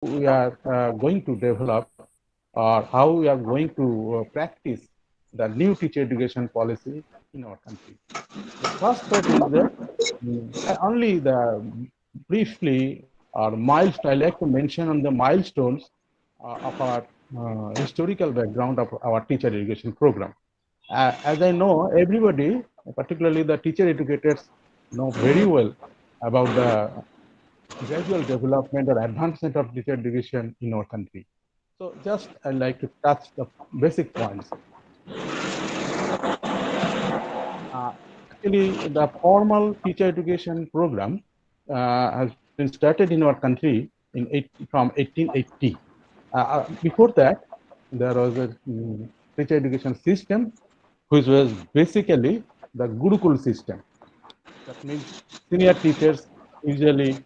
we are going to develop or how we are going to practice the new teacher education policy in our country. The first part is that only the briefly or milestone. I like to mention on the milestones of our historical background of our teacher education program. As I know, everybody, particularly the teacher educators, know very well about the gradual development or advancement of teacher education in our country. So just I'd like to touch the basic points. Uh, Actually, the formal teacher education program has been started in our country from 1880. Before that, there was a teacher education system, which was basically the Gurukul system. That means senior teachers usually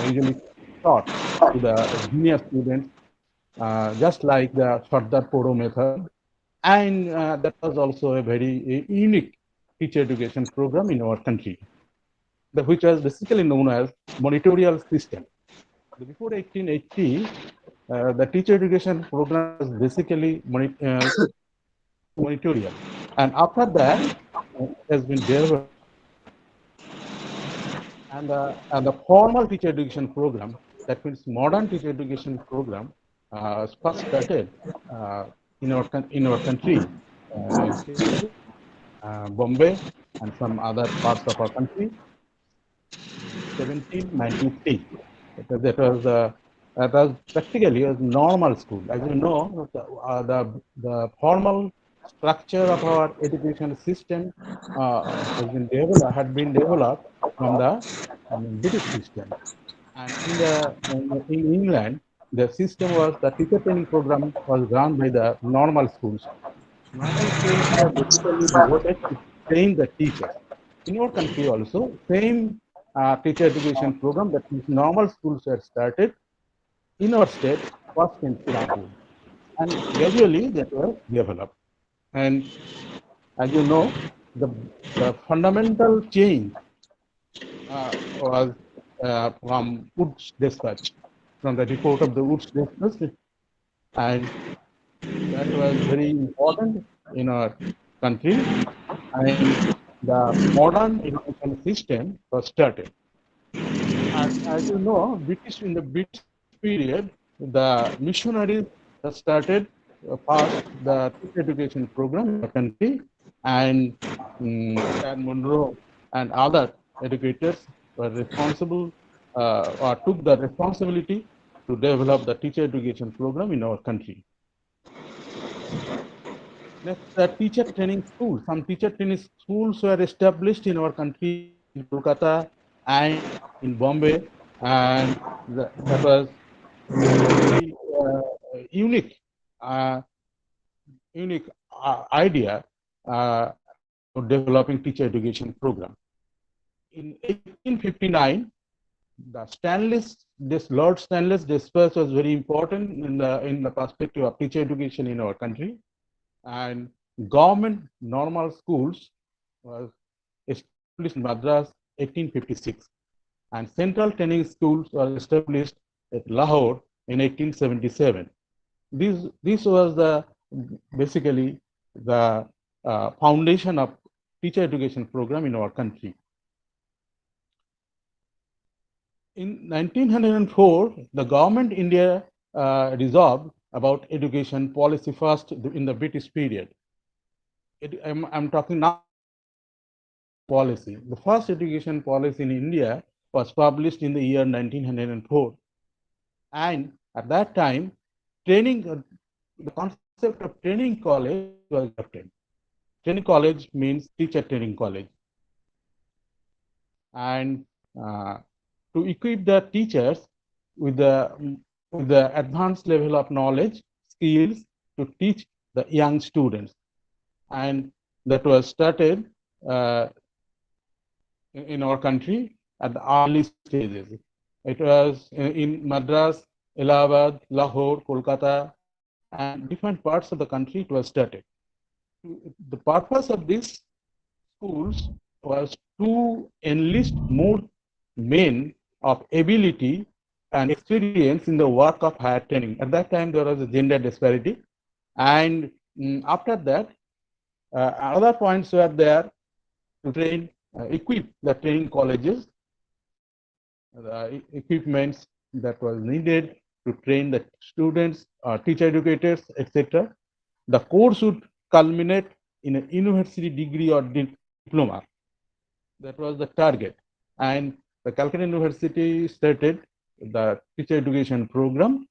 usually taught to the junior students, just like the Sardar Poro method. And that was also a very unique teacher education program in our country, which was basically known as monitorial system. Before 1880, the teacher education program was basically monitorial. And after that, it has been developed. And the formal teacher education program, that means modern teacher education program, first started uh, in our country, especially Bombay and some other parts of our country, 1793. That was practically a normal school. As you know, the formal structure of our education system had been developed from the British system. And in England, the system was the teacher training program was run by the normal schools. Normal schools were basically devoted to train the teachers. In our country also, same teacher education program, that means normal schools were started in our state, first in Sirapur. And gradually that was developed. And as you know, the fundamental change was from Woods Dispatch, from the report of the Woods Dispatch, and that was very important in our country. And the modern education system was started. As you know, in the British period, the missionaries started passed the teacher education program in our country, and and Monroe and other educators were responsible or took the responsibility to develop the teacher education program in our country. Next, the teacher training schools. Some teacher training schools were established in our country, in Kolkata and in Bombay, and that was very unique, uh, unique idea for developing teacher education program. In 1859, this Lord Stanley's dispatch was very important in the perspective of teacher education in our country. And government normal schools was established in Madras 1856, and central training schools were established at Lahore in 1877. This was the basically the foundation of teacher education program in our country. In 1904, the government India resolved about education policy first in the British period. I'm talking now policy. The first education policy in India was published in the year 1904. And at that time, the concept of training college was adopted. Training college means teacher training college. And to equip the teachers with the advanced level of knowledge, skills to teach the young students. And that was started in our country at the early stages. It was in Madras, Allahabad, Lahore, Kolkata, and different parts of the country it was started. The purpose of these schools was to enlist more men of ability and experience in the work of higher training. At that time, there was a gender disparity. And after that, other points were there to train, equip the training colleges with the equipments that was needed to train the students, teacher educators, etc. The course would culminate in a university degree or diploma. That was the target. And the Calcutta University started the teacher education program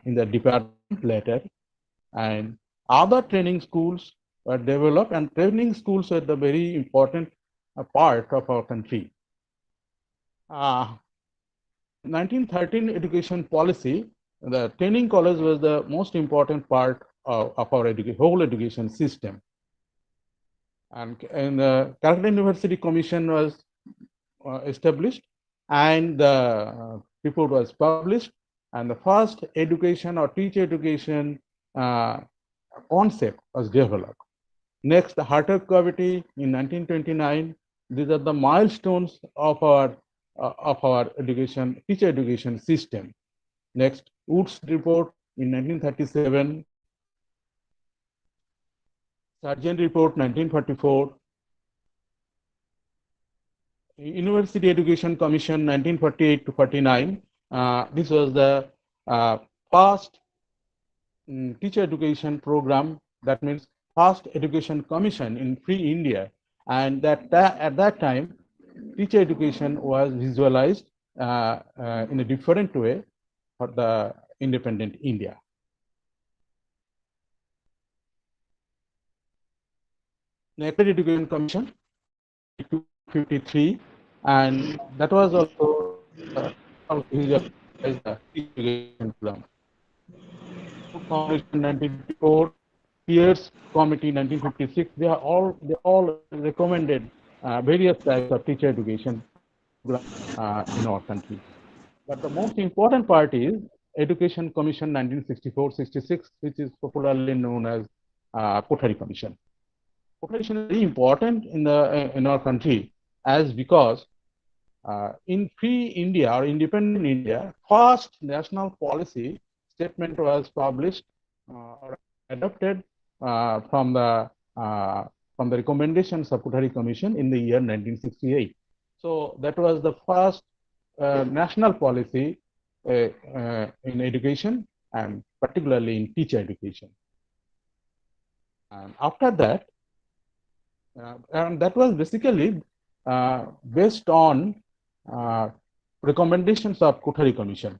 in the department later. And other training schools were developed, and training schools are the very important part of our country. 1913 education policy, the training college was the most important part of our whole education system. And the Calcutta University Commission was established, and the report was published, and the first education or teacher education concept was developed. Next, the Harter Cavity in 1929. These are the milestones of our education, teacher education system. Next, Wood's report in 1937, Sargent report 1944, University Education Commission 1948 to 49. This was the first teacher education program. That means first education commission in free India, and at that time, teacher education was visualized in a different way for the independent India. Next, Education Commission 1953, and that was also visualized the teacher education program. Foundation 1954, Peers Committee 1956. They all recommended various types of teacher education in our country. But the most important part is Education Commission 1964-66, which is popularly known as Kothari Commission. Kothari Commission is very important in our country, as because in free India or independent India, first national policy statement was published or adopted from the recommendations of Kothari Commission in the year 1968. So that was the first national policy in education, and particularly in teacher education. And after that, and that was basically based on recommendations of Kothari Commission.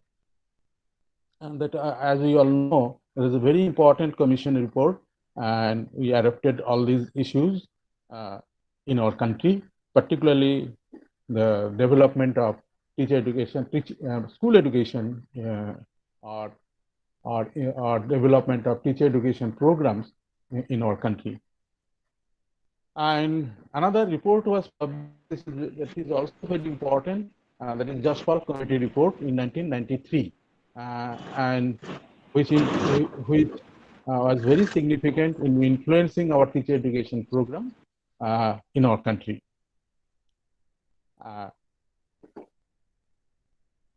And that, as we all know, there is a very important commission report, and we adopted all these issues in our country, particularly the development of teacher education, school education, or development of teacher education programs in our country. And another report was published that is also very important, that is Jaspal Committee report in 1993, and which was very significant in influencing our teacher education program in our country.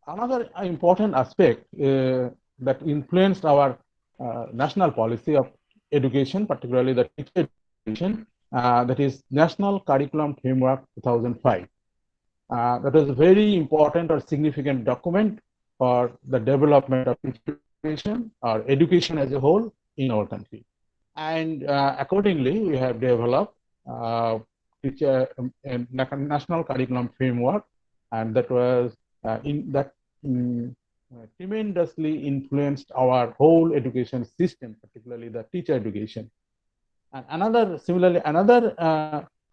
Another important aspect that influenced our national policy of education, particularly the teacher education, that is National Curriculum Framework 2005. That is a very important or significant document for the development of teacher education or education as a whole in our country. And accordingly, we have developed teacher national curriculum framework, and that was tremendously influenced our whole education system, particularly the teacher education. And another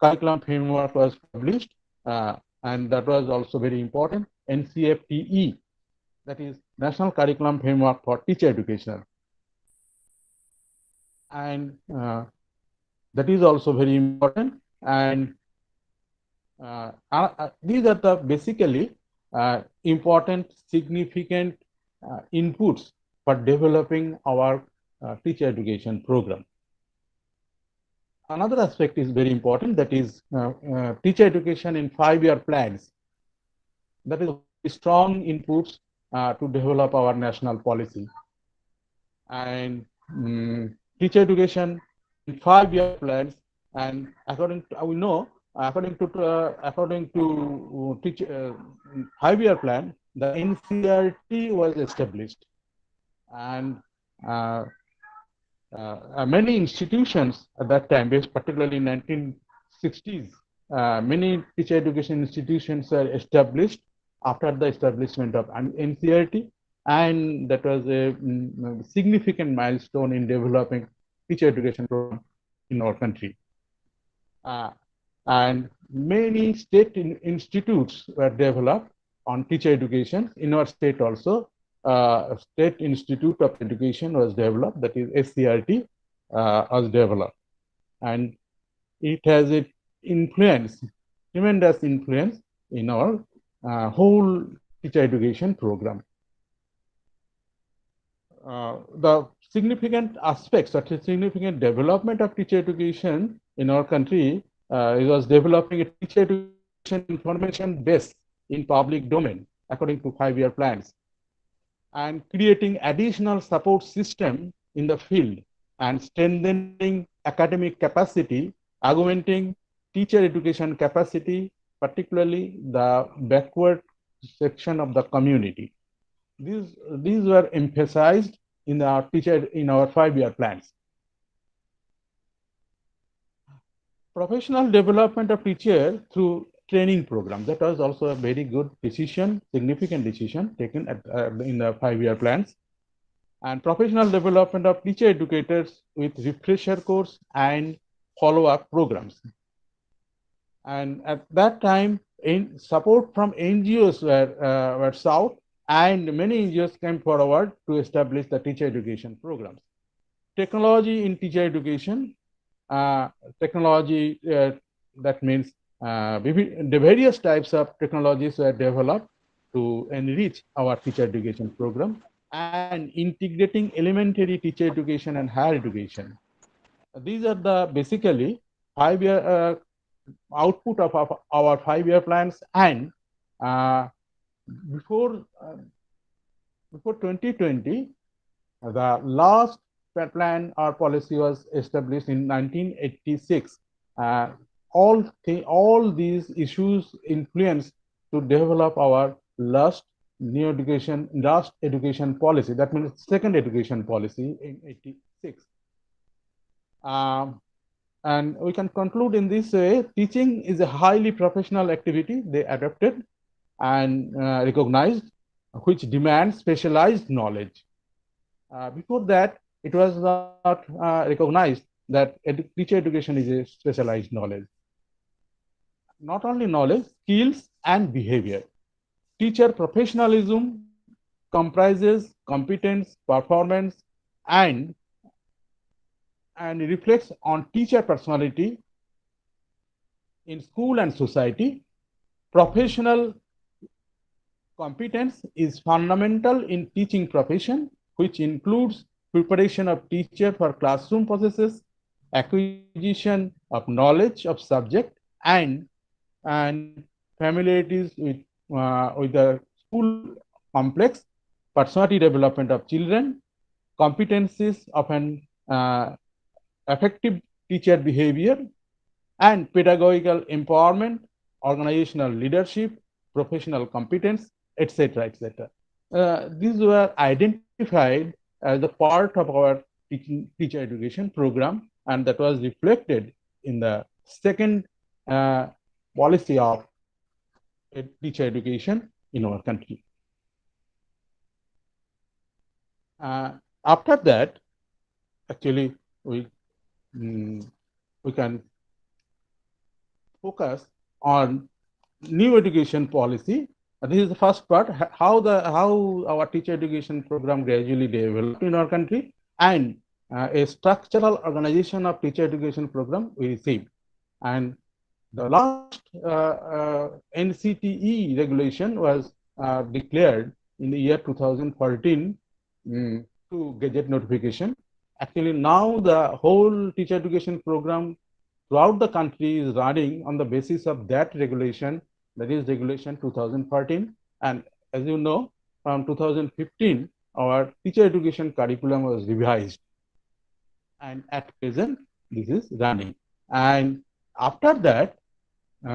curriculum framework was published, and that was also very important, NCFTE, that is National Curriculum Framework for Teacher Education. And that is also very important. And these are the basically important, significant inputs for developing our teacher education program. Another aspect is very important, that is teacher education in 5-year plans. That is strong inputs to develop our national policy. And teacher education in 5-year plans, and according to, we know, according to 5-year plan, the NCRT was established, and uh, many institutions at that time, particularly in 1960s, many teacher education institutions were established after the establishment of NCRT, and that was a significant milestone in developing teacher education program in our country. And many state institutes were developed on teacher education. In our state also, State Institute of Education was developed, that is SCRT was developed. And it has a tremendous influence in our whole teacher education program. The significant aspects, such as significant development of teacher education in our country, it was developing a teacher education information base in public domain according to 5-year plans, and creating additional support system in the field, and strengthening academic capacity, augmenting teacher education capacity, particularly the backward section of the community. These were emphasized in our 5-year plans. Professional development of teacher through training program, that was also a very good decision, significant decision taken in the 5-year plans. And professional development of teacher educators with refresher course and follow-up programs. And at that time, support from NGOs were sought, and many NGOs came forward to establish the teacher education programs. Technology in teacher education, technology, that means the various types of technologies were developed to enrich our teacher education program, and integrating elementary teacher education and higher education. These are the basically 5-year output of our 5-year plans. And before 2020, the last plan or policy was established in 1986. All these issues influenced to develop our last education policy, that means second education policy in 86. And we can conclude in this way: teaching is a highly professional activity they adopted and recognized, which demands specialized knowledge. Before that, it was not recognized that teacher education is a specialized knowledge. Not only knowledge, skills and behavior. Teacher professionalism comprises competence, performance, and reflects on teacher personality in school and society. Professional competence is fundamental in teaching profession, which includes preparation of teacher for classroom processes, acquisition of knowledge of subject, and familiarities with the school complex, personality development of children, competencies of an effective teacher behavior, and pedagogical empowerment, organizational leadership, professional competence, etc., etc. These were identified as a part of our teacher education program, and that was reflected in the second policy of teacher education in our country. After that, actually, we can focus on new education policy. This is the first part: how our teacher education program gradually developed in our country, and a structural organization of teacher education program we received. And the last NCTE regulation was declared in the year 2014 to Gazette notification. Actually, now the whole teacher education program throughout the country is running on the basis of that regulation, that is regulation 2014. And as you know, from 2015, our teacher education curriculum was revised, and at present, this is running. And after that, we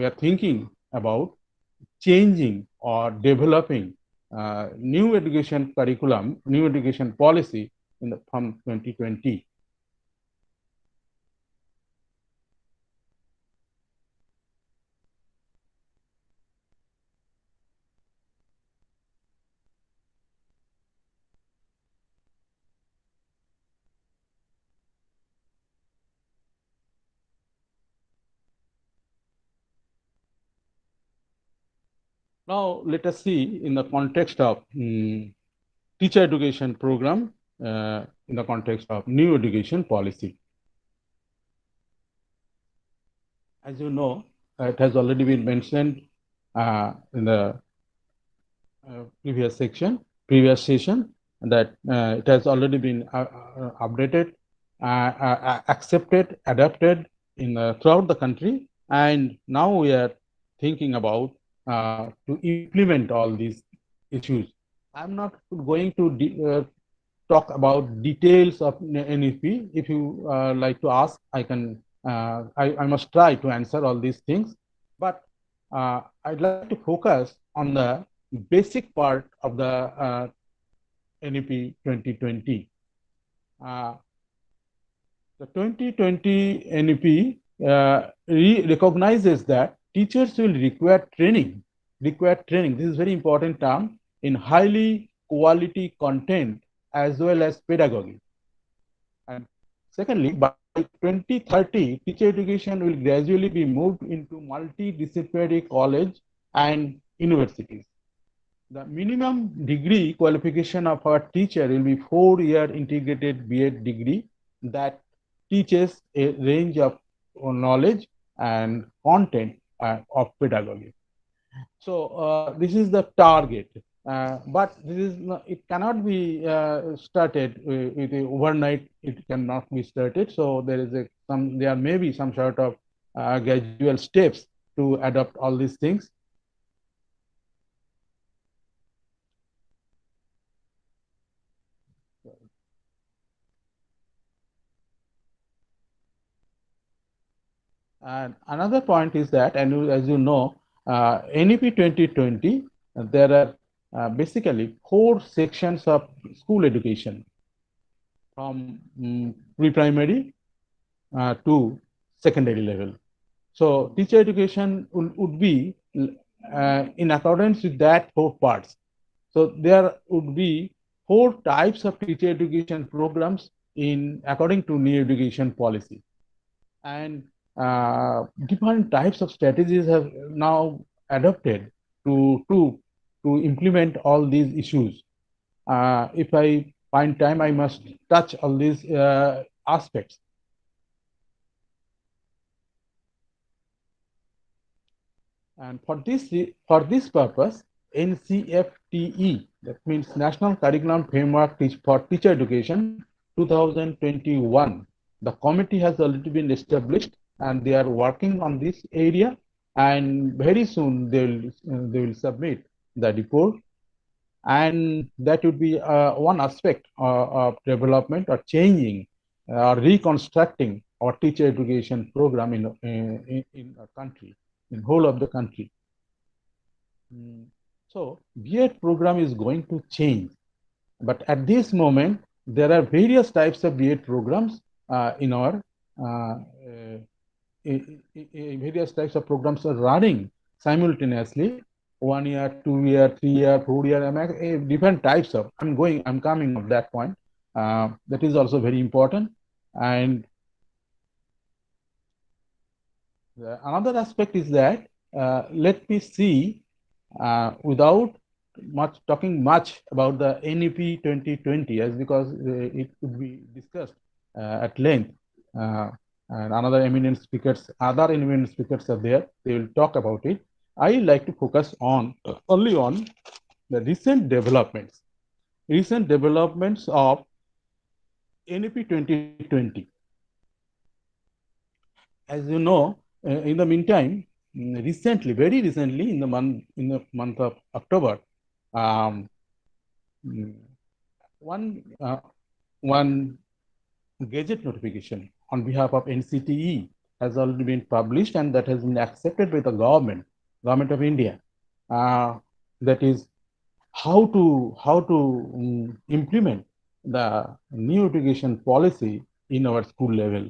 are thinking about changing or developing new education curriculum, new education policy from 2020. Now, let us see in the context of teacher education program, in the context of new education policy. As you know, it has already been mentioned in the previous session, that it has already been updated, accepted, adapted throughout the country, and now we are thinking about to implement all these issues. I'm not going to talk about details of NEP. If you like to ask, I can. I must try to answer all these things, but I'd like to focus on the basic part of the NEP 2020. Uh, the 2020 NEP recognizes that teachers will require training. This is a very important term in highly quality content as well as pedagogy. And secondly, by 2030, teacher education will gradually be moved into multidisciplinary college and universities. The minimum degree qualification of our teacher will be 4-year integrated B.Ed degree that teaches a range of knowledge and content of pedagogy. So this is the target, but this is not, it cannot be started with overnight. It cannot be started. So there may be some sort of gradual steps to adopt all these things. And another point is that, and as you know, NEP 2020, there are basically 4 sections of school education, from pre-primary to secondary level. So teacher education would be in accordance with that 4 parts. So there would be 4 types of teacher education programs according to new education policy. And different types of strategies have now adopted to implement all these issues. If I find time, I must touch all these aspects. And for this purpose, NCFTE, that means National Curriculum Framework for Teacher Education 2021, the committee has already been established, and they are working on this area, and very soon they will submit the report, and that would be one aspect of development or changing or reconstructing our teacher education program in a country, in whole of the country. So B.Ed program is going to change, but at this moment there are various types of B.Ed programs in our various types of programs are running simultaneously. 1 year, 2 year, 3 year, 4 year, different types of. I'm coming of that point. That is also very important. And another aspect is that let me see, without talking much about the NEP 2020, as because it could be discussed at length. And other eminent speakers are there. They will talk about it. I like to focus only on the recent developments of NEP 2020. As you know, in the meantime, very recently, in the month of October, Um, mm, one one gazette notification on behalf of NCTE has already been published, and that has been accepted by the government of India. Uh, that is how to implement the new education policy in our school level,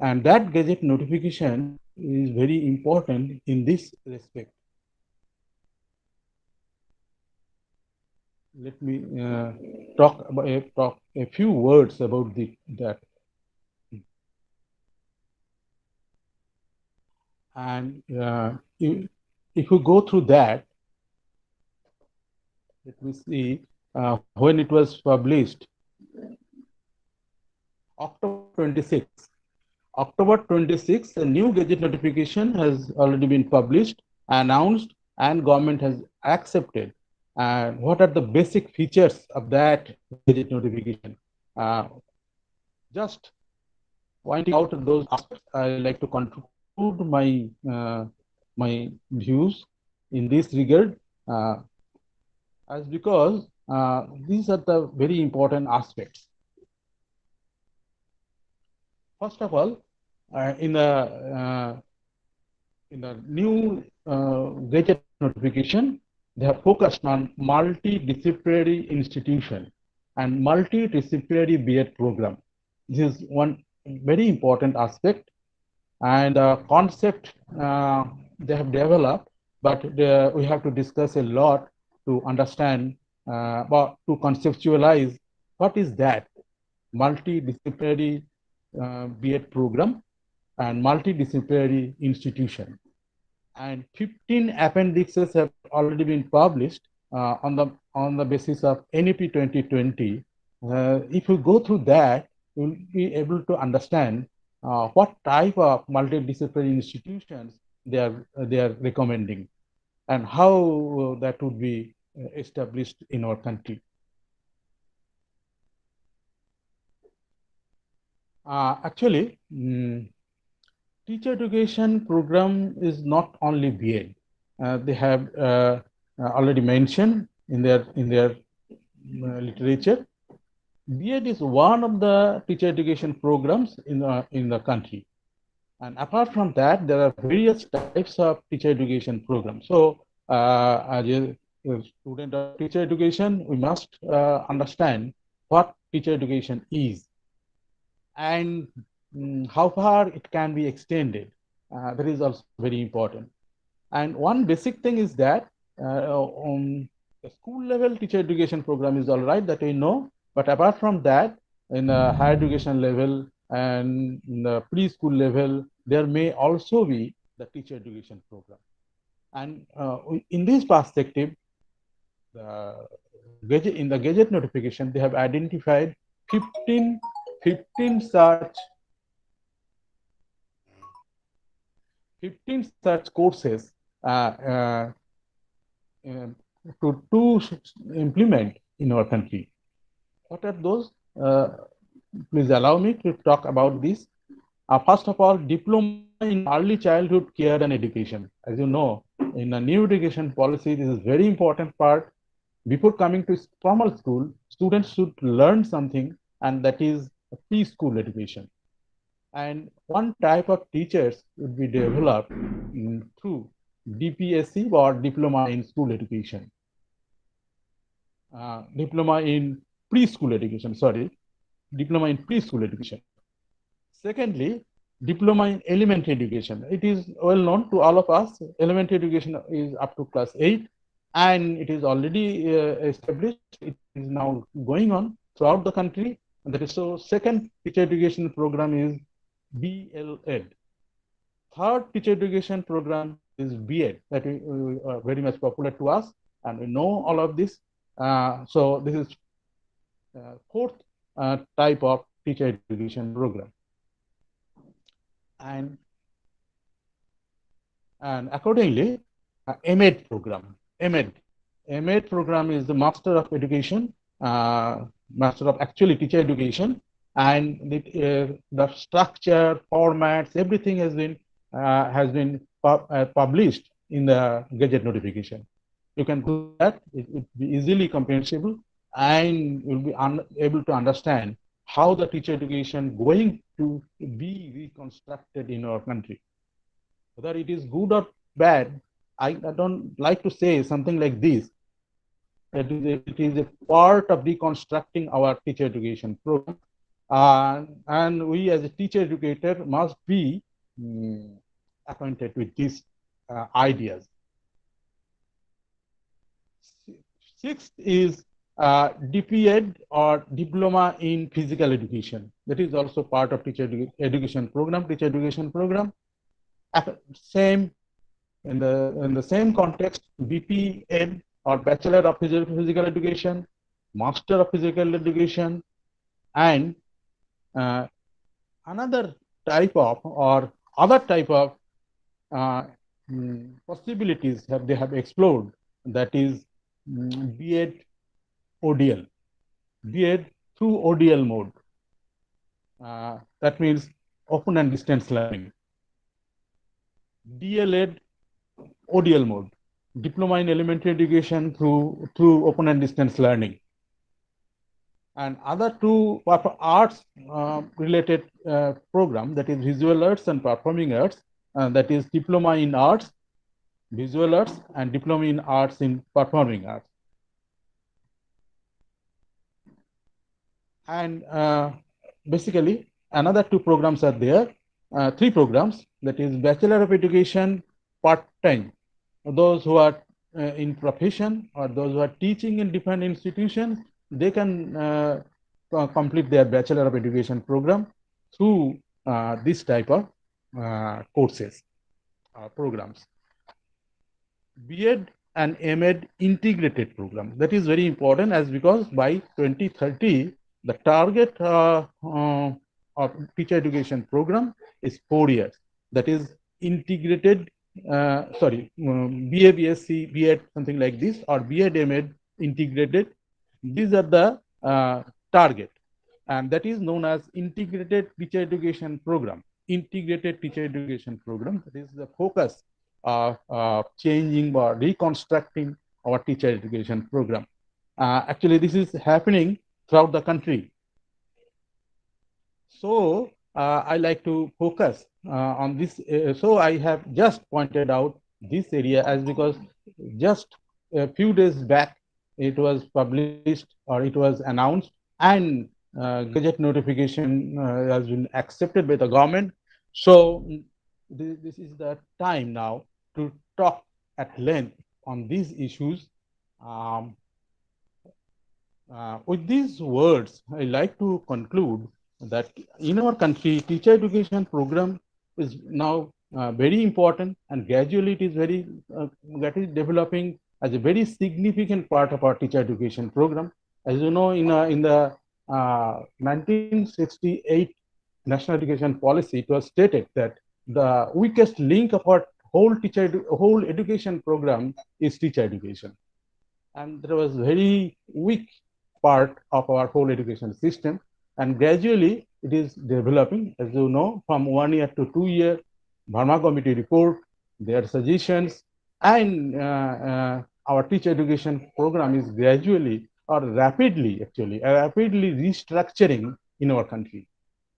and that gazette notification is very important in this respect. Let me talk a few words about that. And if you go through that, let me see, when it was published, October 26th. October 26th, a new gazette notification has already been published, announced, and government has accepted. And what are the basic features of that gazette notification? Uh, just pointing out those aspects, I like to conclude my views in this regard, uh, as because these are the very important aspects. First of all, uh, in the uh, in the new gadget notification, they have focused on multidisciplinary institution and multidisciplinary B.Ed program. This is one very important aspect, and concept they have developed, but we have to discuss a lot to understand, or to conceptualize what is that multidisciplinary B.Ed program and multidisciplinary institution. And 15 appendixes have already been published on the basis of NEP 2020. If you go through that, you'll be able to understand what type of multidisciplinary institutions they are recommending, and how that would be established in our country. Actually, teacher education program is not only B.Ed. They have already mentioned in their literature. B.Ed is one of the teacher education programs in the country, and apart from that, there are various types of teacher education programs. So, as a student of teacher education, we must understand what teacher education is, and how far it can be extended. That is also very important. And one basic thing is that the school level teacher education program is all right, that we know, but apart from that, in the higher education level and in the preschool level, there may also be the teacher education program. And in this perspective, in the gadget notification, they have identified 15, 15 such 15 such courses to implement in our country. What are those? Please allow me to talk about this. First of all, diploma in early childhood care and education. As you know, in a new education policy, this is very important part. Before coming to formal school, students should learn something, and that is preschool education. And one type of teachers would be developed through DPSC, or Diploma in School Education. Diploma in Preschool Education, sorry, Diploma in Preschool Education. Secondly, Diploma in Elementary Education. It is well known to all of us, elementary education is up to class 8, and it is already established. It is now going on throughout the country. And that is so. Second teacher education program is BLEd. Third teacher education program is B.Ed, that is very much popular to us, and we know all of this. So this is fourth type of teacher education program. And accordingly, MEd program. MEd program is the Master of Education, Master of actually Teacher Education, and the structure, formats, everything has been published in the Gazette notification. you can do that. It will be easily comprehensible, and you'll be able to understand how the teacher education going to be reconstructed in our country. Whether it is good or bad, I don't like to say something like this. It is a part of reconstructing our teacher education program. And we as a teacher educator must be acquainted with these ideas. Sixth is DPEd or Diploma in Physical Education. That is also part of teacher education program. Teacher education program. Same in the same context, BPEd or Bachelor of Physical Education, Master of Physical Education, and uh, another type of or other type of uh, possibilities they have explored. That is B.Ed ODL, B.Ed through ODL mode. That means open and distance learning. DLEd ODL mode, Diploma in Elementary Education through open and distance learning. And other two arts related program, that is visual arts and performing arts, that is Diploma in Arts, Visual Arts, and Diploma in Arts in Performing Arts. And basically, another two programs are there, three programs, that is Bachelor of Education part-time. Those who are in profession or those who are teaching in different institutions, they can complete their Bachelor of Education program through this type of courses, programs. B.Ed and M.Ed integrated program. That is very important, as because by 2030, the target of teacher education program is 4 years. That is integrated, BA, BSc, B.Ed, something like this, or B.Ed, M.Ed integrated. These are the target, and that is known as integrated teacher education program. Integrated teacher education program. That is the focus of changing or reconstructing our teacher education program. Actually, this is happening throughout the country. So I like to focus on this. So I have just pointed out this area as because just a few days back it was published or it was announced, and gazette notification has been accepted by the government. So this is the time now to talk at length on these issues. Um, with these words, I like to conclude that in our country, teacher education program is now very important, and gradually it is very that is developing as a very significant part of our teacher education program. As you know, in the 1968 National Education Policy, it was stated that the weakest link of our whole education program is teacher education, and there was very weak part of our whole education system. And gradually it is developing, as you know, from 1 year to 2 year. Burma Committee report, their suggestions, and our teacher education program is gradually or rapidly restructuring in our country.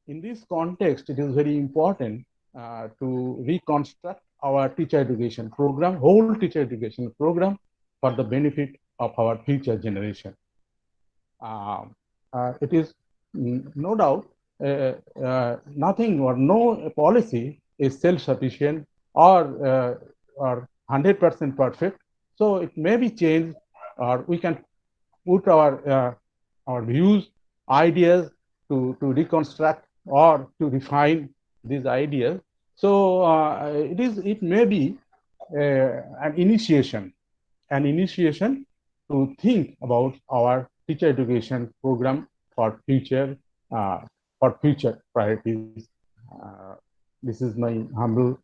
In this context, it is very important to reconstruct our teacher education program, whole teacher education program, for the benefit of our future generation. It is no doubt nothing or no policy is self-sufficient or 100% perfect. So it may be changed, or we can put our views, ideas to reconstruct or to refine these ideas. So it may be an initiation to think about our teacher education program for future priorities. This is my humble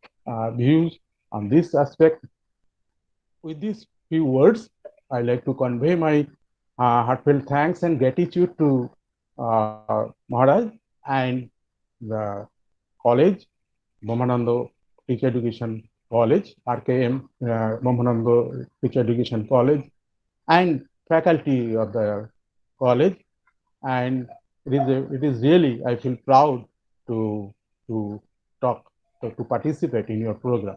views on this aspect. With these few words, I like to convey my heartfelt thanks and gratitude to Maharaj and the college, Bomanando Teacher Education College, RKM, Mohanando Teacher Education College, and faculty of the college. And it is really, I feel proud to, to talk, to participate in your program.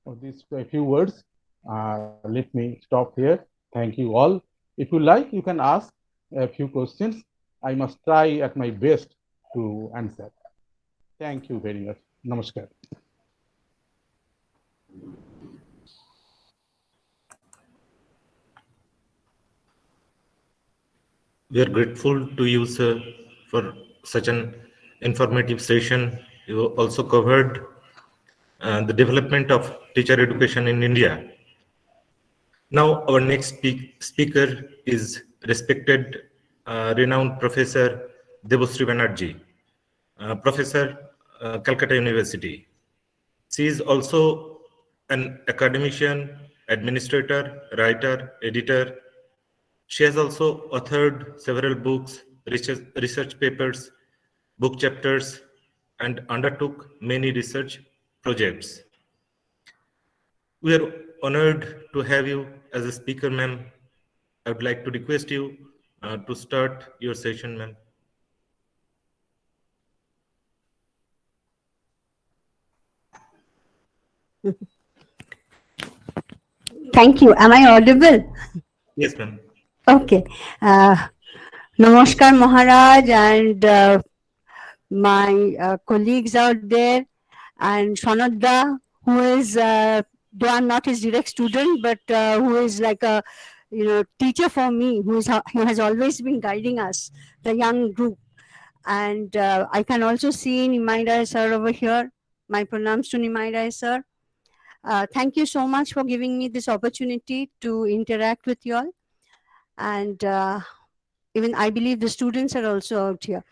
For these few words, let me stop here. Thank you all. If you like, you can ask a few questions. I must try at my best to answer. Thank you very much. Namaskar. We are grateful to you, sir, for such an informative session. You also covered the development of teacher education in India. Now, our next speaker is respected, renowned Professor Debashree Banerjee, Professor, Calcutta University. She is also an academician, administrator, writer, editor. She has also authored several books, research papers, book chapters, and undertook many research projects. We are honored to have you as a speaker, ma'am. I would like to request you to start your session, ma'am. Thank you. Am I audible? Yes, ma'am. Okay. Namaskar, Maharaj, and my colleagues out there, and Shanadda, who is, though I'm not his direct student, but who is like a teacher for me, who has always been guiding us, the young group. And I can also see Nimai Rai sir over here. My pranams to Nimai Rai sir. Thank you so much for giving me this opportunity to interact with you all. And even I believe the students are also out here.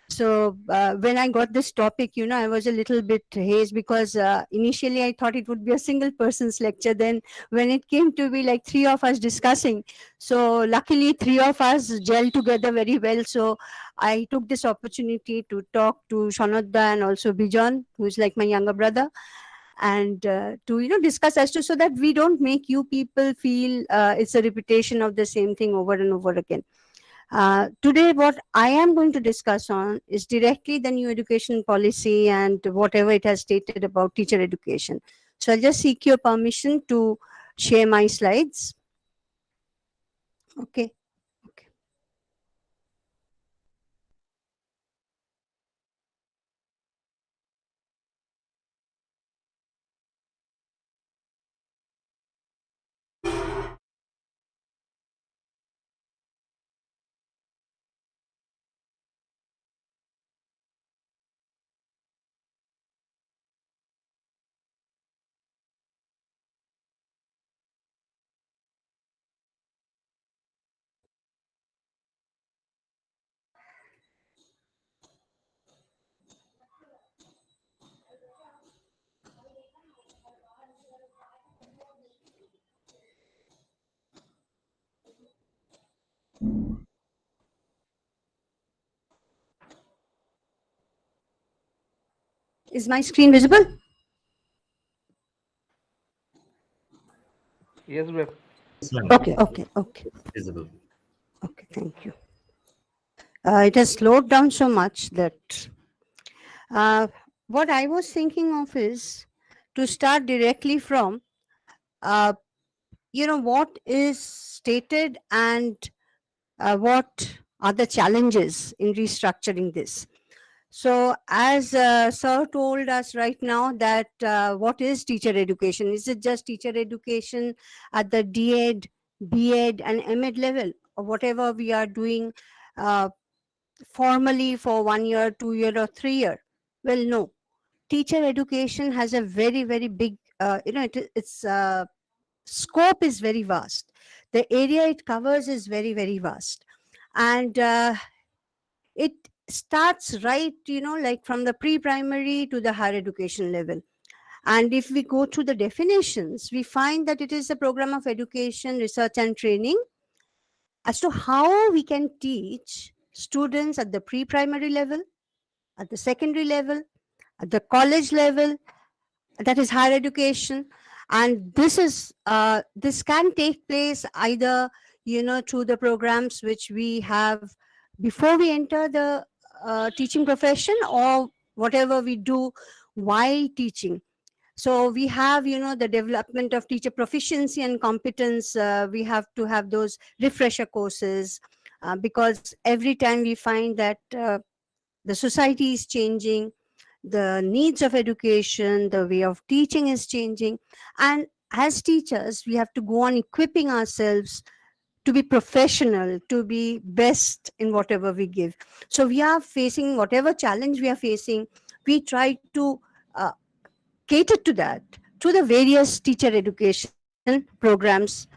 So when I got this topic, I was a little bit hazed because initially I thought it would be a single person's lecture. Then when it came to be like three of us discussing, so luckily three of us gelled together very well. So I took this opportunity to talk to Shanadda and also Bijan, who is like my younger brother, and to discuss as to, so that we don't make you people feel it's a repetition of the same thing over and over again. Today, what I am going to discuss on is directly the new education policy and whatever it has stated about teacher education. So I'll just seek your permission to share my slides. Okay. Is my screen visible? Yes, ma'am. Okay. Visible. Okay, thank you. It has slowed down so much that what I was thinking of is to start directly from what is stated and what are the challenges in restructuring this. So as sir told us right now that what is teacher education? Is it just teacher education at the D.Ed, B.Ed and M.Ed level, or whatever we are doing formally for 1 year, 2 year or 3 year? Well, no. Teacher education has a very, very big, its scope is very vast. The area it covers is very, very vast. And it starts right, like from the pre-primary to the higher education level. And if we go through the definitions, we find that it is a program of education, research and training as to how we can teach students at the pre-primary level, at the secondary level, at the college level, that is higher education. And this can take place either, through the programs which we have before we enter the teaching profession, or whatever we do while teaching. So we have, the development of teacher proficiency and competence. We have to have those refresher courses, because every time we find that the society is changing, the needs of education, the way of teaching is changing. And as teachers, we have to go on equipping ourselves to be professional, to be best in whatever we give. So we are facing whatever challenge we are facing, we try to uh, cater to that through the various teacher education programs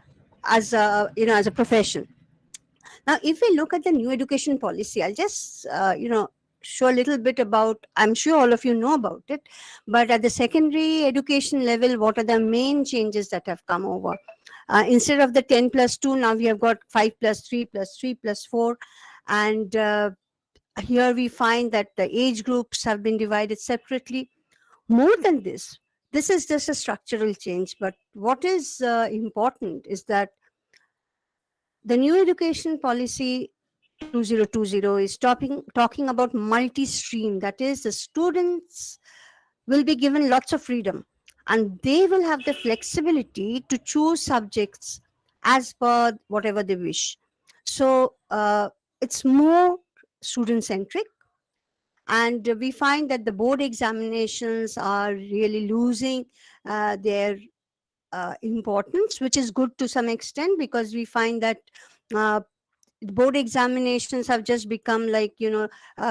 as a profession. Now, if we look at the new education policy, I'll just show a little bit about. I'm sure all of you know about it, but at the secondary education level, what are the main changes that have come over? Instead of the 10+2, now we have got 5+3 plus 3+4, and here we find that the age groups have been divided separately. More than this is just a structural change. But what is important is that the new education policy 2020 is talking about multi-stream. That is, the students will be given lots of freedom, and they will have the flexibility to choose subjects as per whatever they wish. So it's more student centric, and we find that the board examinations are really losing their importance, which is good to some extent, because we find that uh, board examinations have just become like,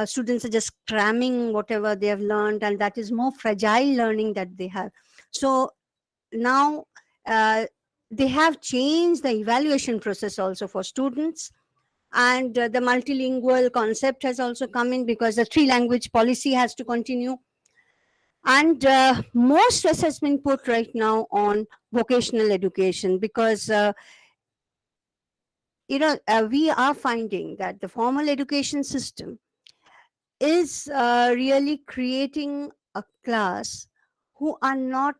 students are just cramming whatever they have learned, and that is more fragile learning that they have. So now uh, they have changed the evaluation process also for students, and the multilingual concept has also come in, because the 3 language policy has to continue. And more stress has been put right now on vocational education, because we are finding that the formal education system is really creating a class who are not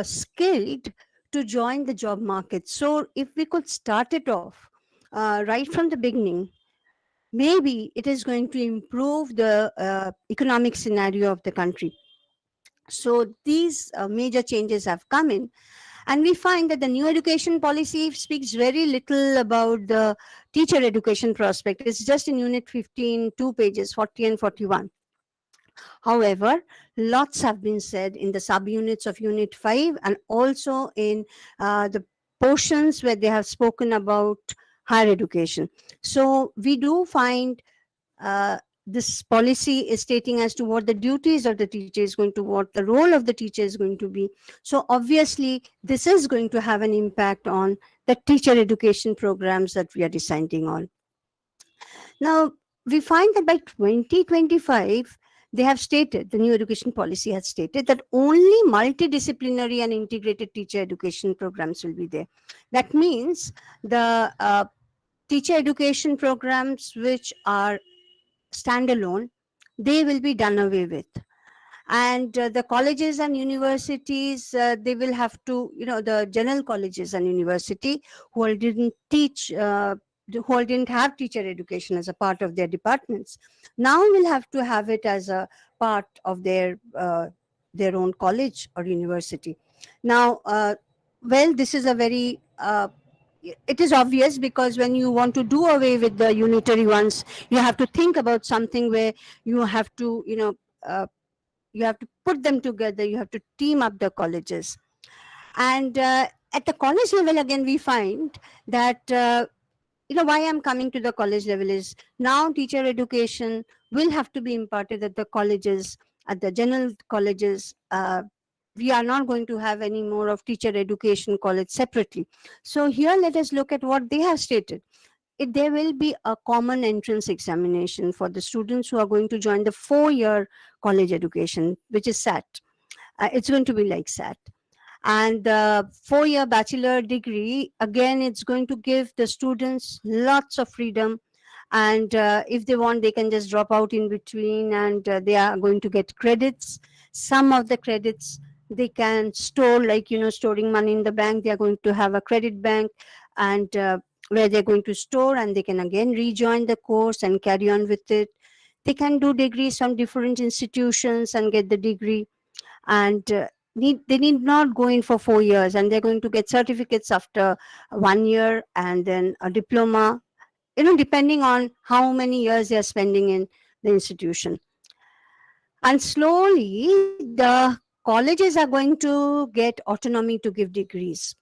skilled to join the job market. So if we could start it off right from the beginning, maybe it is going to improve the economic scenario of the country. So these major changes have come in, and we find that the new education policy speaks very little about the teacher education prospect. It's just in Unit 15, 2 pages, 40 and 41. However, lots have been said in the subunits of Unit 5, and also in the portions where they have spoken about higher education. So we do find uh, this policy is stating as to what the duties of the teacher is going to, what the role of the teacher is going to be. So obviously, this is going to have an impact on the teacher education programs that we are deciding on. Now, we find that by 2025, they have stated, the new education policy has stated that only multidisciplinary and integrated teacher education programs will be there. That means the teacher education programs which are standalone, they will be done away with. And the colleges and universities, they will have to, the general colleges and university who all didn't teach, who all didn't have teacher education as a part of their departments, now will have to have it as a part of their own college or university. Now, well, this is a very it is obvious, because when you want to do away with the unitary ones, you have to think about something where you have to, you have to put them together, you have to team up the colleges. And at the college level, again, we find that, why I'm coming to the college level is now teacher education will have to be imparted at the colleges, at the general colleges. We are not going to have any more of teacher education college separately. So here, let us look at what they have stated. There will be a common entrance examination for the students who are going to join the 4-year college education, which is SAT. It's going to be like SAT. And the 4-year bachelor degree, again, it's going to give the students lots of freedom. And if they want, they can just drop out in between, and they are going to get credits. Some of the credits They can store, like, storing money in the bank. They are going to have a credit bank, and where they're going to store, and they can again rejoin the course and carry on with it. They can do degrees from different institutions and get the degree, and they need not go in for 4 years, and they're going to get certificates after 1 year, and then a diploma, depending on how many years they're spending in the institution. And slowly, the colleges are going to get autonomy to give degrees.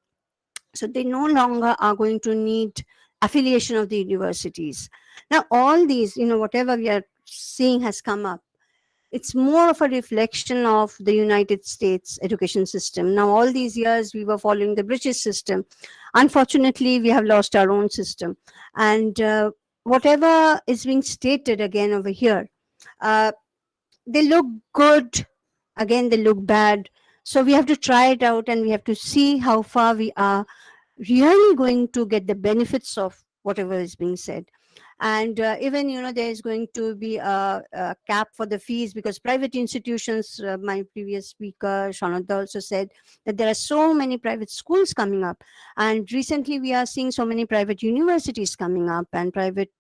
So they no longer are going to need affiliation of the universities. Now, all these, whatever we are seeing has come up, it's more of a reflection of the United States education system. Now, all these years we were following the British system. Unfortunately, we have lost our own system. And whatever is being stated again over here, uh, they look good, again, they look bad. So we have to try it out, and we have to see how far we are really going to get the benefits of whatever is being said. And even, there is going to be a cap for the fees, because private institutions, my previous speaker Shanada also said that there are so many private schools coming up, and recently we are seeing so many private universities coming up and private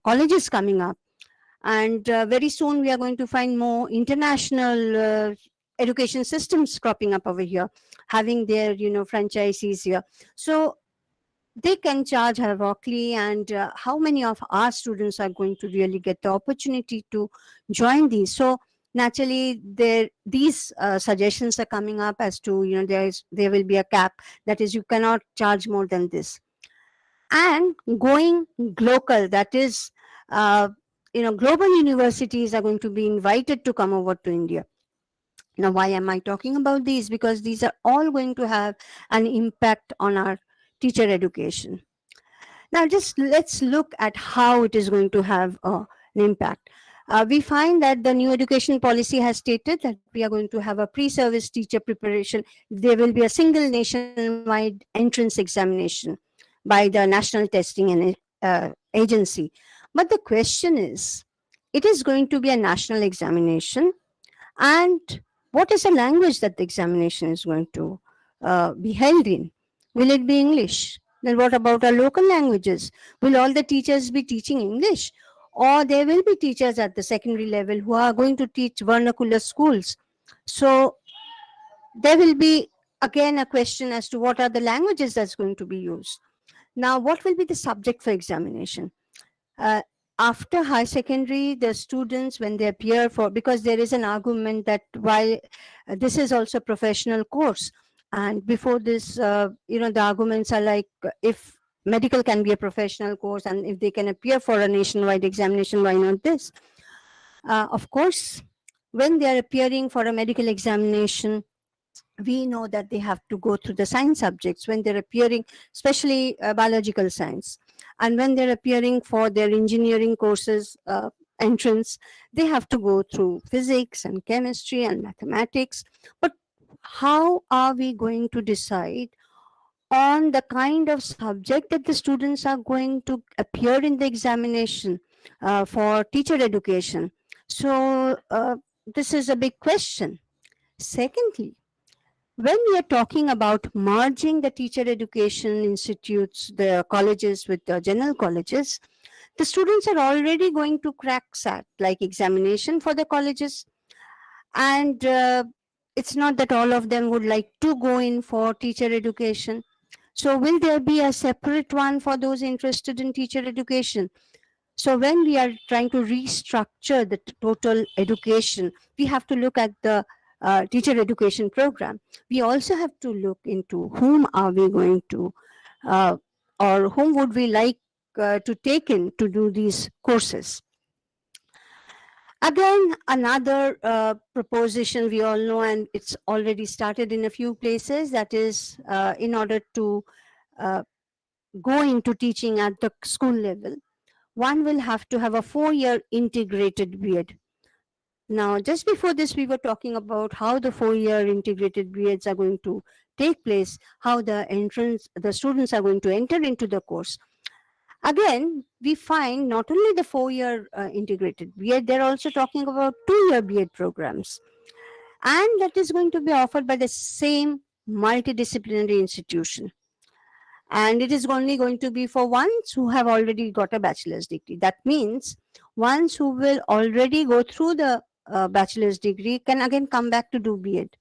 colleges coming up. And very soon we are going to find more international education systems cropping up over here, having their franchisees here. So they can charge heroically, and how many of our students are going to really get the opportunity to join these? So naturally, these suggestions are coming up as to, there will be a cap, that is, you cannot charge more than this. And going global, that is, global universities are going to be invited to come over to India. Now, why am I talking about these? Because these are all going to have an impact on our teacher education. Now, just let's look at how it is going to have an impact. We find that the new education policy has stated that we are going to have a pre-service teacher preparation. There will be a single nationwide entrance examination by the National Testing and Agency. But the question is, it is going to be a national examination, and what is the language that the examination is going to be held in? Will it be English? Then what about our local languages? Will all the teachers be teaching English? Or there will be teachers at the secondary level who are going to teach vernacular schools. So there will be again a question as to what are the languages that's going to be used. Now, what will be the subject for examination? After high secondary, the students, when they appear for, because there is an argument that while this is also a professional course, and before this, the arguments are like, if medical can be a professional course, and if they can appear for a nationwide examination, why not this? Of course, when they are appearing for a medical examination, we know that they have to go through the science subjects when they're appearing, especially biological science. And when they're appearing for their engineering courses entrance, they have to go through physics and chemistry and mathematics. But how are we going to decide on the kind of subject that the students are going to appear in the examination for teacher education? So this is a big question. Secondly, when we are talking about merging the teacher education institutes, the colleges with the general colleges, the students are already going to crack SAT like examination for the colleges. And it's not that all of them would like to go in for teacher education. So will there be a separate one for those interested in teacher education? So when we are trying to restructure the total education, we have to look at the teacher education program. We also have to look into whom are we going to, or whom would we like to take in to do these courses. Again, another proposition we all know, and it's already started in a few places, that is in order to go into teaching at the school level, one will have to have a 4-year integrated B.Ed. Now, just before this, we were talking about how the 4-year integrated B.Eds are going to take place, how the students are going to enter into the course. Again, we find not only the 4-year integrated B.Ed, they're also talking about 2-year B.Ed programs. and that is going to be offered by the same multidisciplinary institution. And it is only going to be for ones who have already got a bachelor's degree. That means ones who will already go through the bachelor's degree can again come back to do B.Ed.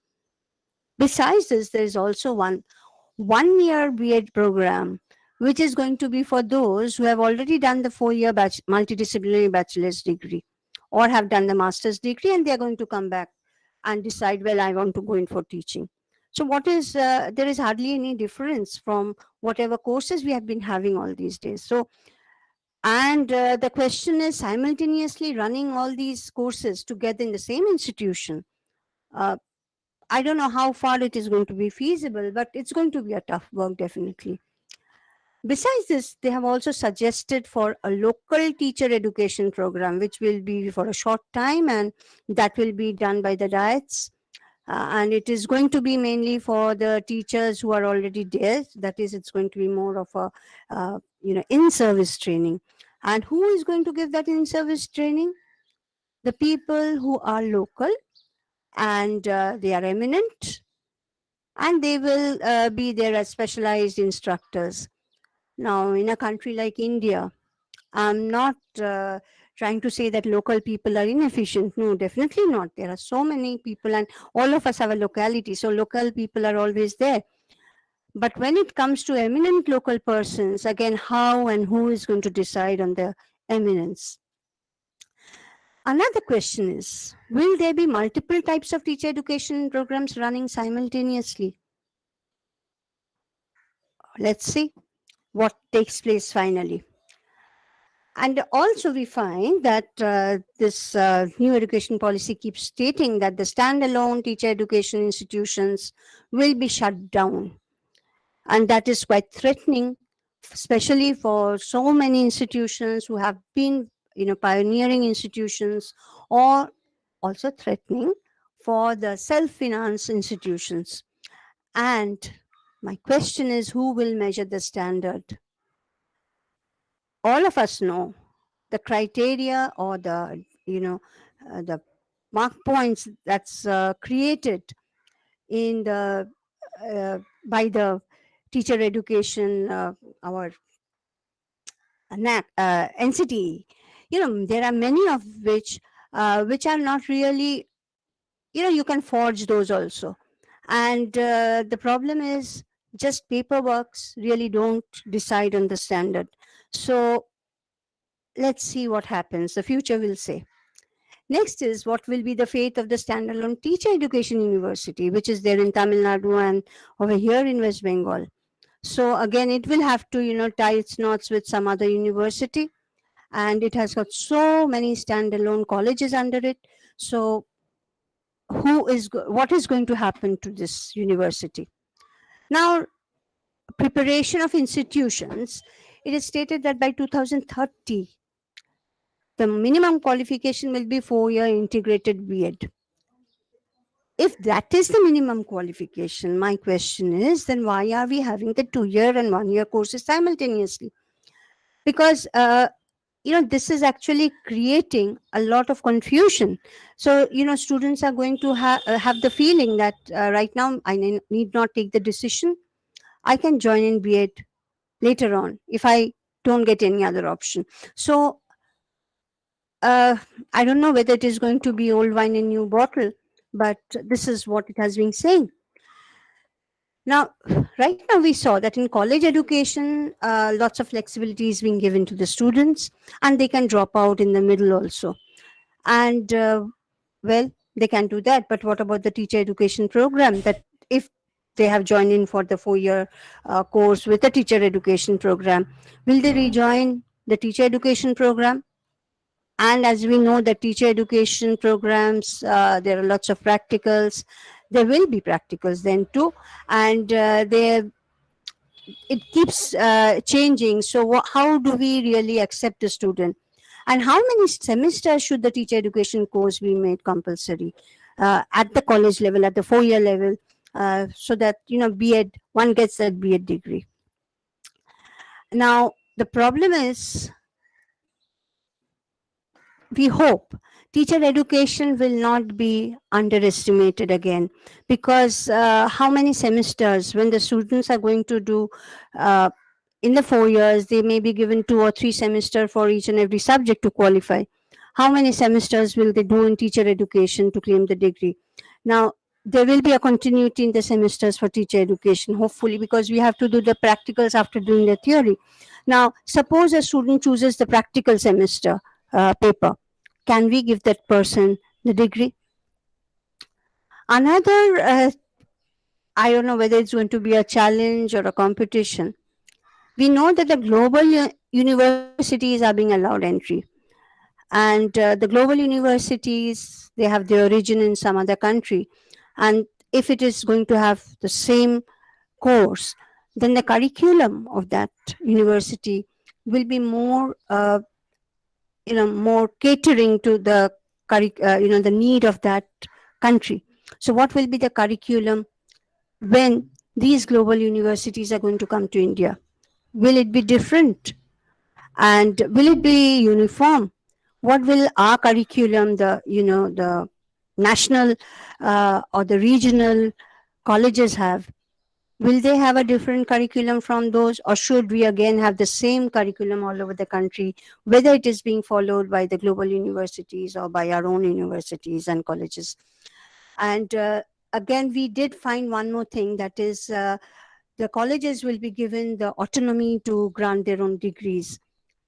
Besides this, there is also one-year B.Ed program, which is going to be for those who have already done the 4-year multidisciplinary bachelor's degree or have done the master's degree, and they are going to come back and decide, well, I want to go in for teaching. So there is hardly any difference from whatever courses we have been having all these days. So, and the question is, simultaneously running all these courses together in the same institution. I don't know how far it is going to be feasible, but it's going to be a tough work, definitely. Besides this, they have also suggested for a local teacher education program, which will be for a short time, and that will be done by the diets. And it is going to be mainly for the teachers who are already there. That is, it's going to be more of a in-service training. And who is going to give that in-service training? The people who are local, and they are eminent, and they will be there as specialized instructors. Now, in a country like India, I'm not trying to say that local people are inefficient. No, definitely not. There are so many people, and all of us have a locality, so local people are always there. But when it comes to eminent local persons, again, how and who is going to decide on their eminence? Another question is, will there be multiple types of teacher education programs running simultaneously? Let's see what takes place finally. And also we find that this new education policy keeps stating that the standalone teacher education institutions will be shut down. And that is quite threatening, especially for so many institutions who have been pioneering institutions, or also threatening for the self-finance institutions. And my question is, who will measure the standard? All of us know the criteria or the mark points that's created in the by the teacher education our NEP, NCT. There are many of which are not really, you can forge those also. And the problem is, just paperworks really don't decide on the standard. So let's see what happens. The future will say. Next is, what will be the fate of the standalone teacher education university, which is there in Tamil Nadu and over here in West Bengal. So again, it will have to, tie its knots with some other university, and it has got so many standalone colleges under it. So what is going to happen to this university? Now, preparation of institutions, it is stated that by 2030, the minimum qualification will be 4-year integrated B.Ed. If that is the minimum qualification, my question is, then why are we having the 2-year and 1-year courses simultaneously? Because this is actually creating a lot of confusion. So students are going to have the feeling that right now I need not take the decision. I can join in B.Ed later on if I don't get any other option. So I don't know whether it is going to be old wine in new bottle, but this is what it has been saying. Now, right now we saw that in college education, lots of flexibility is being given to the students, and they can drop out in the middle also. And well, they can do that. But what about the teacher education program? That if they have joined in for the 4-year course with the teacher education program, will they rejoin the teacher education program? And as we know, the teacher education programs, there are lots of practicals. There will be practicals then too, and it keeps changing. So how do we really accept a student? And how many semesters should the teacher education course be made compulsory at the college level, at the 4-year level, so that B.Ed, one gets that B.Ed degree? Now the problem is, we hope teacher education will not be underestimated again, because how many semesters when the students are going to do uh, in the 4 years, they may be given 2 or 3 semesters for each and every subject to qualify. How many semesters will they do in teacher education to claim the degree? Now, there will be a continuity in the semesters for teacher education, hopefully, because we have to do the practicals after doing the theory. Now, suppose a student chooses the practical semester paper. Can we give that person the degree? Another, I don't know whether it's going to be a challenge or a competition. We know that the global universities are being allowed entry, and the global universities, they have their origin in some other country, and if it is going to have the same course, then the curriculum of that university will be more more catering to the the need of that country. So what will be the curriculum when these global universities are going to come to India? Will it be different, and will it be uniform? What will our curriculum, the national or the regional colleges have? Will they have a different curriculum from those, or should we again have the same curriculum all over the country, whether it is being followed by the global universities or by our own universities and colleges? And again, we did find one more thing, that is the colleges will be given the autonomy to grant their own degrees.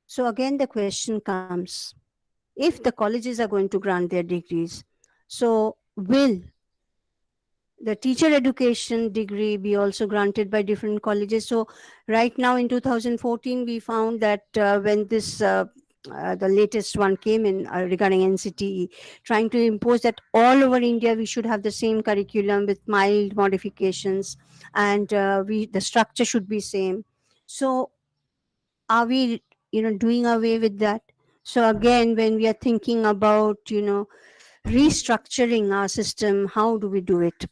So again, the question comes, if the colleges are going to grant their degrees, so will the teacher education degree be also granted by different colleges? So right now in 2014, we found that when this the latest one came in regarding NCTE, trying to impose that all over India we should have the same curriculum with mild modifications, and the structure should be same. So are we doing away with that? So again, when we are thinking about restructuring our system, how do we do it?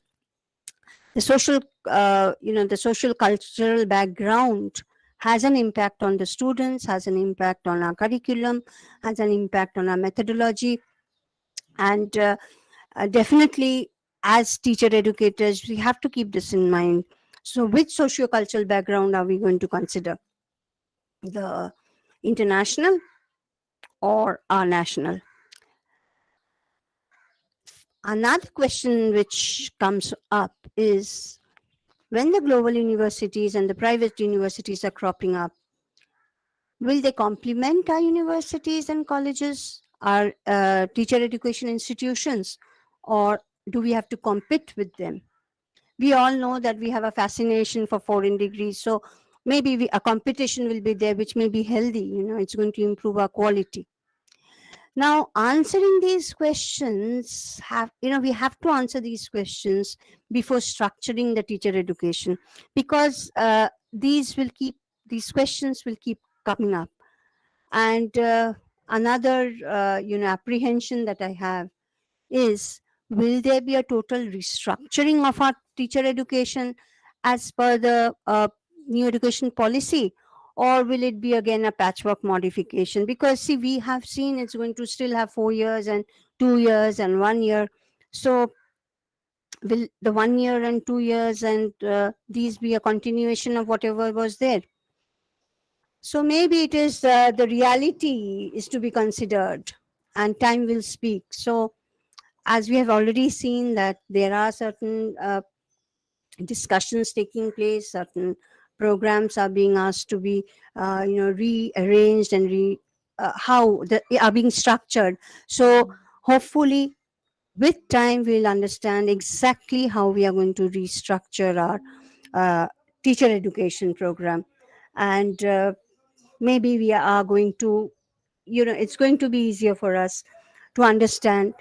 The social the social cultural background has an impact on the students, has an impact on our curriculum, has an impact on our methodology, and definitely as teacher educators we have to keep this in mind. So which socio-cultural background are we going to consider, the international or our national? Another question which comes up is, when the global universities and the private universities are cropping up, will they complement our universities and colleges, our teacher education institutions, or do we have to compete with them? We all know that we have a fascination for foreign degrees, so maybe a competition will be there, which may be healthy. It's going to improve our quality. Now, answering these questions, we have to answer these questions before structuring the teacher education, because these questions will keep coming up. And another apprehension that I have is, will there be a total restructuring of our teacher education as per the new education policy, or will it be again a patchwork modification? Because see, we have seen it's going to still have 4 years and 2 years and 1 year. So will the 1 year and 2 years and these be a continuation of whatever was there? So maybe it is the reality is to be considered, and time will speak. So as we have already seen that there are certain discussions taking place, certain programs are being asked to be rearranged and how they are being structured. So hopefully with time we'll understand exactly how we are going to restructure our teacher education program, and maybe we are going to it's going to be easier for us to understand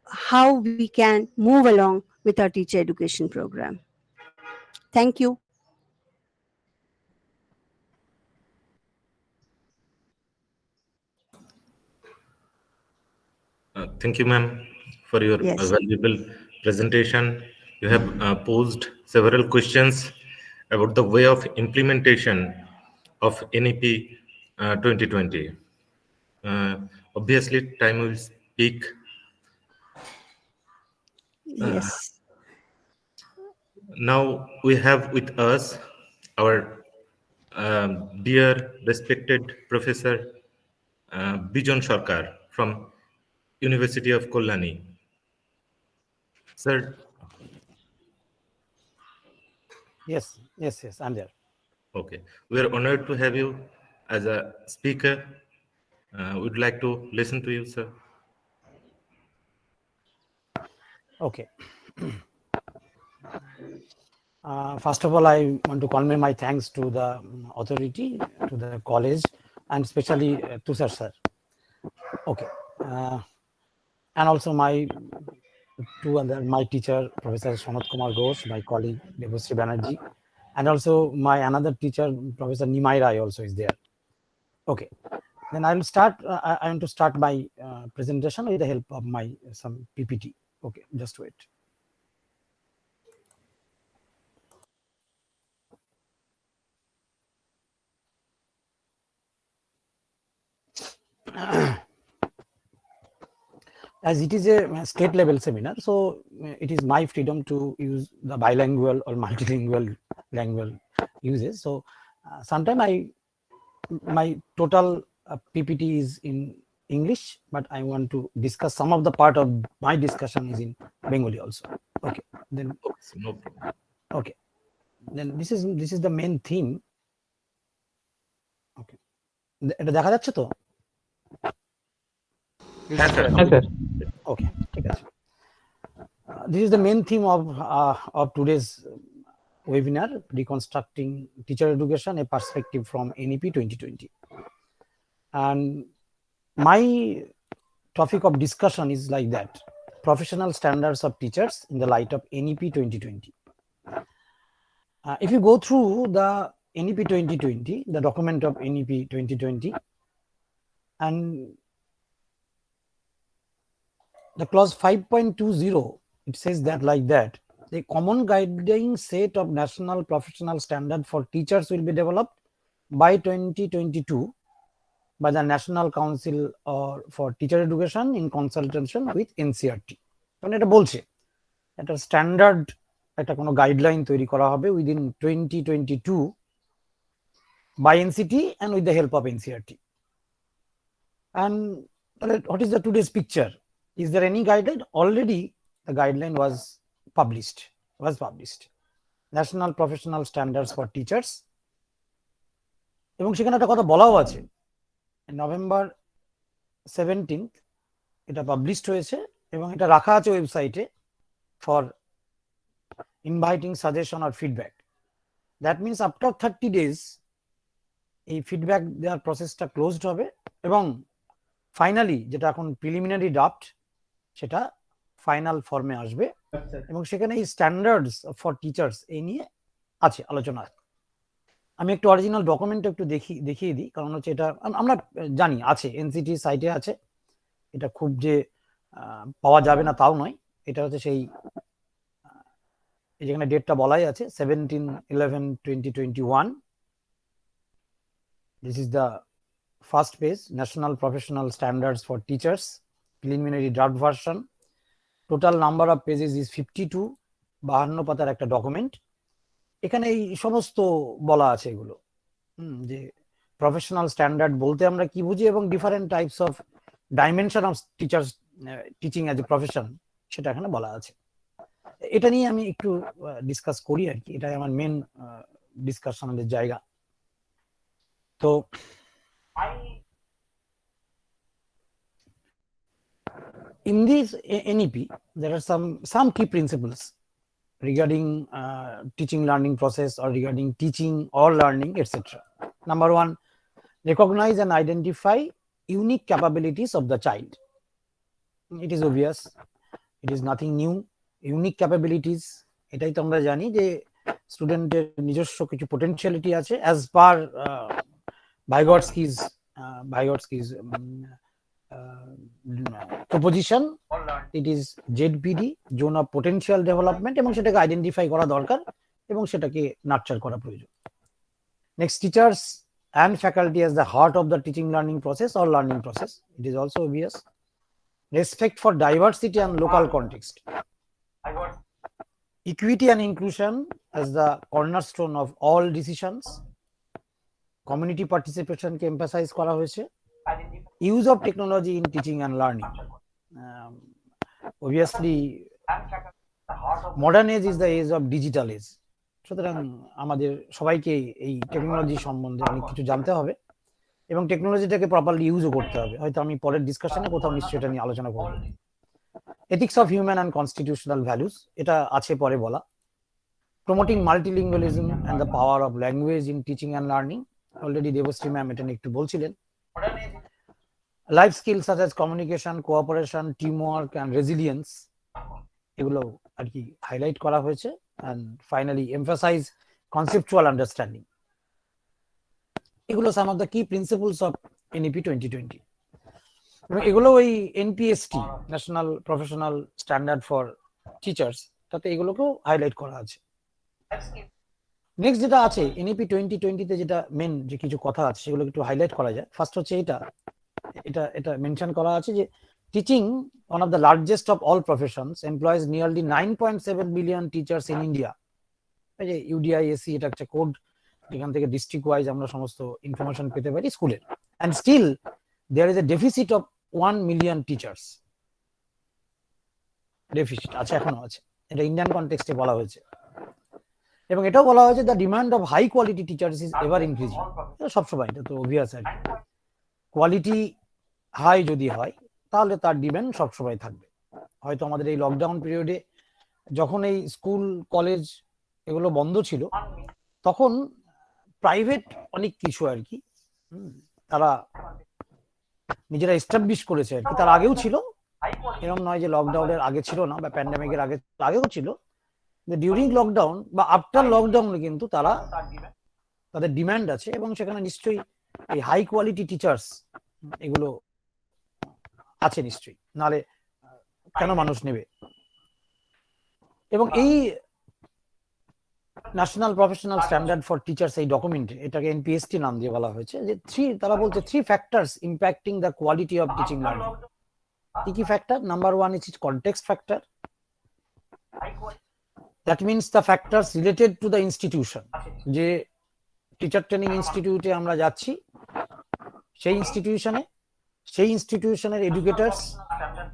how we can move along with our teacher education program. Thank you. Thank you, ma'am, for your Yes. valuable presentation. You have posed several questions about the way of implementation of NEP 2020. Uh, obviously time will speak. Yes. Now we have with us our dear respected Professor Bijon Sarkar from University of Kollani. Sir, Yes, I'm there. okay. We are honored to have you as a speaker. Would like to listen to you, sir. Okay. First of all, I want to convey my thanks to the authority, to the college, and especially Tushar sir. Okay. And also my teacher, Professor Sanat Kumar Ghosh, my colleague, Devasri Banerjee, and also my another teacher, Professor Nimai Rai also is there. Okay. Then I will start. I want to start my presentation with the help of my some PPT. Okay, just wait. As it is a state level seminar, so it is my freedom to use the bilingual or multilingual language uses. So sometimes my total PPT is in English, but I want to discuss some of the part of my discussion is in Bengali also. Okay, then No problem. okay, then this is the main theme. Okay, এটা দেখা যাচ্ছে তো? হ্যাঁ sir Okay, ঠিক আছে. This is the main theme of today's webinar, Reconstructing Teacher Education, a Perspective from NEP 2020. And my topic of discussion is like that: professional standards of teachers in the light of NEP 2020. If you go through the NEP 2020, the document of NEP 2020, and the clause 5.20, it says that like that: a common guiding set of national professional standard for teachers will be developed by 2022 by the National Council for Teacher Education in consultation with NCERT. মানে এটা বলছে একটা standard একটা কোনো guideline তৈরি করা হবে within 2022 by NCT and with the help of NCERT. And what is the today's picture? Is there any guideline? Already the guideline was published. National Professional Standards for Teachers. এবং সেখানে একটা কথা বলাও আছে, নভেম্বর 17th এটা published হয়েছে এবং এটা রাখা আছে ওয়েবসাইটে for inviting suggestion or feedback. That means after 30 days এই ফিডব্যাক দেওয়ার প্রসেসটা ক্লোজড হবে এবং ফাইনালি যেটা এখন প্রিলিমিনারি ড্রাফট সেটা ফাইনাল ফর্মে আসবে এবং সেখানে এই স্ট্যান্ডার্ডস ফর টিচার্স এই নিয়ে আছে আলোচনা। আমি একটু অরিজিনাল ডকুমেন্ট একটু দেখিয়ে দিই, কারণ হচ্ছে এটা আমরা জানি আছে, এনসিটি সাইটে আছে, এটা খুব যে পাওয়া যাবে না তাও নয়। এটা হচ্ছে সেই যেখানে ডেটটা বলাই আছে 17/11/2021। This is the first page, national professional standards for teachers, preliminary draft version. Total number of pages is 52, 52 পাতার একটা ডকুমেন্ট। এখানে এই সমস্ত বলা আছে এগুলো, যে প্রফেশনাল স্ট্যান্ডার্ড বলতে আমরা কি বুঝি এবং different types of dimension of teachers teaching as a profession সেটা এখানে বলা আছে। এটা নিয়ে আমি একটু ডিসকাস করি আর কি, এটাই আমার মেন ডিসকাশনের জায়গা। তো in this NEP there are some key principles regarding teaching learning process or regarding teaching or learning, etc. Number 1, recognize and identify unique capabilities of the child. It is obvious, it is nothing new. Unique capabilities, এটাই তো আমরা জানি যে স্টুডেন্টের নিজস্ব কিছু potentiality আছে as per Vygotsky's proposition. It is ZPD, zone of potential development, এবং সেটাকে আইডেন্টিফাই করা দরকার এবং সেটাকে নার্চার করা প্রয়োজন। Next, teachers and faculty as the heart of the teaching learning process or learning process. It is also obvious. Respect for diversity and local context. Equity and inclusion as the cornerstone of all decisions. Community participation ke emphasize kora hoyeche. Use of technology in teaching and learning. Obviously, modern age is the age of digital age. সুতরাং আমাদের সবাইকে এই technology সম্বন্ধে অনেক কিছু জানতে হবে এবং টেকনোলজিটাকে প্রপারলি ইউজও করতে হবে। হয়তো আমি পরের ডিসকাশনে কোথাও নিশ্চয়ই এটা নিয়ে আলোচনা করব। Ethics of human and constitutional values, এটা আছে পরে বলা। Promoting মাল্টিলিঙ্গুয়ালিজম and the power of language in teaching and learning, already Debashree ma'am এটা নিয়ে একটু বলছিলেন। Life skill such as communication, cooperation, teamwork and resilience, এগুলো আর কি হাইলাইট করা হয়েছে। and finally emphasize conceptual understanding. এগুলো some of the key principles of NEP 2020 এবং এগুলো ওই NPST national professional standard for teachers, তাতে এগুলোকেও হাইলাইট করা আছে। নেক্সট যেটা আছে NEP 2020 তে যেটা মেন যে কিছু কথা আছে সেগুলো একটু হাইলাইট করা যায়। ফার্স্ট হচ্ছে এটা মেনশন করা আছে যে teaching, one of the largest of all professions, employs nearly 9.7 billion teachers in India. এই যে UDISC এটা একটা কোড, এখান থেকে ডিস্ট্রিক্ট ওয়াইজ আমরা সমস্ত ইনফরমেশন পেতে পারি স্কুলের। and still there is a deficit of 1 million teachers. Deficit আছে, এখনো আছে। এটা ইন্ডিয়ান কনটেক্সটে বলা হয়েছে এবং এটাও বলা হয়েছে the demand of high quality teachers is ever increasing. সবসময় এটা তো অবভিয়াস আর কি, কোয়ালিটি হাই যদি হয় তাহলে তার ডিমান্ড সবসময় থাকবে। হয়তো আমাদের এই লকডাউন পিরিয়ডে যখন এই স্কুল কলেজ এগুলো বন্ধ ছিল তখন প্রাইভেট অনেক কিছু আর কি তারা নিজেরা এস্টাবলিশ করেছে আর কি। তার আগেও ছিল, এরকম নয় যে লকডাউনের আগে ছিল না বা প্যান্ডামিকের আগেও ছিল। ডিউরিং লকডাউন বা আফটার লকডাউনে কিন্তু তাদের ডিমান্ড আছে এবং সেখানে নিশ্চয়ই এই হাই কোয়ালিটি টিচার্স এগুলো আছে নিশ্চয়ই, নালে কেন মানুষ নেবে। এবং এই national professional standard for teachers এই ডকুমেন্টে এটাকে NPST নাম দিয়ে বলা হয়েছে যে তারা বলছে 3 factors impacting the quality of teaching learning. কি কি factor? Number 1 is context factor, that means the factors related to the institution. যে টিচার ট্রেনিং ইনস্টিটিউটে আমরা যাচ্ছি, সেই ইনস্টিটিউশনের এডুকেটার্স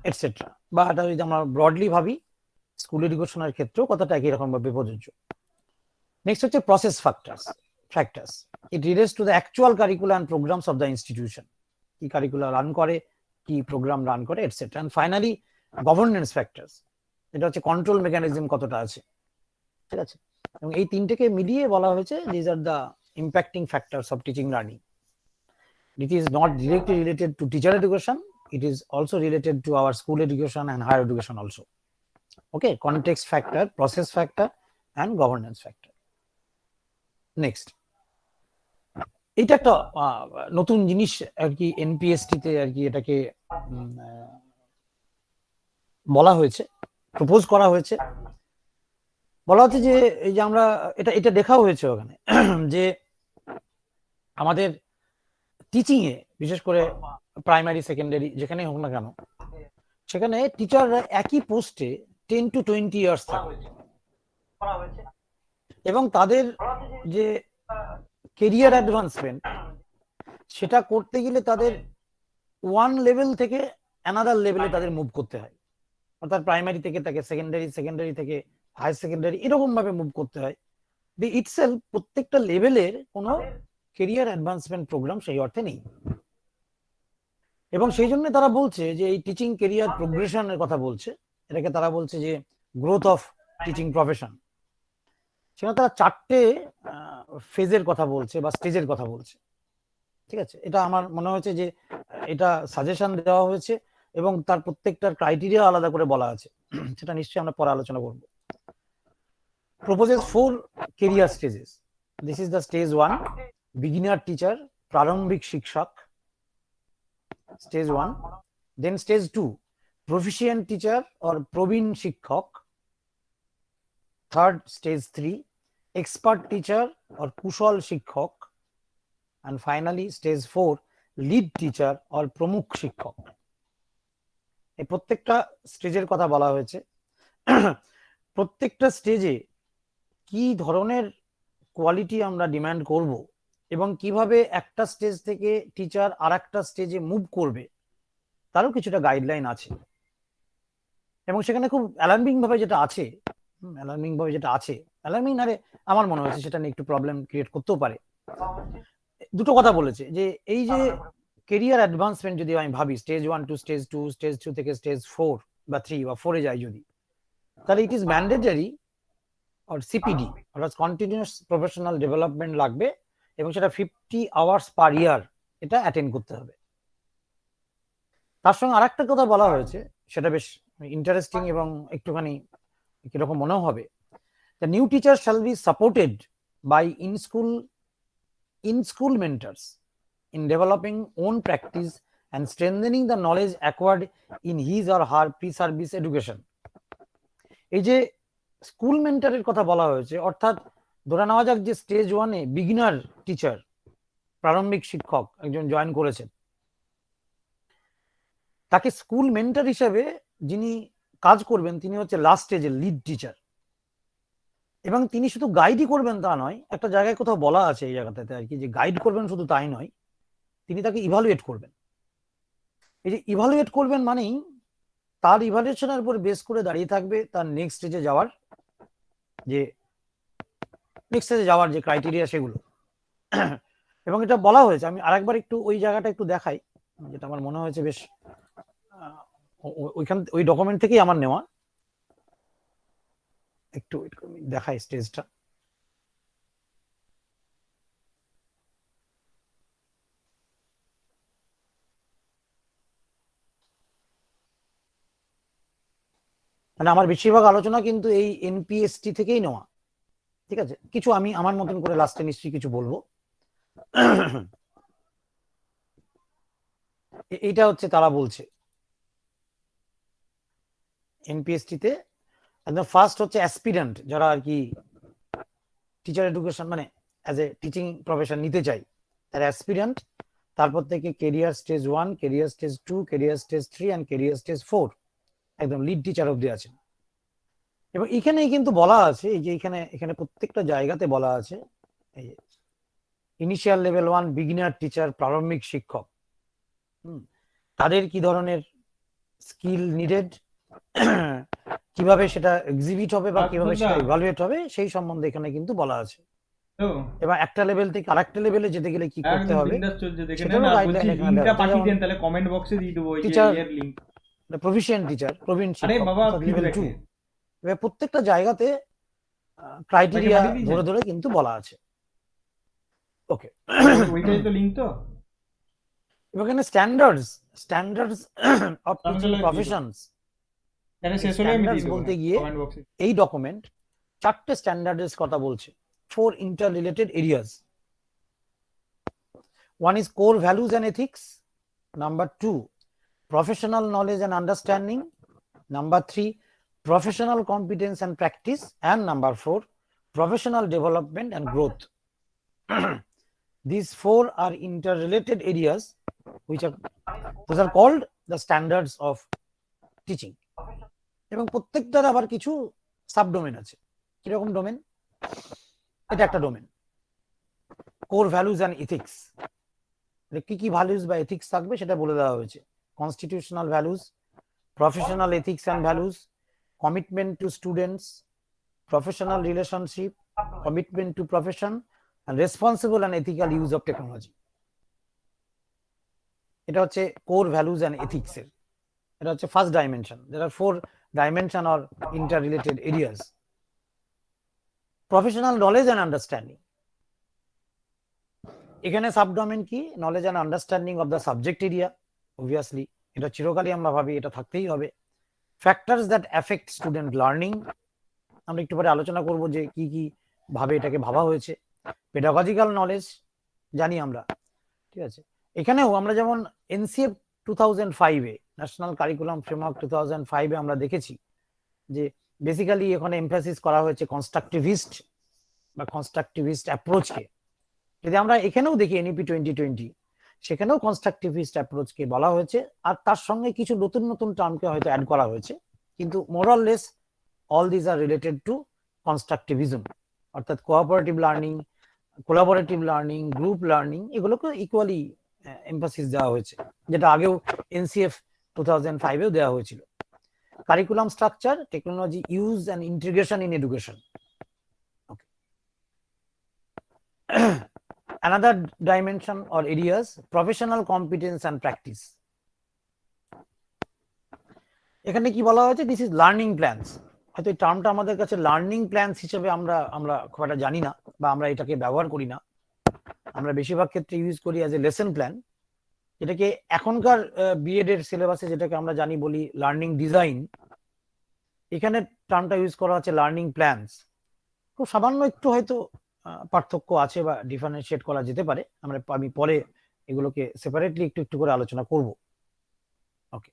এটসেট্রা, বা এটা যদি আমরা ব্রডলি ভাবি স্কুল এডুকেশনের ক্ষেত্রেও কথাটা একই রকম ভাবে প্রযোজ্য। নেক্সট হচ্ছে process factors, it relates to the actual curriculum and programmes of the institution, কি কারিকুলাম রান করে, কি প্রোগ্রাম রান করে etcetera. And finally governance factors, এটা হচ্ছে কন্ট্রোল মেকানিজম কতটা আছে, ঠিক আছে। এবং এই তিনটেকে মিলিয়ে বলা হয়েছে this are the impacting factors of teaching learning. It is not directly related to teacher education, it is also related to our school education and higher education also. Okay, context factor, process factor and governance factor. Next, এটা একটা নতুন জিনিস আর কি NPST তে আর কি এটাকে বলা হয়েছে, প্রপোজ করা হয়েছে। বলা হচ্ছে যে এই যে আমরা এটা দেখা হয়েছে ওখানে যে আমাদের টিচিং এ বিশেষ করে প্রাইমারি সেকেন্ডারি যেখানে হোক না কেন, সেখানে টিচাররা একই পোস্টে 10 to 20 ইয়ার্স থাকে এবং তাদের যে কেরিয়ার অ্যাডভান্সমেন্ট সেটা করতে গেলে তাদের ওয়ান লেভেল থেকে অ্যানাদার লেভেলে তাদের মুভ করতে হয়। অর্থাৎ প্রাইমারি থেকে তাকে সেকেন্ডারি থেকে হায়ার সেকেন্ডারি এরকম ভাবে মুভ করতে হয়। ইটসেলফ প্রত্যেকটা লেভেলের কোনো কেরিয়ার অ্যাডভান্সমেন্ট প্রোগ্রাম সেই অর্থে নেই এবং সেই জন্য তারা বলছে যে এই টিচিং কেরিয়ার প্রোগ্রেশনের কথা বলছে, এটাকে তারা বলছে যে গ্রোথ অফ টিচিং প্রফেশন। সেখানে তারা 4টে ফেজের কথা বলছে বা স্টেজের কথা বলছে, ঠিক আছে। এটা আমার মনে হয়েছে যে এটা সাজেশন দেওয়া হয়েছে এবং তার প্রত্যেকটার ক্রাইটেরিয়া আলাদা করে বলা আছে, সেটা নিশ্চয়ই আমরা পরে আলোচনা করব। Proposes 4 career stages. This is the stage 1, beginner teacher, প্রারম্ভিক শিক্ষক, stage 1। Then stage 2, proficient teacher or প্রবীণ শিক্ষক। Third stage 3, expert teacher or কুশল শিক্ষক। and finally stage 4 lead teacher or প্রমুখ শিক্ষক। এই প্রত্যেকটা স্টেজের কথা বলা হয়েছে। প্রত্যেকটা স্টেজে কি ধরনের কোয়ালিটি আমরা ডিমান্ড করব এবং কিভাবে একটা স্টেজ থেকে টিচার আর একটা স্টেজে মুভ করবে তারও কিছুটা গাইডলাইন আছে। এবং সেখানে খুব অ্যালার্মিং ভাবে যেটা আছে, অ্যালার্মিং আরে আমার মনে হচ্ছে সেটা নিয়ে একটু প্রবলেম ক্রিয়েট করতেও পারে। দুটো কথা বলেছে যে এই যে কেরিয়ার অ্যাডভান্সমেন্ট যদি আমি ভাবি স্টেজ 1 টু স্টেজ 2, স্টেজ 2 থেকে স্টেজ 4 বা 3 বা 4 এ যাই যদি, তাহলে it is mandatory or CPD অর্থাৎ কন্টিনিউয়াস প্রফেশনাল ডেভেলপমেন্ট লাগবে এবং সেটা 50 আওয়ার্স পার ইয়ার এটা অ্যাটেন্ড করতে হবে। তার সঙ্গে আরেকটা কথা বলা হয়েছে সেটা বেশ ইন্টারেস্টিং এবং একটুখানি কিরকম মনেও হবে। The new teacher shall be supported by in-school mentors in developing own practice and strengthening the knowledge acquired in his or her pre-service education. এই যে স্কুল মেন্টরের কথা বলা হয়েছে, অর্থাৎ ধরে নেওয়া যাক যে স্টেজ 1 এ বিগিনার টিচার, প্রারম্ভিক শিক্ষক একজন জয়েন করেছেন, তাকে স্কুল মেন্টর হিসেবে যিনি কাজ করবেন তিনি হচ্ছে লাস্ট স্টেজের লিড টিচার। এবং তিনি শুধু গাইডই করবেন তা নয়, একটা জায়গায় কোথাও বলা আছে এই জায়গাটাতে আর কি, যে গাইড করবেন শুধু তাই নয়, তিনি তাকে ইভালুয়েট করবেন। এই যে ইভালুয়েট করবেন মানেই তার ইভালুয়েশনের উপর বেস করে দাঁড়িয়ে থাকবে তার নেক্সট স্টেজে যাওয়ার যে ক্রাইটেরিয়া সেগুলো। এবং এটা বলা হয়েছে, আমি আরেকবার একটু ওই জায়গাটা একটু দেখাই, যেটা আমার মনে হয়েছে বেশ ওই ডকুমেন্ট থেকেই আমার নেওয়া। একটু দেখাই স্টেজটা। মানে আমার বেশিরভাগ আলোচনা কিন্তু এই এনপিএসটি থেকেই নেওয়া, ঠিক আছে। কিছু আমি আমার মতন করে লাস্টে নিশ্চয়ই কিছু বলবো। এইটা হচ্ছে তারা বলছে এনপিএসটিতে একদম ফার্স্ট হচ্ছে অ্যাসপিরেন্ট, যারা আর কি টিচার এডুকেশন মানে অ্যাজ এ টিচিং প্রফেশন নিতে চাই, তারা অ্যাসপিরেন্ট। তারপর থেকে career stage 1, career stage 2, career stage 3 and career stage 4, একদম লিড টিচার অব্দি আছেন। এবং এখানেই কিন্তু বলা আছে, এই যে এখানে প্রত্যেকটা জায়গাতে বলা আছে এই ইনিশিয়াল লেভেল 1 বিগিনার টিচার, প্রারম্ভিক শিক্ষক, তাদের কি ধরনের স্কিল নিডেড, কিভাবে সেটা এক্সিবিট হবে বা কিভাবে সেটা ইভালুয়েট হবে সেই সম্বন্ধে এখানে কিন্তু বলা আছে। এবার একটা লেভেল থেকে আরেকটা লেভেলে যেতে গেলে কি করতে হবে সেটারও গাইডলাইন এখানে দেওয়া আছে। পাঠিয়ে দেন, তাহলে কমেন্ট বক্সে দিয়ে দেবো এই যে এর লিংক। প্রফিশিয়েন্ট টিচার, প্রবীণ আরে শিক্ষক বাবা লেভেল 2, এবার প্রত্যেকটা জায়গাতে ক্রাইটেরিয়া ধরে ধরে কিন্তু বলা আছে। ওকে, ওইটাই তো লিংক। তো এখানে স্ট্যান্ডার্ডস অফ টিচিং প্রফেশনস বলতে গিয়ে এই ডকুমেন্ট 4টে স্ট্যান্ডার্ডের কথা বলছে, 4 interrelated areas. One is core values and ethics. Number 2, professional knowledge and understanding. Number 3, professional competence and practice. And number 4, professional development and growth. These 4 are interrelated areas which are called the standards of teaching. এবং প্রত্যেকটার আবার কিছু subdomain আছে। কিরকম domain? এটা একটা domain, core values and ethics. কি কি ভ্যালুজ বা এথিক্স থাকবে সেটা বলে দেওয়া হয়েছে। Constitutional values, professional ethics and values, commitment to students, professional relationship, commitment to profession, and responsible and ethical use of technology. এটা হচ্ছে কোর ভ্যালুজ অ্যান্ড এথিক্স এর, এটা হচ্ছে first dimension. There are 4 dimension or interrelated areas. Professional knowledge and understanding, এখানে subdomain কি? Knowledge and understanding of the subject area. Obviously এটা চিরকালই আমরা ভাবি এটা থাকতেই হবে। Factors that effect student learning, আমরা একটু পরে আলোচনা করব যে কি কি ভাবে এটাকে ভাবা হয়েছে। পেডাগজিক্যাল নলেজ জানি আমরা, ঠিক আছে। এখানেও আমরা যেমন NCF 2005 a national curriculum framework 2005 এ আমরা দেখেছি যে বেসিক্যালি এখানে এমফাসিস করা হয়েছে কনস্ট্রাকটিভিস্ট বা কনস্ট্রাকটিভিস্ট অ্যাপ্রোচকে। যদি আমরা এখানেও দেখি NEP 2020, সেখানেও কনস্ট্রাকটিভিস্ট অ্যাপ্রোচকে বলা হয়েছে, আর তার সঙ্গে কিছু নতুন নতুন টার্মকে হয়তো অ্যাড করা হয়েছে, কিন্তু more or less all this are related to constructivism, অর্থাৎ cooperative learning, collaborative learning, group learning, এগুলোকে ইকুয়ালি এমফাসিস দেওয়া হয়েছে, যেটা আগেও NCF 2005-এও দেওয়া হয়েছিল। Curriculum structure, technology use and integration in education. Another dimension or areas, professional competence and practice. এখানে কি বলা হয়েছে, দিস ইজ লার্নিং প্ল্যানস। হয়তো এই টার্মটা আমাদের কাছে লার্নিং প্ল্যানস হিসেবে আমরা খুব একটা জানি না, বা আমরা এটাকে ব্যবহার করি না। আমরা বেশিরভাগ ক্ষেত্রে ইউজ করি অ্যাজ এ লেসন প্ল্যান, যেটাকে এখনকার বিএড এর সিলেবাসে যেটাকে আমরা জানি বলি লার্নিং ডিজাইন, এখানে টার্মটা ইউজ করা হচ্ছে লার্নিং প্ল্যানস। খুব সামান্য একটু হয়তো পার্থক্য আছে বা ডিফারেন্সিয়েট করা যেতে পারে, আমি পরে এগুলোকে সেপারেটলি একটু একটু করে আলোচনা করব। ওকে,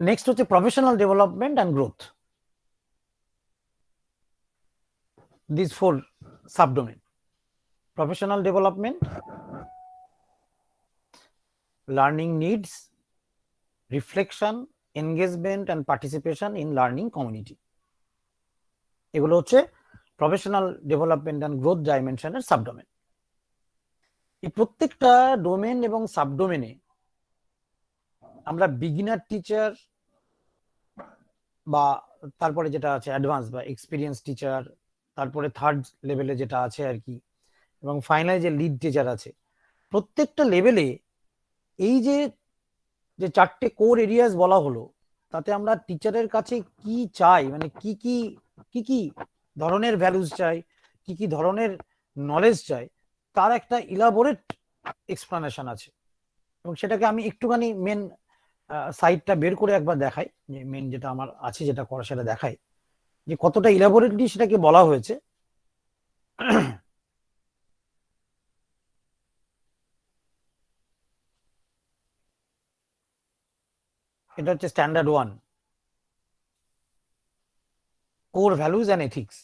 নেক্সট হচ্ছে professional development and growth. This 4 subdomain: professional development, learning needs, reflection, engagement and participation in learning community. এগুলো হচ্ছে প্রফেশনাল ডেভেলপমেন্ট অ্যান্ড গ্রোথ ডাইমেনশনের সাবডোমেন। এই প্রত্যেকটা ডোমেন এবং সাবডোমেনে আমরা বিগিনার টিচার, বা তারপরে যেটা আছে অ্যাডভান্স বা এক্সপিরিয়েন্স টিচার, তারপরে থার্ড লেভেলে যেটা আছে আর কি, এবং ফাইনাল যে লিড টিচার আছে, প্রত্যেকটা লেভেলে এই যে 4টে কোর এরিয়াস বলা হলো, তাতে আমরা টিচারের কাছে কি চাই, মানে কি কি ধরনের ভ্যালুস চাই, কি কি ধরনের নলেজ চাই, তার একটা ইলাবোরেট এক্সপ্লানেশন আছে। এবং সেটাকে আমি একটুখানি মেন সাইটটা বের করে একবার দেখাই, যে মেন যেটা আমার আছে যেটা করা সেটা দেখাই, যে কতটা ইলাবোরেটলি সেটাকে বলা হয়েছে। এটা হচ্ছে standard 1, core values and ethics.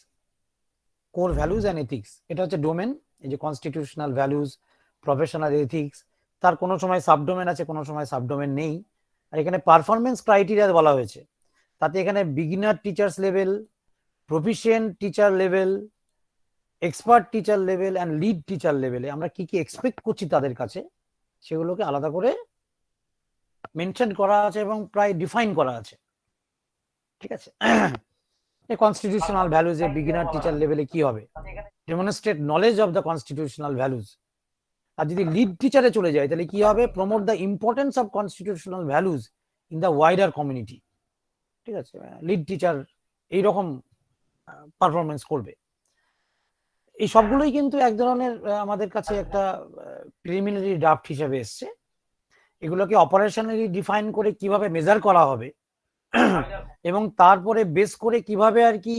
Core values and ethics, এটা হচ্ছে ডোমেন। এই যে কনস্টিটিউশনাল ভ্যালুজ, প্রফেশনাল এথিক্স, তার কোনো সময় সাবডোমেন আছে, কোনো সময় সাবডোমেন নেই। আর এখানে পারফরমেন্স ক্রাইটেরিয়া বলা হয়েছে, তাতে এখানে beginner teachers level, proficient teacher level, expert teacher level and lead teacher লেভেলে আমরা কি কি এক্সপেক্ট করছি তাদের কাছে, সেগুলোকে আলাদা করে মেনশন করা আছে এবং প্রায় ডিফাইন করা আছে। ঠিক আছে, এই কনস্টিটিউশনাল ভ্যালুজ এ বিগিনার টিচার লেভেলে কি হবে, demonstrate knowledge of the constitutional values. আর যদি লিড টিচারে চলে যায় তাহলে কি হবে, promote the importance of constitutional values in the wider community. ঠিক আছে, লিড টিচার এইরকম পারফরমেন্স করবে। এই সবগুলোই কিন্তু এক ধরনের আমাদের কাছে একটা প্রিলিমিনারি ড্রাফট হিসেবে এসছে। এগুলোকে অপারেশনালি ডিফাইন করে কিভাবে মেজার করা হবে এবং তারপরে বেস করে কিভাবে আর কি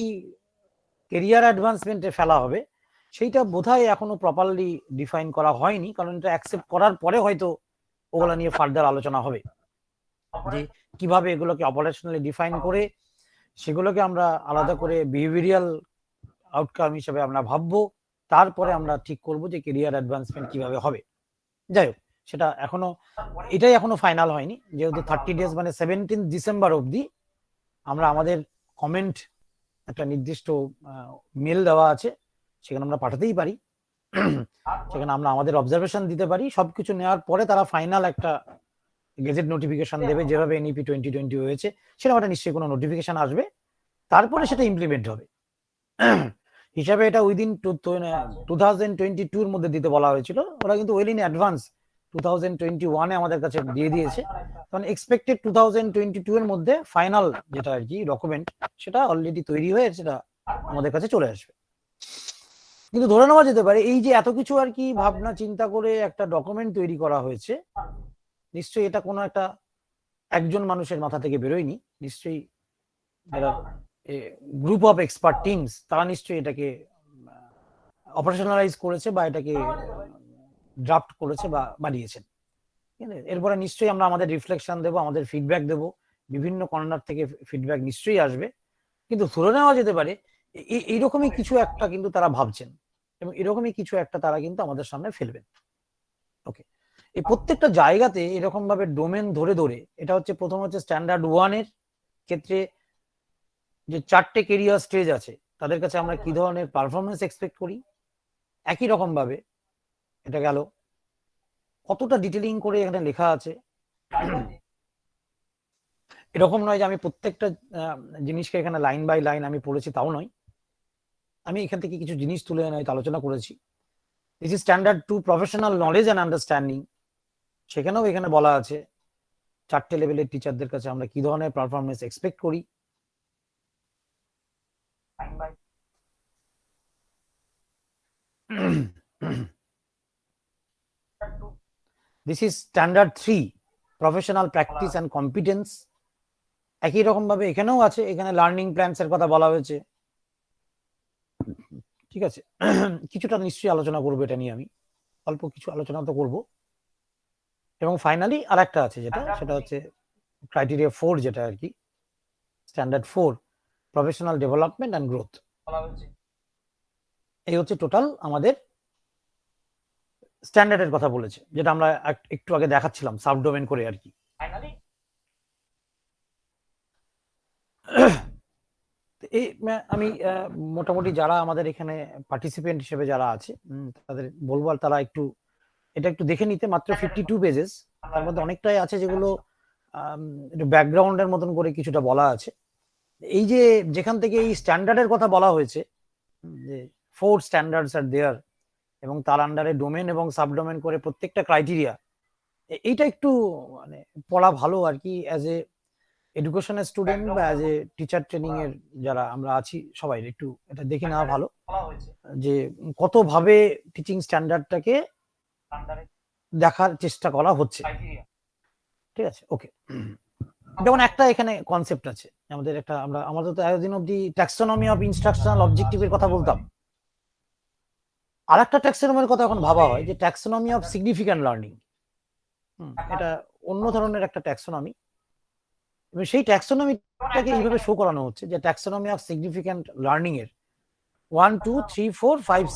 কেরিয়ার অ্যাডভান্সমেন্টে ফেলা হবে, সেইটা বোধহয় এখনো প্রপারলি ডিফাইন করা হয়নি, কারণ এটা অ্যাকসেপ্ট করার পরে হয়তো ওগুলা নিয়ে ফার্দার আলোচনা হবে, যে কিভাবে এগুলোকে অপারেশনালি ডিফাইন করে সেগুলোকে আমরা আলাদা করে বিহেভিয়ারাল আউটকাম হিসেবে আমরা ভাববো, তারপরে আমরা ঠিক করব যে কেরিয়ার অ্যাডভান্সমেন্ট কিভাবে হবে। যাই হোক, সেটা এটাই এখনো ফাইনাল হয়নি, যেহেতু 30 ডেজ মানে 17 ডিসেম্বর অবধি আমরা আমাদের কমেন্ট, একটা নির্দিষ্ট মেল দেওয়া আছে, সেখানে আমরা পাঠাতেই পারি, সেখানে আমরা আমাদের অবজারভেশন দিতে পারি। সবকিছু নেওয়ার পরে তারা ফাইনাল একটা গেজেট নোটিফিকেশন দেবে, যেভাবে NEP 2020 হয়েছে সেরকম একটা নিশ্চয়ই কোনো নোটিফিকেশন আসবে, তারপরে সেটা ইমপ্লিমেন্ট হবে। হিসাবে এটা উইদিন 2022-র মধ্যে দিতে বলা হয়েছিল, ওরা কিন্তু ওয়েল ইন অ্যাডভান্স 2021-এ আমাদের কাছে দিয়ে দিয়েছে, কারণ এক্সপেক্টেড 2022-এর মধ্যে ফাইনাল যেটা আর কি ডকুমেন্ট, সেটা অলরেডি তৈরি হয়ে সেটা আমাদের কাছে চলে আসবে। কিন্তু ধরে নেওয়া যেতে পারে এই যে এত কিছু আর কি ভাবনা চিন্তা করে একটা ডকুমেন্ট তৈরি করা হয়েছে, নিশ্চয়ই এটা কোনো একটা একজন মানুষের মাথা থেকে বেরোয়নি, নিশ্চয়ই গ্রুপ অফ এক্সপার্ট টিমস তারা নিশ্চয়ই এটাকে অপারেশনালাইজ করেছে বা এটাকে ড্রাফট করেছে বা বানিয়েছেন। এরপরে নিশ্চয়ই আমরা আমাদের রিফ্লেকশন দেবো, আমাদের ফিডব্যাক দেবো, বিভিন্ন কর্নার থেকে ফিডব্যাক নিশ্চয়ই আসবে। কিন্তু ধরে নেওয়া যেতে পারে এইরকমই কিছু একটা কিন্তু তারা ভাবছেন, এবং এরকমই কিছু একটা তারা কিন্তু আমাদের সামনে ফেলবেন। ওকে, এই প্রত্যেকটা জায়গাতে এরকম ভাবে ডোমেন ধরে ধরে, এটা হচ্ছে প্রথম হচ্ছে স্ট্যান্ডার্ড 1 এর ক্ষেত্রে যে 4টে কেরিয়ার স্টেজ আছে, তাদের কাছে আমরা কি ধরনের পারফরমেন্স এক্সপেক্ট করি। একই রকম ভাবে এটা গেল, কতটা ডিটেলিং করে এখানে লেখা আছে। এরকম নয় যে আমি প্রত্যেকটা জিনিসকে এখানে লাইন বাই লাইন আমি পড়েছি, তাও নয়, আমি এখান থেকে কিছু জিনিস তুলে এনে আলোচনা করেছি। This is standard 2 professional knowledge and understanding, সেখানেও এখানে বলা আছে 4টে লেভেলের টিচারদের কাছে আমরা কি ধরনের পারফরমেন্স এক্সপেক্ট করি। This is standard 3 professional practice and competence. একই রকম ভাবে এখানেও আছে, এখানে লার্নিং প্ল্যানস এর কথা বলা হয়েছে। ঠিক আছে, কিছুটা নিশ্চয়ই আলোচনা করবো এটা নিয়ে, আমি অল্প কিছু আলোচনা তো করবো। এবং ফাইনালি আর একটা আছে যেটা, সেটা হচ্ছে ক্রাইটেরিয়া 4, যেটা আর কি standard 4 professional development and growth. এই হচ্ছে টোটাল আমাদের স্ট্যান্ডার্ডের কথা বলেছে, যেটা আমরা একটু আগে দেখাচ্ছিলাম সাবডোমেন করে আর কি। এই আমি মোটামুটি যারা আমাদের এখানে পার্টিসিপেন্ট হিসেবে যারা আছে তাদের বলবো আর তারা এটা একটু দেখে নিতে। মাত্র 52 পেজেস, তার মধ্যে অনেকটাই আছে যেগুলো একটু ব্যাকগ্রাউন্ডের মতন করে কিছুটা বলা আছে। এই যে যেখান থেকে এই স্ট্যান্ডার্ডের কথা বলা হয়েছে, যে 4 স্ট্যান্ডার্ডস আর দেয়ার, এবং তার আন্ডারে ডোমেন এবং সাবডোমেন করে প্রত্যেকটা ক্রাইটেরিয়া, এইটা একটু মানে পড়া ভালো আর কি। অ্যাজ এ এডুকেশনের স্টুডেন্ট বা অ্যাজ এ টিচার ট্রেনিং এর যারা আমরা আছি, সবাই একটু এটা দেখে নেওয়া ভালো, যে কত ভাবে টিচিং স্ট্যান্ডার্ডটাকে দেখার চেষ্টা করা হচ্ছে। ঠিক আছে, ওকে। যেমন একটা এখানে কনসেপ্ট আছে আমাদের, একটা আমাদের তো এতদিন অব্দি ট্যাক্সোনমি অফ ইনস্ট্রাকশনাল অবজেক্টিভের কথা বলতাম। আর একটা ট্যাক্সোনমির কথা এখন ভাবা হয়, যে ট্যাক্সোনমি অফ সিগনিফিক্যান্ট লার্নিং। এটা অন্য ধরনের একটা ট্যাক্সোনমি, এবং সেই ট্যাক্সোনমিটাকে এইভাবে শো করানো হচ্ছে যে ট্যাক্সোনমি অফ সিগনিফিক্যান্ট লার্নিং এর 1 2 3 4 5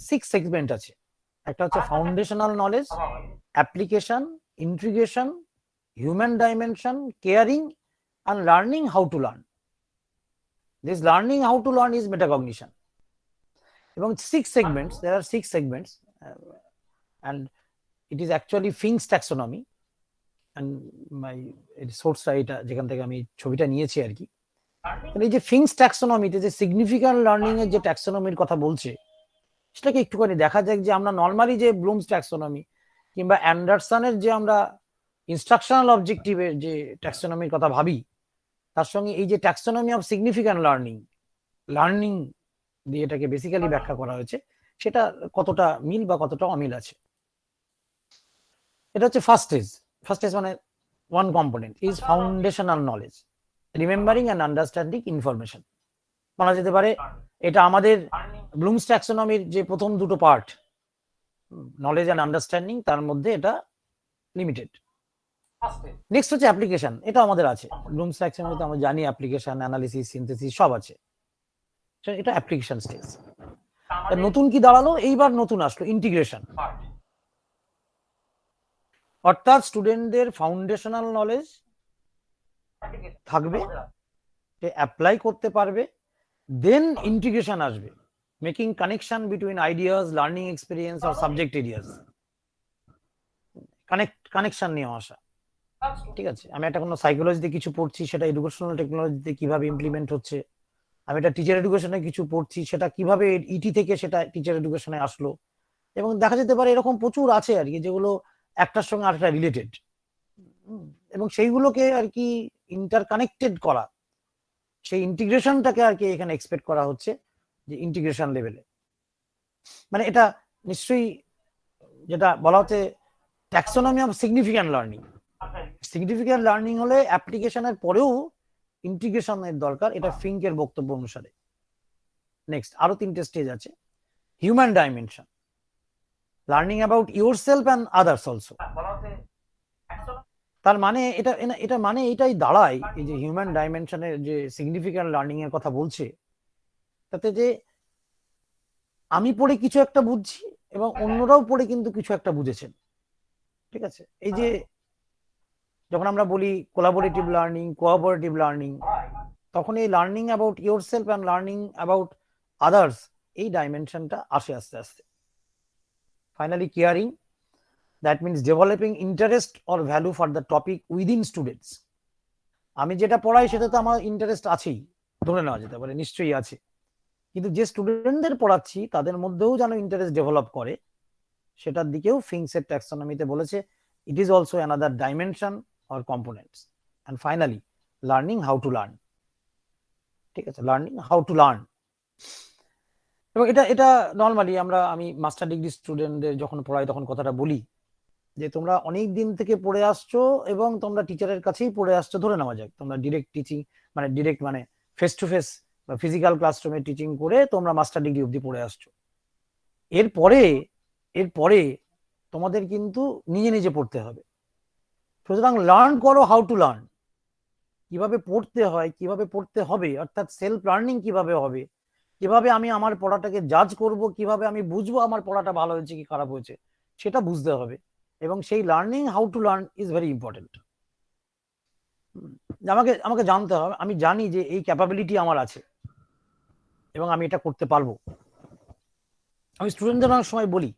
6 সেগমেন্ট আছে। একটা হচ্ছে foundational knowledge, application, integration, human dimension, caring, and learning how to learn. This learning how to learn is metacognition. এবং 6 segments, there are 6 segments, and it is actually Fink's taxonomy, and my source এটা যেখান থেকে আমি ছবিটা নিয়েছি আর কি। এই যে Fink's taxonomy তে যে সিগনিফিক্যান্ট লার্নিং এর যে ট্যাক্সোনমির কথা বলছে, সেটাকে একটুখানি দেখা যাক। যে আমরা নর্মালি যে ব্লুমস ট্যাক্সোনমি কিংবা অ্যান্ডারসনের যে আমরা ইনস্ট্রাকশনাল অবজেক্টিভের যে ট্যাক্সোনমির কথা ভাবি, তার সঙ্গে এই যে ট্যাক্সোনমি অফ সিগনিফিক্যান্ট লার্নিং দিয়ে এটাকে বেসিক্যালি ব্যাখ্যা করা হয়েছে, সেটা কতটা মিল বা কতটা অমিল আছে। এটা হচ্ছে ফার্স্ট স্টেজ, মানে 1 component is foundational knowledge, remembering and understanding information. বলা যেতে পারে এটা আমাদের ব্লুমস ট্যাক্সোনমির যে প্রথম দুটো পার্ট, নলেজ অ্যান্ড আন্ডারস্ট্যান্ডিং, তার মধ্যে এটা লিমিটেড। নেক্সট হচ্ছে অ্যাপ্লিকেশন, এটা আমাদের আছে ব্লুমস ট্যাক্সোনমিতে, আমরা জানি অ্যাপ্লিকেশন, অ্যানালিসিস, সিনথেসিস সব আছে, এটা অ্যাপ্লিকেশন স্টেজ। নতুন কি দাঁড়ালো, এইবার নতুন আসলো ইন্টিগ্রেশন, অর্থাৎ স্টুডেন্টদের ফাউন্ডেশনাল নলেজ থাকবে, সে অ্যাপ্লাই করতে পারবে, দেন ইন্টিগ্রেশন আসবে, making connection between ideas, learning experience আর সাবজেক্ট এরিয়াস, কানেকশন নিয়ে আসা। ঠিক আছে, আমি একটা কোনো সাইকোলজিতে কিছু পড়ছি, সেটা এডুকেশনাল টেকনোলজিতে কিভাবে ইমপ্লিমেন্ট হচ্ছে। আমি একটা টিচার এডুকেশনে কিছু পড়ছি, সেটা কিভাবে ইটি থেকে সেটা টিচার এডুকেশনে আসলো। এবং দেখা যেতে পারে এরকম প্রচুর আছে আর কি, যেগুলো একটার সঙ্গে আরেকটা রিলেটেড, এবং সেইগুলোকে আর কি ইন্টারকানেক্টেড করা, সেই ইন্টিগ্রেশনটাকে আর কি এখানে এক্সপেক্ট করা হচ্ছে, যে ইন্টিগ্রেশন লেভেলে। মানে এটা নিশ্চয়ই যেটা বলা হচ্ছে taxonomy of significant learning. Significant learning হলে অ্যাপ্লিকেশনের পরেও ইন্টিগ্রেশনের দরকার, এটা ফিঙ্কের বক্তব্য অনুসারে। নেক্সট আরো 3টে স্টেজ আছে। Human dimension, learning about yourself and others also. তার মানে এটা মানে এটাই দাঁড়ায়, এই যে হিউম্যান ডাইমেনশনের যে সিগনিফিক্যান্ট লার্নিং এর কথা বলছে, তাতে যে আমি পড়ে কিছু একটা বুঝছি এবং অন্যরাও পড়ে কিন্তু কিছু একটা বুঝেছেন। ঠিক আছে, এই যে যখন আমরা বলি কোলাবোরেটিভ লার্নিং, কোঅপারেটিভ লার্নিং, তখন এই learning about your self and learning about others, এই ডাইমেনশনটা আসে আস্তে আস্তে। Finally caring, that means developing interest or value for the topic within students. আমি যেটা পড়াই সেটা তো আমার ইন্টারেস্ট আছেই, ধরে নেওয়া যেতে পারে, নিশ্চয়ই আছে, কিন্তু যে স্টুডেন্টদের পড়াচ্ছি তাদের মধ্যেও যেন ইন্টারেস্ট ডেভেলপ করে, সেটার দিকেও ফিঙ্কসের ট্যাক্সোনমিতে বলেছে ইট is also another dimension or components. And finally learning how to learn. ঠিক আছে, লার্নিং হাউ টু লার্ন। এবং এটা নর্মালি আমি মাস্টার ডিগ্রি স্টুডেন্টদের যখন পড়াই তখন কথাটা বলি যে তোমরা অনেক দিন থেকে পড়ে আসছো এবং তোমরা টিচারের কাছেই পড়ে আসছো, ধরে নেওয়া যাক তোমরা ডিরেক্ট টিচিং মানে ফেস টু ফেস বা ফিজিক্যাল ক্লাসরুমে টিচিং করে তোমরা মাস্টার ডিগ্রি অবধি পড়ে আসছো। এরপরে তোমাদের কিন্তু নিজে নিজে পড়তে হবে। সুতরাং লার্ন করো হাউ টু লার্ন, কিভাবে পড়তে হয়, কিভাবে পড়তে হবে, অর্থাৎ সেলফ লার্নিং কিভাবে হবে, কিভাবে আমি আমার পড়াটাকে জাজ করব, কিভাবে আমি বুঝবো আমার পড়াটা ভালো হয়েছে কি খারাপ হয়েছে, সেটা বুঝতে হবে। এবং সেই learning how to learn is very important. আমাকে জানতে হবে, আমি জানি যে এই ক্যাপাবিলিটি আমার আছে এবং আমি এটা করতে পারবো। আমি স্টুডেন্টদের অনেক সময় বলি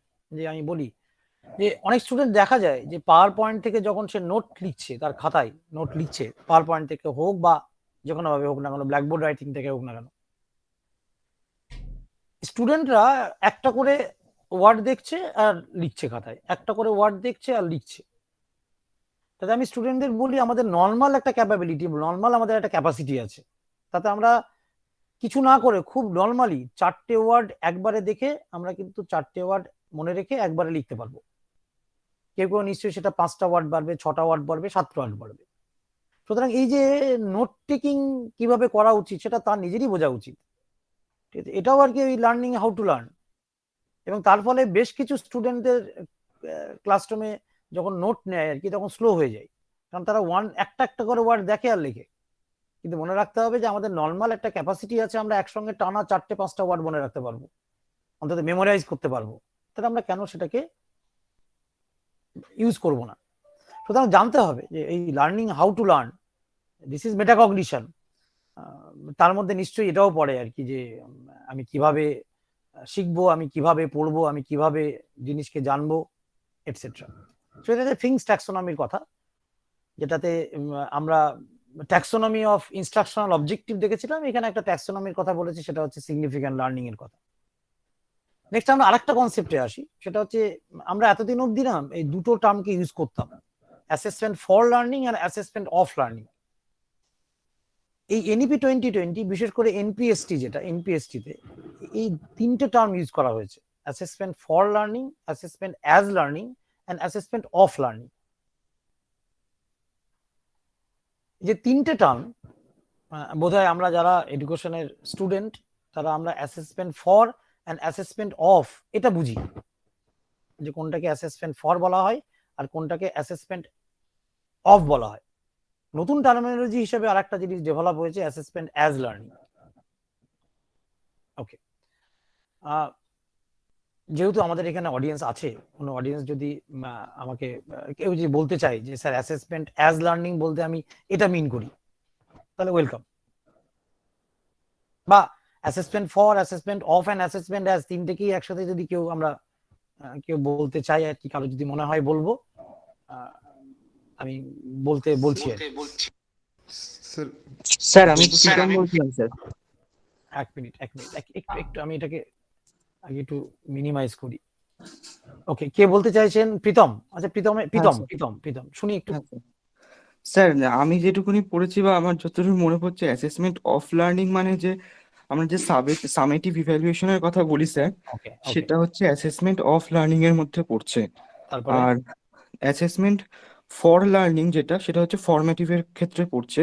যে অনেক স্টুডেন্ট দেখা যায় যে পাওয়ার পয়েন্ট থেকে যখন সে নোট লিখছে, তার খাতায় নোট লিখছে, পাওয়ার পয়েন্ট থেকে হোক বা যে কোনো ভাবে হোক না কেন, ব্ল্যাকবোর্ড রাইটিং থেকে হোক না কেন, স্টুডেন্টরা একটা করে ওয়ার্ড দেখছে আর লিখছে খাতায়, একটা করে ওয়ার্ড দেখছে আর লিখছে। তাতে আমি স্টুডেন্টদের বলি আমাদের নর্মাল একটা ক্যাপাবিলিটি, নর্মাল আমাদের একটা ক্যাপাসিটি আছে, তাতে আমরা কিছু না করে খুব নর্মালি 4টে ওয়ার্ড একবারে দেখে আমরা কিন্তু 4টে ওয়ার্ড মনে রেখে একবারে লিখতে পারবো। কেউ কেউ নিশ্চয়ই সেটা 5টা ওয়ার্ড বাড়বে, 6টা ওয়ার্ড বাড়বে, 7টা ওয়ার্ড বাড়বে। সুতরাং এই যে নোট টেকিং কিভাবে করা উচিত সেটা তার নিজেরই বোঝা উচিত। ঠিক আছে, এটাও আর কি ওই লার্নিং হাউ টু লার্ন। এবং তার ফলে বেশ কিছু স্টুডেন্টদের ক্লাসরুমে যখন নোট নেয় আর কি, তখন স্লো হয়ে যায়, কারণ তারা একটা একটা করে ওয়ার্ড দেখে আর লেখে। কিন্তু মনে রাখতে হবে যে আমাদের নর্মাল একটা ক্যাপাসিটি আছে, আমরা একসঙ্গে টানা 4টে 5টা ওয়ার্ড মনে রাখতে পারবো, অন্তত মেমোরাইজ করতে পারবো। তাহলে আমরা কেন সেটাকে ইউজ করব না? সুতরাং জানতে হবে যে এই learning how to learn, this is metacognition, তার মধ্যে নিশ্চয়ই এটাও পড়ে আর কি যে আমি কিভাবে শিখবো, আমি কিভাবে পড়বো, আমি কিভাবে জিনিসকে জানবো, এটসেট্রা। সো এটা থিংস ট্যাক্সোনমির কথা, যেটাতে আমরা ট্যাক্সোনমি অফ ইনস্ট্রাকশনাল অবজেক্টিভ দেখেছিলাম, এখানে একটা ট্যাক্সোনমির কথা বলেছি, সেটা হচ্ছে সিগনিফিক্যান্ট লার্নিং এর কথা। নেক্সট আমরা আরেকটা কনসেপ্টে আসি, সেটা হচ্ছে আমরা এতদিন অব্দি না এই দুটো টার্মকে ইউজ করতাম, অ্যাসেসমেন্ট ফর লার্নিং আর অ্যাসেসমেন্ট অফ লার্নিং। এই এনইপি 2020 বিশেষ করে এনপিএসটি, যেটা এনপিএসটিতে এই 3টে টার্ম ইউজ করা হয়েছে, assessment for learning, assessment as learning and assessment of learning. যে 3টে টার্ম বোধহয় আমরা যারা এডুকেশনের স্টুডেন্ট তারা আমরা assessment for and assessment of এটা বুঝি, যে কোনটাকে অ্যাসেসমেন্ট ফর বলা হয় আর কোনটাকে অ্যাসেসমেন্ট অফ বলা হয়। নতুন টার্মিনোলজি হিসেবে আরেকটা জিনিস ডেভেলপ হয়েছে, অ্যাসেসমেন্ট অ্যাজ লার্নিং। ওকে, যেহেতু আমাদের এখানে অডিয়েন্স আছে, কোনো অডিয়েন্স যদি আমাকে কেউ যদি বলতে চায় যে স্যার অ্যাসেসমেন্ট অ্যাজ লার্নিং বলতে আমি এটা মিন করি, তাহলে ওয়েলকাম। বা assessment for, assessment of and assessment as, তিনটেকেই একসাথে যদি কেউ বলতে চায় আর কি, কারো যদি মনে হয় বলবো, আমি বলছি। স্যার আমি প্রীতম বলছিলাম স্যার। এক মিনিট একটু আমি এটাকে আগে একটু মিনিমাইজ করি। ওকে, কে বলতে চাইছেন? প্রীতম। আচ্ছা প্রীতম শুনি একটু। স্যার আমি যেটুকুনি পড়েছি বা আমার যতটুকু মনে পড়ছে, অ্যাসেসমেন্ট অফ লার্নিং মানে যে আমরা যে সামেটিভ ইভ্যালুয়েশনের কথা বলি স্যার, সেটা হচ্ছে অ্যাসেসমেন্ট অফ লার্নিং এর মধ্যে পড়ছে। আর অ্যাসেসমেন্ট ফর লার্নিং যেটা, সেটা হচ্ছে ফরম্যাটিভ এর ক্ষেত্রে পড়ছে।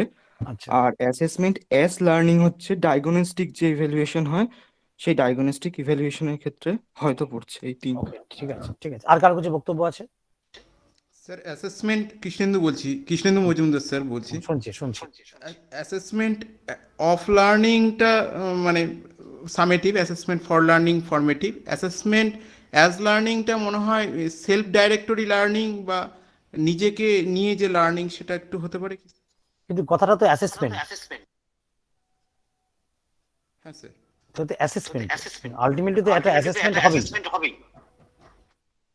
আর অ্যাসেসমেন্ট অ্যাজ লার্নিং হচ্ছে ডায়াগনস্টিক যে ইভ্যালুয়েশন হয়, সেই ডায়াগনস্টিক ইভ্যালুয়েশনের ক্ষেত্রে হয়তো পড়ছে এই তিন। ঠিক আছে। আর কার কিছু বক্তব্য আছে? Sir assessment Krishnendu Majumdar sir বলছি। শুনছি। অ্যাসেসমেন্ট অফ লার্নিংটা মানে summative, assessment for learning formative. Assessment as লার্নিংটা মনে হয় সেলফ ডাইরেক্টরি লার্নিং বা নিজেকে নিয়ে যে লার্নিং, সেটা একটু হতে পারে কি? কিন্তু কথাটা তো অ্যাসেসমেন্ট, হ্যাঁ স্যার। তো অ্যাসেসমেন্ট আলটিমেটলি তো একটা অ্যাসেসমেন্ট হবে,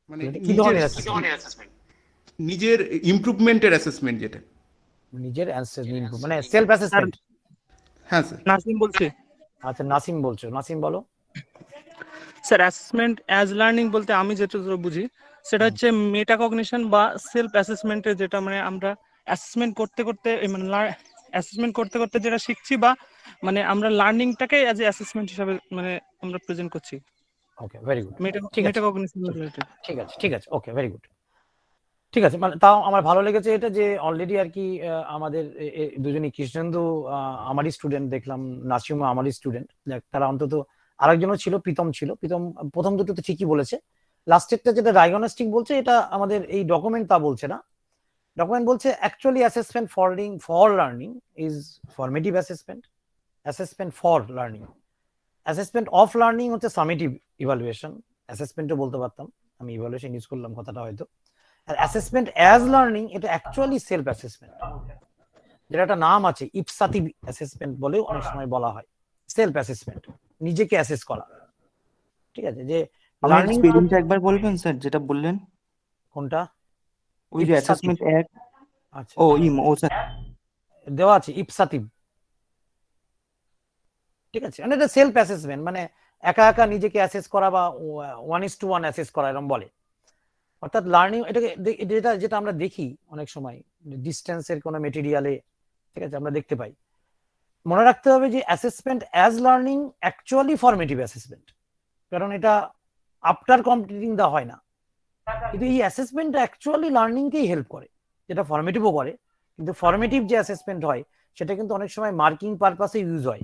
মানে কি ধরনের অ্যাসেসমেন্ট? নিজের ইমপ্রুভমেন্টের অ্যাসেসমেন্ট যেটা। নিজের অ্যাসেসমেন্ট মানে সেলফ অ্যাসেসমেন্ট। হ্যাঁ স্যার। নাসিম বলছে। আচ্ছা নাসিম বলছো, নাসিম বলো। স্যার অ্যাসেসমেন্ট অ্যাজ লার্নিং বলতে আমি যেটা বুঝি সেটা হচ্ছে মেটাকগনিশন বা সেলফ অ্যাসেসমেন্টের, যেটা মানে আমরা অ্যাসেসমেন্ট করতে করতে মানে অ্যাসেসমেন্ট করতে করতে যেটা শিখছি, বা মানে আমরা লার্নিংটাকে অ্যাজ এ অ্যাসেসমেন্ট হিসেবে মানে আমরা প্রেজেন্ট করছি। Okay very good, metacognition related. ঠিক আছে ওকে ভেরি গুড, ঠিক আছে। মানে তাও আমার ভালো লেগেছে এটা যে অলরেডি আর কি আমাদের দুজনই, কৃষ্ণেন্দু আমারই স্টুডেন্ট দেখলাম, নাসিমও আমারই স্টুডেন্ট, তারা অন্তত আরেকজনও ছিল, প্রীতম ছিল। প্রীতম প্রথম দুটো তো ঠিকই বলেছে, লাস্টেরটা যেটা ডায়াগনস্টিক বলছে এটা আমাদের এই ডকুমেন্ট তা বলছে না। ডকুমেন্ট বলছে actually assessment for learning is formative assessment, assessment for learning. Assessment of learning হচ্ছে সামেটিভ ইভালুয়েশন, অ্যাসেসমেন্টও বলতে পারতাম, আমি ইভালুয়েশন ইউজ করলাম কথাটা হয়তো। আর অ্যাসেসমেন্ট অ্যাজ লার্নিং এটা অ্যাকচুয়ালি সেলফ অ্যাসেসমেন্ট, যেটা একটা নাম আছে, ইপসাতিভ অ্যাসেসমেন্ট বলেও অনেক সময় বলা হয়। সেলফ অ্যাসেসমেন্ট, নিজেকে অ্যাসেস করা, ঠিক আছে। যে লার্নিং স্পেলিংটা একবার বলবেন স্যার যেটা বললেন? কোনটা? ওই যে অ্যাসেসমেন্ট এক। আচ্ছা ও স্যার দেওয়া আছে ইপসাতিভ, ঠিক আছে। মানে এটা সেলফ অ্যাসেসমেন্ট, মানে একা একা নিজেকে অ্যাসেস করা বা 1:1 অ্যাসেস করা এরকম বলে। অর্থাৎ লার্নিং এটাকে যেটা আমরা দেখি অনেক সময় ডিস্টেন্সের কোনো মেটেরিয়ালে, ঠিক আছে, আমরা দেখতে পাই। মনে রাখতে হবে যে assessment as learning actually formative assessment, কারণ এটা আফটার কমপ্লিটিং দা হয় না, কিন্তু এই অ্যাসেসমেন্টটা অ্যাকচুয়ালি লার্নিংকেই হেল্প করে, যেটা ফরমেটিভও করে। কিন্তু ফরমেটিভ যে অ্যাসেসমেন্ট হয় সেটা কিন্তু অনেক সময় মার্কিং পারপাসে ইউজ হয়,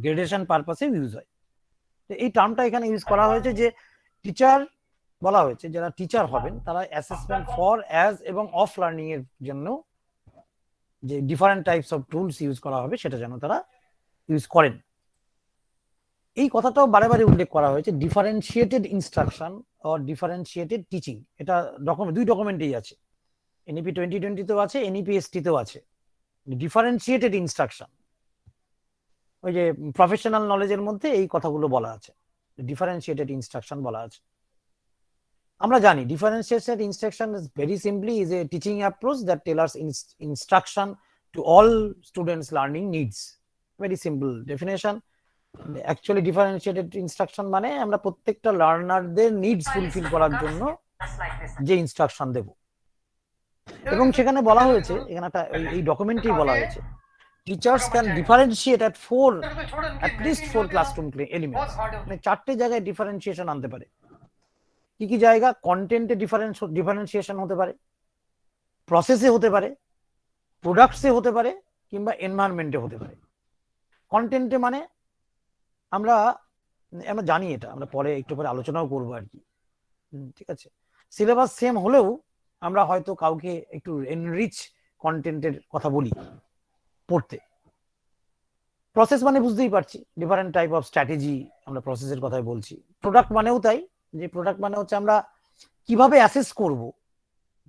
গ্রেডেশন পারপাসে ইউজ হয়। এই টার্মটা এখানে ইউজ করা হয়েছে যে টিচার বলা হয়েছে, যারা টিচার হবেন তারা অ্যাসেসমেন্ট ফর অ্যাজ এবং অফ লার্নিং এর জন্য যে different types of tools use করা হবে সেটা যেন তারা ইউজ করেন। এই কথাটাও বারে বারে উল্লেখ করা হয়েছে, differentiated instruction or differentiated teaching. এটা দুই ডকুমেন্টেই আছে, NEP 2020 তেও আছে, NEP ST তেও আছে। ডিফারেন্সিয়েটেড ইনস্ট্রাকশন, ওই যে প্রফেশনাল নলেজের মধ্যে এই কথাগুলো বলা আছে, ডিফারেন্সিয়েটেড ইনস্ট্রাকশন বলা আছে। আমরা জানি differentiated instruction is very simply is a teaching approach that tailors instruction to all students learning needs. Very simple definition. Actually differentiated instruction মানে আমরা প্রত্যেকটা লার্নারদের নিডস ফুলফিল করার জন্য যে ইনস্ট্রাকশন দেব। এবং সেখানে বলা হয়েছে, এখানে একটা এই ডকুমেন্টেই বলা হয়েছে, teachers can differentiate at least 4 classroom elements, মানে 4টে জায়গায় ডিফারেন্সিয়েশন আনতে পারে। কি কি জায়গা? কন্টেন্টে ডিফারেন্সিয়েশন হতে পারে, প্রসেসে হতে পারে, প্রোডাক্টসে হতে পারে, কিংবা এনভায়রনমেন্টে হতে পারে। কন্টেন্টে মানে আমরা জানি, এটা আমরা পরে একটু পরে আলোচনাও করবো আর কি, ঠিক আছে। সিলেবাস সেম হলেও আমরা হয়তো কাউকে একটু এনরিচ কন্টেন্টের কথা বলি পড়তে। প্রসেস মানে বুঝতেই পারছি, ডিফারেন্ট টাইপ অফ স্ট্র্যাটেজি আমরা প্রসেসের কথাই বলছি। প্রোডাক্ট মানেও তাই, যে প্রোডাক্ট মানে হচ্ছে আমরা কিভাবে অ্যাসেস করব,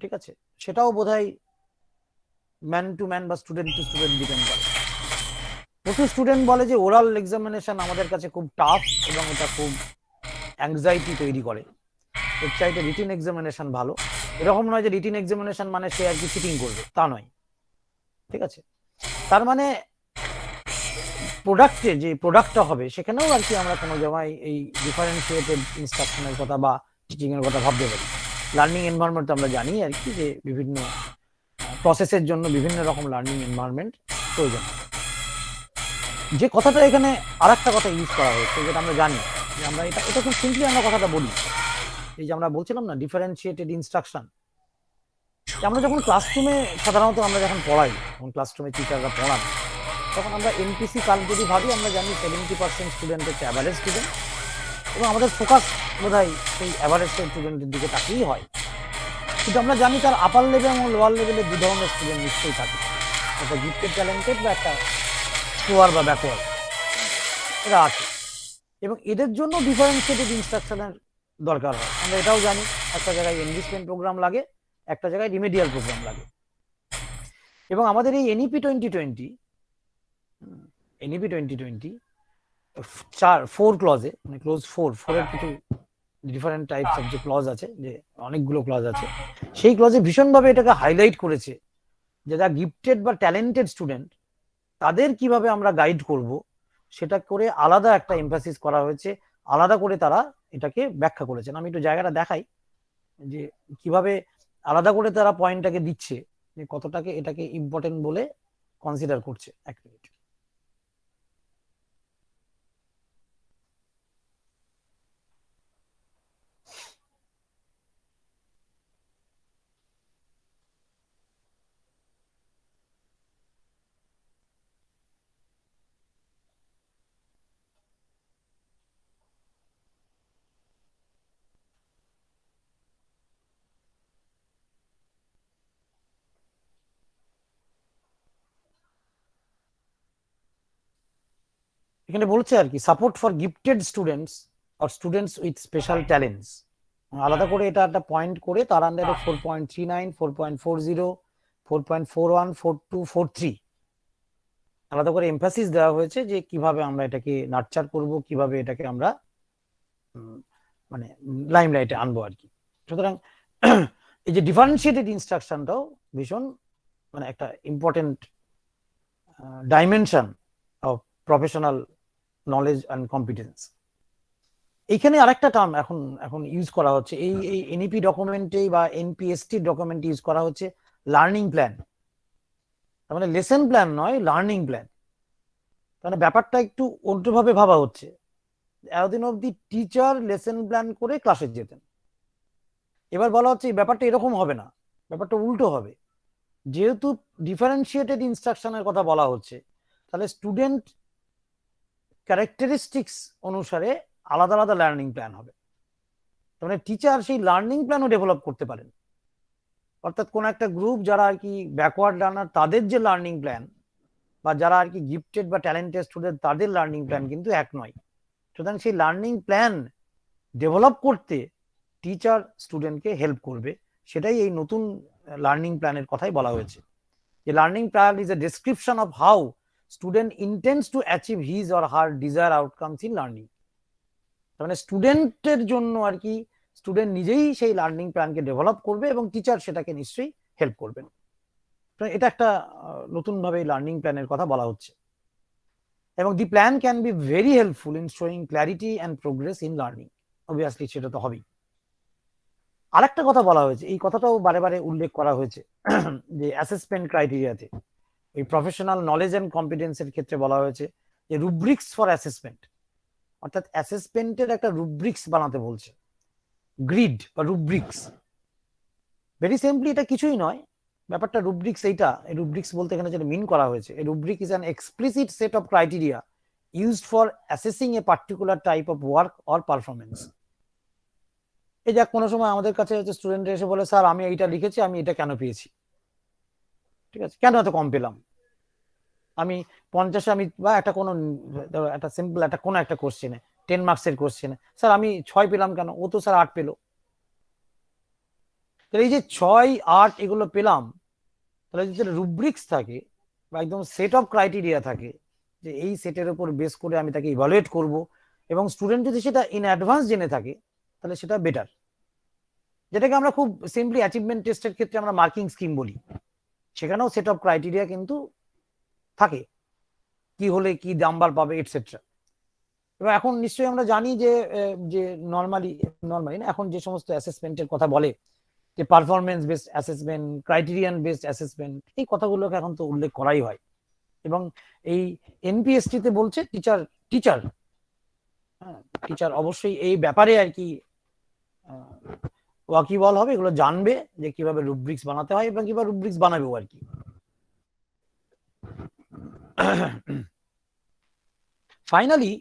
ঠিক আছে, সেটাও বোধহয় ম্যান টু ম্যান বা স্টুডেন্ট টু স্টুডেন্ট ডিপেন্ড করে। প্রচুর স্টুডেন্ট বলে যে ওরাল এক্সামিনেশন আমাদের কাছে খুব টাফ এবং এটা খুব অ্যাংজাইটি তৈরি করে, এর চাইতে রিটিন এক্সামিনেশন ভালো। এরকম নয় যে রিটিন এক্সামিনেশন মানে সে আর কি চিটিং করবে, তা নয়, ঠিক আছে। তার মানে প্রোডাক্টে যে প্রোডাক্টটা হবে সেখানেও আর কি আমরা কোনো জায়গায় এই ডিফারেন্সিয়েটেড ইনস্ট্রাকশনের কথা বা টিচিং এর কথা ভাবতে পারি। লার্নিং এনভায়রনমেন্ট আমরা জানি আর কি, যে বিভিন্ন প্রসেসের জন্য বিভিন্ন রকম লার্নিং এনভায়রনমেন্ট প্রয়োজন। যে কথাটা এখানে আর একটা কথা ইউজ করা হয়েছে, যেটা আমরা জানি, যে আমরা এটা খুব সিম্পলি আমরা কথাটা বলি, এই যে আমরা বলছিলাম না ডিফারেন্সিয়েটেড ইনস্ট্রাকশন। আমরা যখন ক্লাসরুমে সাধারণত আমরা যখন পড়াই, যখন ক্লাসরুমে টিচাররা পড়ান, তখন আমরা এনপিসি কাল যদি ভাবি, আমরা জানি 70% স্টুডেন্ট হচ্ছে অ্যাভারেজ স্টুডেন্ট, এবং আমাদের ফোকাস বোধহয় সেই অ্যাভারেজ স্টুডেন্টের দিকে তাকিয়েই হয়। কিন্তু আমরা জানি তার আপার লেভেল এবং লোয়ার লেভেলে দু ধরনের স্টুডেন্ট নিশ্চয়ই থাকে, একটা গিফটেড ট্যালেন্টেড বা একটা পুয়ার বা ব্যাকওয়ার্ড। এরা আছে, এবং এদের জন্য ডিফারেন্সিয়েটেড ইনস্ট্রাকশনের দরকার হয়। আমরা এটাও জানি একটা জায়গায় এনরিচমেন্ট প্রোগ্রাম লাগে, একটা জায়গায় রিমেডিয়াল প্রোগ্রাম লাগে। এবং আমাদের এই এনইপি 2020 4 ক্লজে, মানে ক্লোজ 4 এর কিছু ডিফারেন্ট টাইপস অফ যে ক্লজ আছে, যে অনেকগুলো ক্লজ আছে, সেই ক্লজে ভীষণভাবে এটাকে হাইলাইট করেছে যে যারা গিফটেড বা ট্যালেন্টেড স্টুডেন্ট তাদের কিভাবে আমরা গাইড করব, সেটা করে আলাদা একটা এমফাসিস করা হয়েছে, আলাদা করে তারা এটাকে ব্যাখ্যা করেছেন। আমি একটু জায়গাটা দেখাই যে কিভাবে আলাদা করে তারা পয়েন্টটাকে দিচ্ছে, যে কতটাকে এটাকে ইম্পর্টেন্ট বলে কনসিডার করছে। এক মিনিট। এখানে বলছে আর কি, support for gifted students or students with special talents, আলাদা করে এটা একটা পয়েন্ট করে তার আন্ডারে 4.39, 4.40, 4.41, 42, 43 আলাদা করে এমফাসিস দেওয়া হয়েছে যে কিভাবে আমরা এটাকে নার্চার করব, কিভাবে এটাকে আমরা মানে লাইমলাইটে আনবো আর কি। সুতরাং এই যে ডিফারেন্সিয়েটেড ইনস্ট্রাকশনটাও ভীষণ মানে একটা important dimension of professional knowledge and competence. এইখানে আরেকটা টার্ম এখন ইউজ করা হচ্ছে এই এনইপি ডকুমেন্টে বা এনপিএসটি ডকুমেন্টে ইউজ করা হচ্ছে লার্নিং প্ল্যান। তার মানে লেসন প্ল্যান নয়, লার্নিং প্ল্যান। মানে ব্যাপারটা একটু অন্যভাবে ভাবা হচ্ছে। এতদিন অব্দি টিচার লেসন প্ল্যান করে ক্লাসে যেতেন, এবার বলা হচ্ছে এই ব্যাপারটা এরকম হবে না, ব্যাপারটা উল্টো হবে। যেহেতু ডিফারেন্সিয়েটেড ইনস্ট্রাকশনের কথা বলা হচ্ছে, তাহলে স্টুডেন্ট ক্যারেক্টারিস্টিক্স অনুসারে আলাদা আলাদা লার্নিং প্ল্যান হবে। মানে টিচার সেই লার্নিং প্ল্যানও ডেভেলপ করতে পারেন। অর্থাৎ কোন একটা গ্রুপ যারা আর কি ব্যাকওয়ার্ড লার্নার, তাদের যে লার্নিং প্ল্যান, বা যারা আর কি গিফটেড বা ট্যালেন্টেড স্টুডেন্ট, তাদের লার্নিং প্ল্যান কিন্তু এক নয়। সুতরাং সেই লার্নিং প্ল্যান ডেভেলপ করতে টিচার স্টুডেন্টকে হেল্প করবে, সেটাই এই নতুন লার্নিং প্ল্যানের কথাই বলা হয়েছে। যে learning plan is a description of how student intends to achieve his or her desire outcomes in learning. মানে স্টুডেন্টের জন্য আর কি স্টুডেন্ট নিজেই সেই লার্নিং প্ল্যানকে ডেভেলপ করবে এবং টিচার সেটাকে নিশ্চয়ই হেল্প করবেন। এটা একটা নতুন ভাবে লার্নিং প্ল্যানের কথা বলা হচ্ছে। এবং the plan can be very helpful in showing clarity and progress in learning. Obviously সেটা তো হবেই। আরেকটা কথা বলা হয়েছে, এই কথাটাও বারে বারে উল্লেখ করা হয়েছে, যে অ্যাসেসমেন্ট ক্রাইটেরিয়াতে এই প্রফেশনাল নলেজ এন্ড কম্পিটেন্সের ক্ষেত্রে বলা হয়েছে যে রুব্রিক্স ফর অ্যাসেসমেন্ট, অর্থাৎ অ্যাসেসমেন্টের একটা রুব্রিক্স বানাতে বলছে। গ্রিড বা রুব্রিক্স, ভেরি সিম্পলি এটা কিছুই নয়, ব্যাপারটা রুব্রিক্স এইটা। এই রুব্রিক্স বলতে এখানে যেটা মিন করা হয়েছে, এই rubric is an explicit set of criteria used for assessing a particular type of work or performance. এই যে কোনো সময় আমাদের কাছে হচ্ছে স্টুডেন্ট এসে বলে, স্যার আমি এইটা লিখেছি, আমি এটা কেন পেয়েছি, ঠিক আছে, কেন এত কম পেলাম, আমি 50-এ আমি বা একটা কোনো একটা সিম্পল একটা কোনো একটা কোশ্চেনে 10 মার্কসের কোশ্চেনে স্যার আমি 6 পেলাম কেন, ও তো স্যার 8 পেলো। তাহলে এই যে 6, 8 এগুলো পেলাম, তাহলে যদি রুব্রিক্স থাকে বা একদম সেট অফ ক্রাইটেরিয়া থাকে, যে এই সেটের উপর বেস করে আমি তাকে ইভালুয়েট করব, এবং স্টুডেন্ট যদি সেটা ইন অ্যাডভান্স জেনে থাকে তাহলে সেটা বেটার। যেটাকে আমরা খুব সিম্পলি অ্যাচিভমেন্ট টেস্টের ক্ষেত্রে আমরা মার্কিং স্কিম বলি, সেখানেও সেট অফ ক্রাইটেরিয়া কিন্তু থাকে, কি হলে কি নাম্বার পাবে এটসেট্রা। এবং এখন নিশ্চয়ই আমরা জানি যে নর্মালি না, এখন যে সমস্ত অ্যাসেসমেন্টের কথা বলে, যে performance based assessment, criterion based assessment, এই কথাগুলোকে এখন তো উল্লেখ করাই হয়। এবং এই এনপিএসটিতে বলছে টিচার অবশ্যই এই ব্যাপারে আর কি ওয়াকিবল হবে, এগুলো জানবে যে কিভাবে রুব্রিক্স বানাতে হয় এবং কিভাবে রুব্রিক্স বানাবেও আর কি। ফাইনালি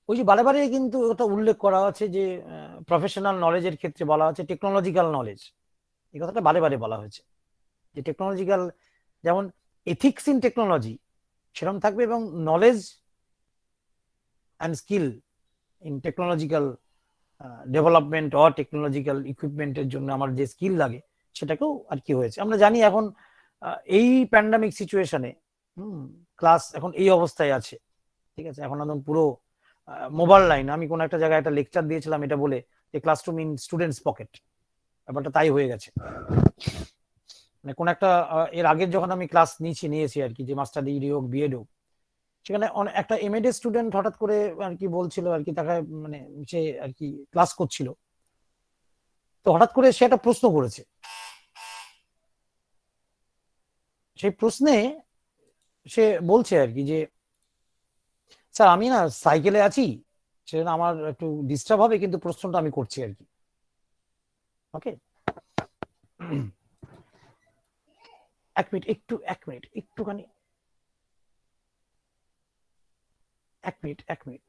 ওই যে বারে বারে কিন্তু ওটা উল্লেখ করা আছে যে প্রফেশনাল নলেজের ক্ষেত্রে বলা হচ্ছে টেকনোলজিক্যাল নলেজ, এই কথাটা বারে বারে বলা হয়েছে যে টেকনোলজিক্যাল, যেমন এথিক্স ইন টেকনোলজি সেরকম থাকবে, এবং knowledge and skill in technological development or technological ইকুইপমেন্টের জন্য আমার যে স্কিল লাগে সেটাকেও আর কি হয়েছে। আমরা জানি এখন এই প্যান্ডামিক সিচুয়েশনে ক্লাস এখন এই অবস্থায় আছে, ঠিক আছে। এখন একদম পুরো মোবাইল লাইন, আমি কোন একটা জায়গায় একটা লেকচার দিয়েছিলাম এটা বলে যে ক্লাসরুম ইন স্টুডেন্টস পকেট, ব্যাপারটা তাই হয়ে গেছে। মানে কোন একটা এর আগের যখন আমি ক্লাস নিয়েছি আর কি, যে মাস্টার ডিগ্রি হোক বিএড হোক, সেখানে একটা এমএডি স্টুডেন্ট হঠাৎ করে আর কি বলছিল আর কি, তাকে মানে সে আর কি ক্লাস করছিল, তো হঠাৎ করে সে একটা প্রশ্ন করেছে। সেই প্রশ্নে সে বলছে আর কি যে স্যার আমি না সাইকেলে আছি, সেজন্য আমার একটু ডিস্টার্ব হবে, কিন্তু প্রশ্নটা আমি করছি আর কি। ওকে, এক মিনিট একটুখানি এক মিনিট।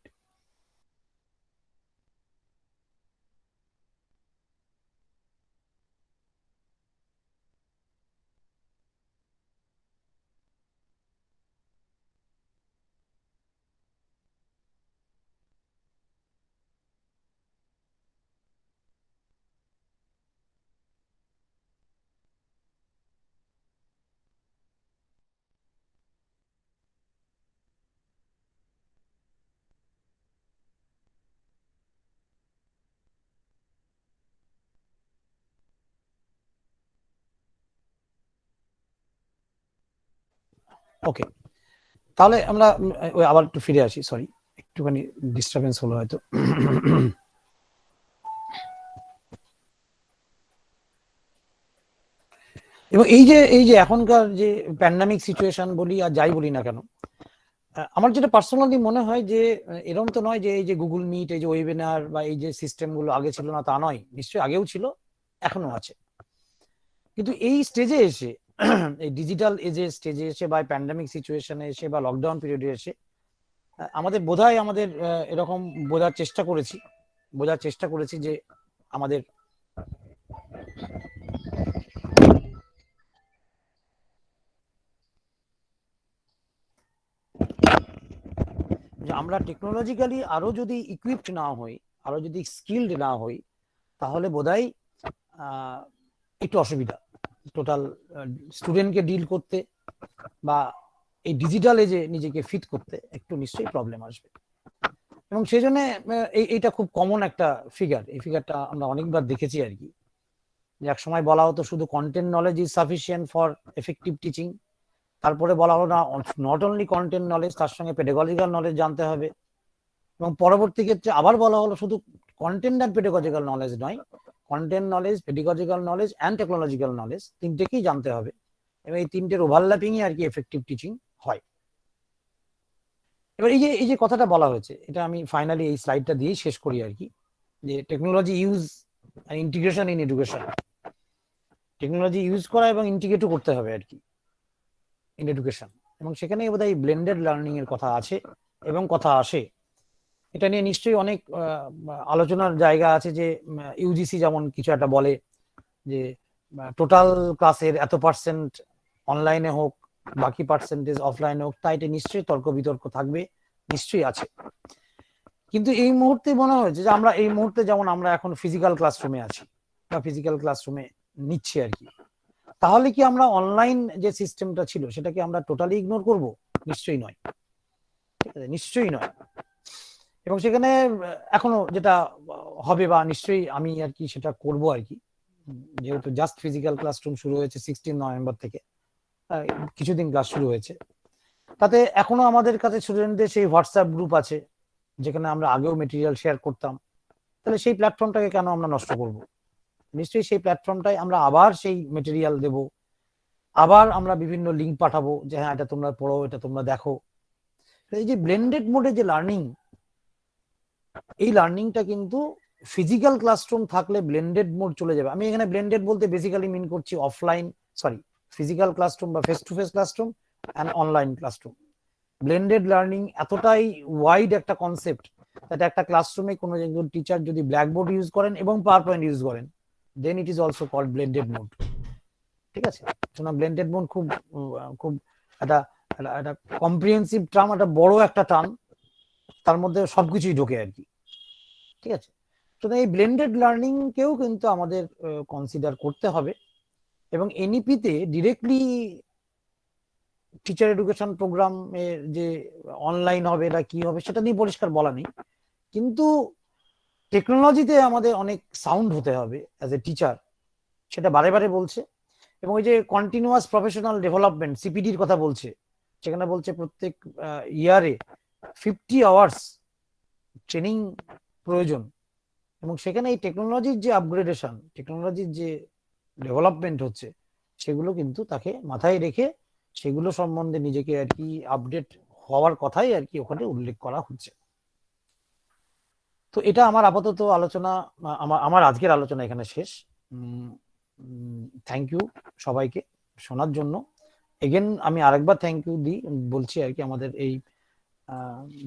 ওকে, তাহলে আমরা আবার একটু ফিরে আসি, সরি একটুখানি ডিস্টারবেন্স হলো হয়তো। এবং এই যে এখনকার যে প্যান্ডামিক সিচুয়েশন বলি আর যাই বলি না কেন, আমার যেটা পার্সোনালি মনে হয় যে এরকম তো নয় যে এই যে গুগল মিট, এই যে ওয়েবিনার বা এই যে সিস্টেম গুলো আগে ছিল না, তা নয়, নিশ্চয়ই আগেও ছিল, এখনো আছে। কিন্তু এই স্টেজে এসে, এই ডিজিটাল এজের স্টেজে এসে বা প্যান্ডামিক সিচুয়েশনে এসে বা লকডাউন পিরিয়ডে এসে আমাদের বোধহয় আমাদের এরকম বোঝার চেষ্টা করেছি যে আমাদের আমরা টেকনোলজিক্যালি আরো যদি ইকুইপড না হই, আরো যদি স্কিলড না হই, তাহলে বোধহয় একটু অসুবিধা টোটাল স্টুডেন্টকে ডিল করতে বা এই ডিজিটাল এজে নিজেকে ফিট করতে একটু নিশ্চয়ই প্রবলেম আসবে। এবং সেই জন্য এইটা খুব কমন একটা ফিগার, এই ফিগারটা আমরা অনেকবার দেখেছি আর কি, যে এক সময় বলা হতো শুধু content knowledge is sufficient for effective teaching, তারপরে বলা হলো না নট অনলি কন্টেন্ট নলেজ, তার সঙ্গে পেডাগজিক্যাল নলেজ জানতে হবে, এবং পরবর্তী ক্ষেত্রে আবার বলা হলো শুধু কন্টেন্ট অ্যান্ড পেডাগজিক্যাল নলেজ নয়, content knowledge, pedagogical knowledge and technological knowledge, তিনটেকেই জানতে হবে, এবং এই তিনটের ওভারল্যাপিংই আর কি এফেক্টিভ টিচিং হয়। এবার এই যে কথাটা বলা হয়েছে, এটা আমি ফাইনালি এই স্লাইডটা দিয়েই শেষ করি আর কি, যে technology use and integration in education, technology use করা এবং ইন্টিগ্রেটও করতে হবে আর কি ইন এডুকেশন, এবং সেখানে বোধহয় ব্লেন্ডেড লার্নিং এর কথা আছে এবং কথা আসে। এটা নিয়ে নিশ্চয়ই অনেক আলোচনার জায়গা আছে, যে ইউজিসি যেমন কিছু একটা বলে যে টোটাল ক্লাসের এত পার্সেন্ট অনলাইনে হোক, বাকি পার্সেন্টেজ অফলাইনে হোক, তাই এটা নিশ্চয়ই তর্ক বিতর্ক থাকবে, নিশ্চয়ই আছে। কিন্তু এই মুহূর্তে মনে হয়েছে যে আমরা এই মুহূর্তে যেমন আমরা এখন ফিজিক্যাল ক্লাসরুমে আছি বা ফিজিক্যাল ক্লাসরুমে নিচ্ছি আর কি, তাহলে কি আমরা অনলাইন যে সিস্টেমটা ছিল সেটাকে আমরা টোটালি ইগনোর করব? নিশ্চয়ই নয়, ঠিক আছে, নিশ্চয়ই নয়। এবং সেখানে এখনো যেটা হবে বা নিশ্চয়ই আমি আর কি সেটা করব আর কি, যেহেতু জাস্ট ফিজিক্যাল ক্লাসরুম শুরু হয়েছে 16 নভেম্বর থেকে, কিছুদিন ক্লাস শুরু হয়েছে, তাতে এখনো আমাদের কাছে স্টুডেন্টদের সেই হোয়াটসঅ্যাপ গ্রুপ আছে যেখানে আমরা আগেও মেটেরিয়াল শেয়ার করতাম, তাহলে সেই প্ল্যাটফর্মটাকে কেন আমরা নষ্ট করব? নিশ্চয়ই সেই প্ল্যাটফর্মটায় আমরা আবার সেই মেটেরিয়াল দেব, আবার আমরা বিভিন্ন লিঙ্ক পাঠাবো যে হ্যাঁ এটা তোমরা পড়ো, এটা তোমরা দেখো। এই যে ব্লেন্ডেড মোডে যে লার্নিং, এই লার্নিংটা কিন্তু ফিজিক্যাল ক্লাসরুম থাকলে ব্লেন্ডেড মোড চলে যাবে। আমি এখানে ব্লেন্ডেড বলতে বেসিক্যালি মিন করছি ফিজিক্যাল ক্লাসরুম বা face to face classroom and online classroom. Blended learning এতটাই ওয়াইড একটা কনসেপ্ট, that একটা ক্লাসরুমে কোনো একজন টিচার যদি ব্ল্যাকবোর্ড ইউজ করেন এবং পাওয়ার পয়েন্ট ইউজ করেন, then it is also called blended mode, ঠিক আছে। ব্লেন্ডেড মোড খুব একটা কম্প্রিহেন্সিভ টার্ম, একটা বড় একটা টার্ম, তার মধ্যে সবকিছুই ঢোকে আর কি, ঠিক আছে। তো এই ব্লেন্ডেড লার্নিং কেও কিন্তু আমাদের কনসিডার করতে হবে, এবং এনইপিতে ডিরেক্টলি টিচার এডুকেশন প্রোগ্রাম যে অনলাইন হবে না কি হবে সেটা নিয়ে পরিষ্কার বলা নেই, কিন্তু টেকনোলজিতে আমাদের অনেক সাউন্ড হতে হবে অ্যাজ এ টিচার, সেটা বারে বারে বলছে। এবং ওই যে কন্টিনিউয়াস প্রফেশনাল ডেভেলপমেন্ট সিপিডির কথা বলছে, সেখানে বলছে প্রত্যেক ইয়ারে 50 আওয়ার্স ট্রেনিং প্রয়োজন, এবং সেখানে এই টেকনোলজির যে আপগ্রেডেশন, টেকনোলজির যে ডেভেলপমেন্ট হচ্ছে, সেগুলো কিন্তু তাকে মাথায় রেখে সেগুলো সম্বন্ধে নিজেকে আর কি আপডেট হওয়ার কথাই আর কি ওখানে উল্লেখ করা হচ্ছে। তো এটা আমার আপাতত আলোচনা, আমার আজকের আলোচনা এখানে শেষ। থ্যাংক ইউ সবাইকে শোনার জন্য। এগেন আমি আরেকবার থ্যাংক ইউ বলছি আর কি আমাদের এই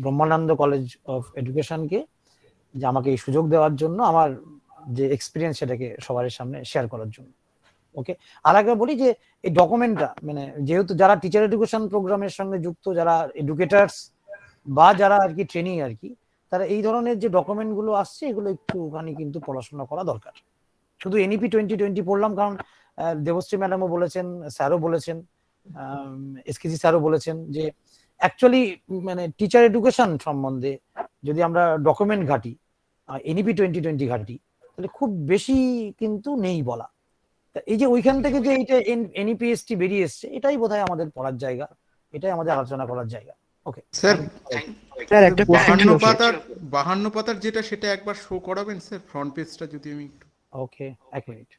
ব্রহ্মানন্দ কলেজ অফ এডুকেশনকে, যে আমাকে এই সুযোগ দেওয়ার জন্য, আমার যে এক্সপিরিয়েন্স সেটাকে সবার সামনে শেয়ার করার জন্য। ওকে, আর একবার বলি যে এই ডকুমেন্টটা, মানে যেহেতু যারা টিচার এডুকেশন প্রোগ্রামের সঙ্গে যুক্ত, যারা এডুকেটার্স বা যারা আর কি ট্রেনিং আর কি, তারা এই ধরনের যে ডকুমেন্ট গুলো আসছে এগুলো একটুখানি কিন্তু পড়াশোনা করা দরকার। শুধু এনইপি 2020 পড়লাম কারণ দেবশ্রী ম্যাডামও বলেছেন, স্যারও বলেছেন, এসকেজি স্যারও বলেছেন যে অ্যাকচুয়ালি মানে টিচার এডুকেশন সম্বন্ধে যদি আমরা ডকুমেন্ট ঘাটি, এনইপি 2020 ঘাটি, তাহলে খুব বেশি কিন্তু নেই বলা। এই যে ওইখান থেকে যে এইটা এনইপিএসটি বেরিয়ে এসছে, এটাই বোধহয় আমাদের পড়ার জায়গা, এটাই আমাদের আলোচনা করার জায়গা। ওকে স্যার, স্যার একটা কোশ্চেন ছিল স্যার। 52 পাতার যেটা, সেটা একবার শো করাবেন স্যার, ফ্রন্ট পেজটা যদি আমি একটু। ওকে, এক মিনিট।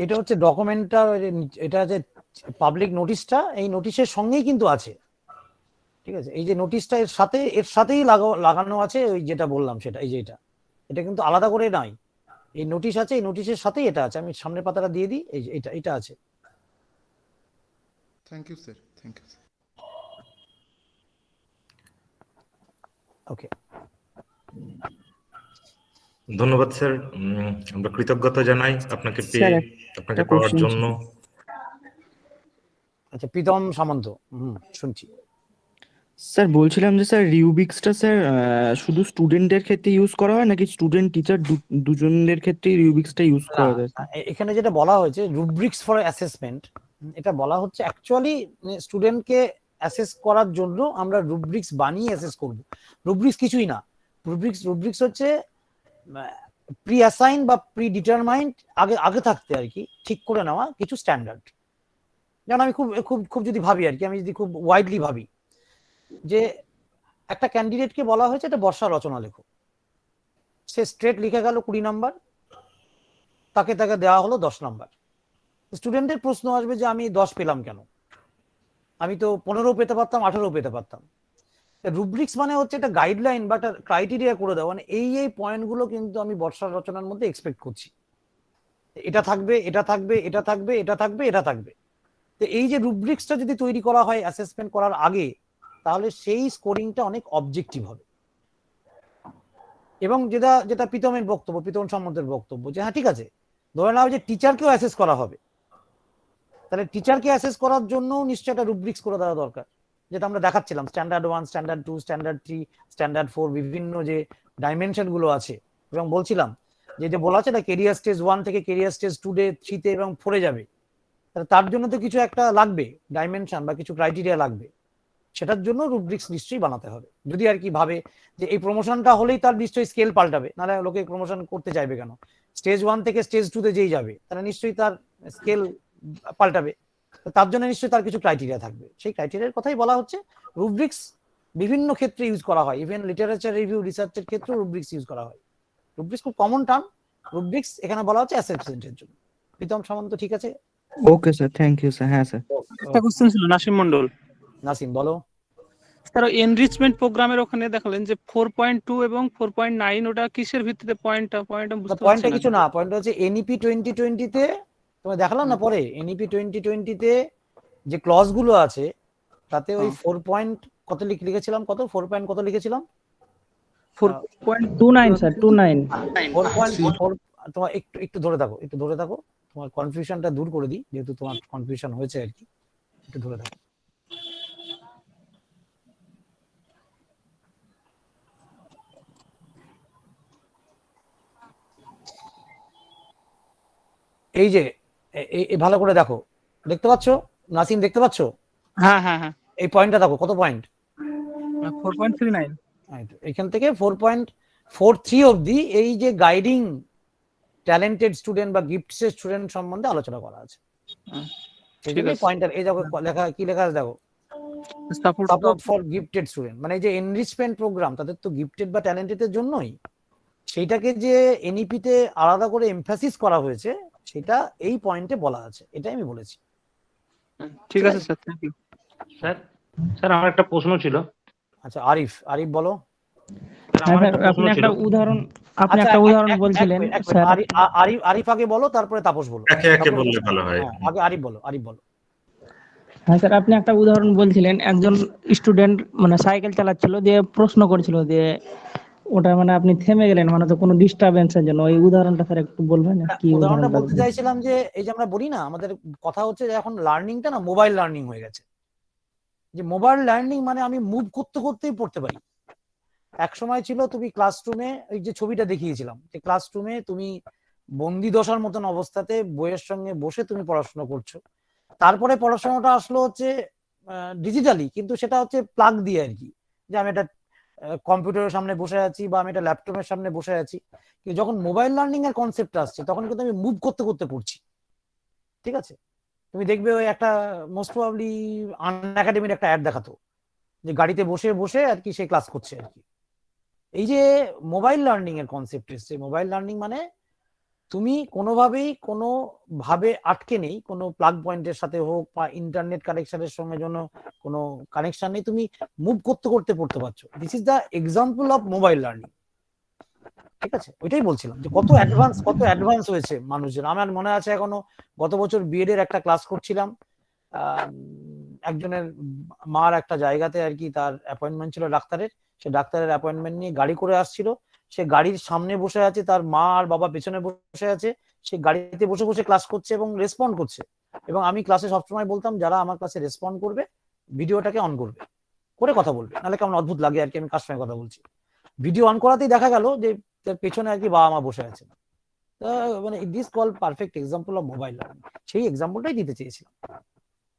এটা হচ্ছে ডকুমেন্টটা, এটা যে পাবলিক নোটিশটা, এই নোটিশের সঙ্গেই কিন্তু আছে, ঠিক আছে। এই যে নোটিশটা এর সাথেই লাগানো আছে, ওই যেটা বললাম সেটা, এই যে এটা কিন্তু আলাদা করে নাই, এই নোটিশ আছে, এই নোটিশের সাথেই এটা আছে। আমি সামনের পাতাটা দিয়ে দিই, এই যে এটা আছে। Thank you sir, thank you. Okay, ধন্যবাদ স্যার, আমরা কৃতজ্ঞতা জানাই আপনাকে পেয়ে, আপনাকে পাওয়ার জন্য। আচ্ছা, প্রীতম সামন্ত, শুনছি। স্যার বলছিলাম যে স্যার রিউবিক্সটা স্যার শুধু স্টুডেন্টদের ক্ষেত্রে ইউজ করা হয় নাকি স্টুডেন্ট টিচার দুজনের ক্ষেত্রে রিউবিক্সটা ইউজ করা যায়? এখানে যেটা বলা হয়েছে রুব্রিক্স ফর অ্যাসেসমেন্ট, এটা বলা হচ্ছে অ্যাকচুয়ালি স্টুডেন্টকে অ্যাসেস করার জন্য আমরা রুব্রিক্স বানিয়ে অ্যাসেস করব। রুব্রিক্স কিছুই না, রুব্রিক্স হচ্ছে প্রি অ্যাসাইন বা প্রি ডিটারমাইন্ড, আগে থাকতে আর কি ঠিক করে নেওয়া কিছু স্ট্যান্ডার্ড। যেমন আমি খুব যদি ভাবি আর কি, আমি যদি খুব ওয়াইডলি ভাবি যে একটা ক্যান্ডিডেটকে বলা হয়েছে এটা বর্ষা রচনা লেখো, সে স্ট্রেট লিখে গেল 20 নাম্বার, তাকে দেওয়া হলো 10 নাম্বার। স্টুডেন্টের প্রশ্ন আসবে যে আমি 10 পেলাম কেন, আমি তো 15 পেতে পারতাম, 18 পেতে পারতাম। রুব্রিক্স মানে হচ্ছে একটা গাইডলাইন বা একটা ক্রাইটেরিয়া করে দেওয়া, মানে এই পয়েন্টগুলো কিন্তু আমি বর্ষার রচনার মধ্যে এক্সপেক্ট করছি, এটা থাকবে, এটা থাকবে, এটা থাকবে, এটা থাকবে, এটা থাকবে। তো এই যে রুব্রিক্সটা যদি তৈরি করা হয় অ্যাসেসমেন্ট করার আগে, তাহলে সেই স্কোরিংটা অনেক অবজেক্টিভ হবে। এবং যেটা প্রীতমের বক্তব্য, প্রীতম সামন্তের বক্তব্য, যে হ্যাঁ ঠিক আছে, ধরে নাও যে টিচারকেও অ্যাসেস করা হবে, তাহলে টিচারকে অ্যাসেস করার জন্য নিশ্চয়ই একটা রুব্রিক্স করে দেওয়া দরকার, যেটা আমরা দেখাচ্ছিলাম স্ট্যান্ডার্ড 1, স্ট্যান্ডার্ড 2, স্ট্যান্ডার্ড 3, স্ট্যান্ডার্ড 4, বিভিন্ন যে ডাইমেনশন গুলো আছে। এবং বলছিলাম যে বলা আছে না, কেরিয়ার স্টেজ 1 থেকে কেরিয়ার স্টেজ 2-3 এবং 4 যাবে, তার জন্য তো কিছু একটা লাগবে, ডাইমেনশন বা কিছু ক্রাইটেরিয়া লাগবে, সেটার জন্য রুব্রিক্স নিশ্চয়ই বানাতে হবে। যদি আর কি ভাবে যে এই প্রমোশনটা হলেই তার নিশ্চয়ই স্কেল পাল্টাবে, নাহলে লোকে প্রমোশন করতে চাইবে কেন, স্টেজ 1 থেকে স্টেজ 2-তে যেই যাবে তাহলে নিশ্চয়ই তার স্কেল পাল্টাবে, তার জন্য নিশ্চয়ই তার কিছু ক্রাইটেরিয়া থাকবে। সেই ক্রাইটেরিয়ার কথাই বলা হচ্ছে। রুব্রিক্স বিভিন্ন ক্ষেত্রে ইউজ করা হয়, ইভেন লিটারেচার রিভিউ রিসার্চের ক্ষেত্রে রুব্রিক্স ইউজ করা হয়। রুব্রিক্স খুব কমন টার্ম, রুব্রিক্স এখানে বলা হচ্ছে অ্যাসেসমেন্টের জন্য। প্রীতম সামন্ত, ঠিক আছে? Okay sir, thank you sir. হ্যাঁ স্যার, একটা কোশ্চেন ছিল নাসিম মন্ডল। নাসিম বলো। স্যার এনরিচমেন্ট প্রোগ্রামের ওখানে দেখালেন যে 4.2 এবং 4.9, ওটা কিসের ভিত্তিতে পয়েন্টটা বুঝতে পারছি না। কিছু না, পয়েন্ট হচ্ছে এনইপি 2020 তে তোমায় দেখালাম না, পরে এনইপি 2020 তে যে ক্লজ গুলো আছে তাতে ওই 4 পয়েন্ট কত লিখেছিলাম, কত 4 পয়েন্ট কত লিখেছিলাম 4.29 স্যার 29 4.4। তোমার একটু ধরে থাকো, তোমার কনফিউশনটা দূর করে দিই, যেহেতু তোমার কনফিউশন হয়েছে আর কি, একটু ধরে থাকো। এই যে ভালো করে দেখো, দেখতে পাচ্ছ নাসিম, দেখতে পাচ্ছ? হ্যাঁ হ্যাঁ হ্যাঁ এই পয়েন্টটা দেখো কত পয়েন্ট, 4.39। এখান থেকে 4.43 অবধি এই যে গাইডিং ট্যালেন্টেড স্টুডেন্ট বা গিফটেড স্টুডেন্ট সম্বন্ধে আলোচনা করা আছে। সেই জন্য পয়েন্টার এই দেখো লেখা, কি লেখা আছে দেখো, সাপোর্ট ফর গিফটেড স্টুডেন্ট, মানে যে এনরিচমেন্ট প্রোগ্রাম তাদের তো গিফটেড বা ট্যালেন্টেড এর জন্যই, সেইটাকে যে এনইপি তে আলাদা করে এমফাসিস করা হয়েছে সেটা এই পয়েন্টে বলা আছে, এটাই আমি বলেছি। ঠিক আছে স্যার, থ্যাংক ইউ স্যার। আমার একটা প্রশ্ন ছিল। আচ্ছা আরিফ বলো। আপনি একটা উদাহরণ বলছিলেন স্যার। আরিফ আগে বলো, তারপরে তাপস বলো। একে একে বললে ভালো হয়। আগে আরিফ বলো। হ্যাঁ স্যার, আপনি একটা উদাহরণ বলছিলেন, একজন স্টুডেন্ট মানে সাইকেল চালাচ্ছিল, দিয়ে প্রশ্ন করছিল, দিয়ে ওটা মানে আপনি থেমে গেলেন, মানে তো কোনো ডিস্টারবেন্সের জন্য। ওই উদাহরণটা স্যার একটু বলবেন? কি উদাহরণটা বলতে চাইছিলাম যে এই যে আমরা বলি না, আমাদের কথা হচ্ছে যে এখন লার্নিংটা না মোবাইল লার্নিং হয়ে গেছে। যে মোবাইল লার্নিং মানে আমি মুভ করতে করতেই পড়তে পারি। এক সময় ছিল তুমি ক্লাসরুমে, এই যে ছবিটা দেখিয়েছিলাম, যে ক্লাসরুমে তুমি বন্দি দশার মতন অবস্থাতে বইয়ের সঙ্গে বসে তুমি পড়াশোনা করছো। তারপরে পড়াশোনাটা আসলো হচ্ছে ডিজিটালি, কিন্তু সেটা হচ্ছে প্লাগ দিয়ে আর কি, যে আমি একটা কম্পিউটারের সামনে বসে আছি বা আমি একটা ল্যাপটপের সামনে বসে আছি। কিন্তু যখন মোবাইল লার্নিং এর কনসেপ্ট আসছে তখন কিন্তু আমি মুভ করতে করতে পড়ছি। ঠিক আছে, তুমি দেখবে ওই একটা মোস্ট প্রবাবলি আনএকাডেমির একটা অ্যাড দেখাতো, যে গাড়িতে বসে বসে আর কি সে ক্লাস করছে আর কি। এই যে মোবাইল লার্নিং এর কনসেপ্ট এসছে, মোবাইল লার্নিং মানে তুমি কোনোভাবে আটকে নেই, কোনো প্লাগ পয়েন্টের সাথে হোক বা ইন্টারনেট কানেকশনের সঙ্গে জন্য কোনো কানেকশন নেই, তুমি মুভ করতে করতে পড়তে পারছো। This is the example of mobile learning. ঠিক আছে, ওইটাই বলছিলাম যে কত অ্যাডভান্স হয়েছে মানুষজন। আমার মনে আছে এখনো, গত বছর বিএড এর একটা ক্লাস করছিলাম, একজনের মার একটা জায়গাতে আর কি তার অ্যাপয়েন্টমেন্ট ছিল ডাক্তারের, সে ডাক্তারের অ্যাপয়েন্টমেন্ট নিয়ে গাড়ি করে আসছিল, সে গাড়ির সামনে বসে আছে, তার মা আর বাবা পেছনে বসে আছে, সে গাড়িতে বসে বসে ক্লাস করছে এবং রেসপন্ড করছে। এবং আমি ক্লাসে সবসময় বলতাম যারা আমার ক্লাসে রেসপন্ড করবে ভিডিওটাকে অন করবে, করে কথা বলবে, নাহলে কেমন অদ্ভুত লাগে আর কি আমি কার সঙ্গে কথা বলছি। ভিডিও অন করাতেই দেখা গেল যে তার পেছনে আর কি বাবা মা বসে আছে। মানে this call perfect example of mobile learning, সেই এক্সাম্পলটাই দিতে চেয়েছিলাম।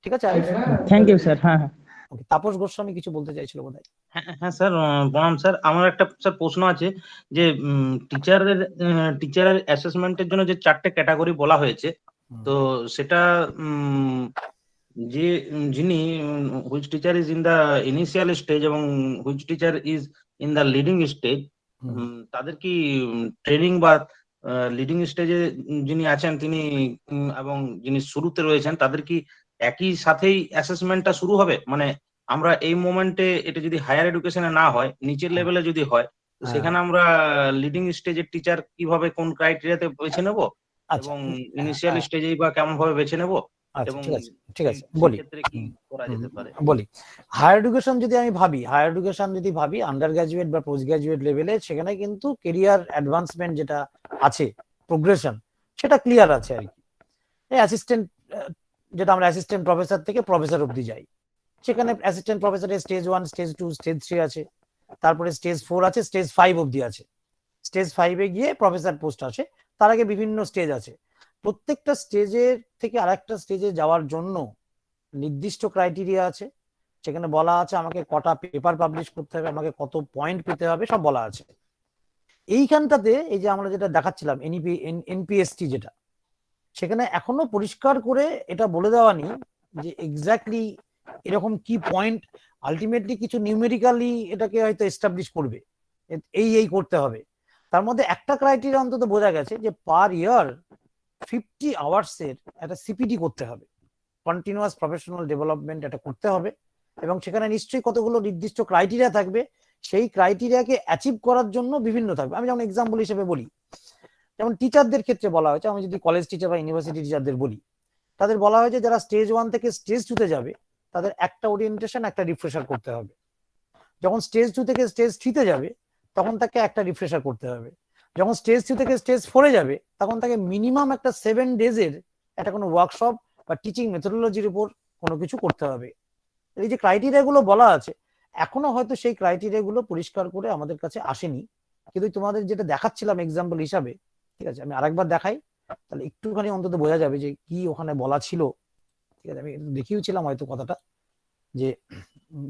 ঠিক আছে, থ্যাংক ইউ স্যার। হ্যাঁ হ্যাঁ, তাপস গোস্বামী কিছু বলতে চাইছিল বোধহয়। হ্যাঁ স্যার, প্রণাম স্যার। আমার একটা স্যার প্রশ্ন আছে, যে টিচারের অ্যাসেসমেন্টের জন্য যে 4টে ক্যাটাগরি বলা হয়েছে, তো সেটা যিনি which teacher is in the initial stage এবং which teacher is in the leading stage, তাদের কি ট্রেনিং বা লিডিং স্টেজে যিনি আছেন তিনি এবং যিনি শুরুতে রয়েছেন তাদের কি একই সাথেই অ্যাসেসমেন্টটা শুরু হবে? মানে আমরা এই মোমেন্টে এটা যদি হায়ার এডুকেশনে না হয়, নিচের লেভেলে যদি হয়, সেখানে আমরা লিডিং স্টেজের টিচার কিভাবে কোন ক্রাইটেরিয়াতে বেছে নেব এবং ইনিশিয়াল স্টেজেই বা কেমন ভাবে বেছে নেব? এবং ঠিক আছে বলি হায়ার এডুকেশন যদি ভাবি আন্ডার গ্রাজুয়েট বা পোস্ট গ্রাজুয়েট লেভেলে, সেখানে কিন্তু কেরিয়ার অ্যাডভান্সমেন্ট যেটা আছে, প্রোগ্রেশন, সেটা ক্লিয়ার আছে আর কি। অ্যাসিস্ট্যান্ট, যেটা আমরা অ্যাসিস্ট্যান্ট প্রফেসর থেকে প্রফেসর অব্দি যাই, সেখানে অ্যাসিস্ট্যান্ট প্রফেসরের স্টেজ 1, স্টেজ 2, স্টেজ 3 আছে, তারপরে স্টেজ 4 আছে, স্টেজ 5 অব্দি আছে। স্টেজ 5-এ গিয়ে প্রফেসর পোস্ট আসে, তার আগে বিভিন্ন স্টেজ আছে। প্রত্যেকটা স্টেজের থেকে আরেকটা স্টেজে যাওয়ার জন্য নির্দিষ্ট ক্রাইটেরিয়া আছে, সেখানে বলা আছে আমাকে কটা পেপার পাবলিশ করতে হবে, আমাকে কত পয়েন্ট পেতে হবে, সব বলা আছে। এইখানটাতে এই যে আমরা যেটা দেখাচ্ছিলাম এনপিএসটি, যেটা সেখানে এখনো পরিষ্কার করে এটা বলে দেওয়া নেই যে এক্স্যাক্টলি এরকম কি পয়েন্ট, আলটিমেটলি কিছু নিউমেরিক্যালি এটাকে হয়তো এস্টাবলিশ করবে, এই করতে হবে। তার মধ্যে একটা ক্রাইটেরিয়া অন্তত বোঝা গেছে যে পার ইয়ার 50 আওয়ার্সের একটা সিপিডি করতে হবে, কন্টিনিউয়াস প্রফেশনাল ডেভেলপমেন্ট এটা করতে হবে, এবং সেখানে নিশ্চয়ই কতগুলো নির্দিষ্ট ক্রাইটেরিয়া থাকবে, সেই ক্রাইটেরিয়াকে অ্যাচিভ করার জন্য বিভিন্ন থাকবে। আমি যেমন এক্সাম্পল হিসেবে বলি, যেমন টিচারদের ক্ষেত্রে বলা হয়েছে, আমি যদি কলেজ টিচার বা ইউনিভার্সিটি টিচারদের বলি, তাদের বলা হয়েছে যারা স্টেজ 1 থেকে স্টেজ 2 তে যাবে তাদের একটা ওরিয়েন্টেশন একটা রিফ্রেশার করতে হবে। যখন স্টেজ 2 থেকে স্টেজ 3 তে যাবে তখন তাকে একটা রিফ্রেশার করতে হবে। যখন স্টেজ 2 থেকে স্টেজ 4 এ যাবে তখন তাকে মিনিমাম একটা 7 ডেজের একটা কোনো ওয়ার্কশপ বা টিচিং মেথোডোলজির উপর কোনো কিছু করতে হবে। এই যে ক্রাইটেরিয়া গুলো বলা আছে এখনো হয়তো সেই ক্রাইটেরিয়া গুলো পরিষ্কার করে আমাদের কাছে আসেনি, কিন্তু তোমাদের যেটা দেখাচ্ছিলাম এক্সাম্পল হিসাবে, ঠিক আছে, আমি আরেকবার দেখাই তাহলে একটুখানি অন্তত বোঝা যাবে যে কি ওখানে বলা ছিল। ঠিক আছে, আমি দেখিয়েছিলাম হয়তো কথাটা যে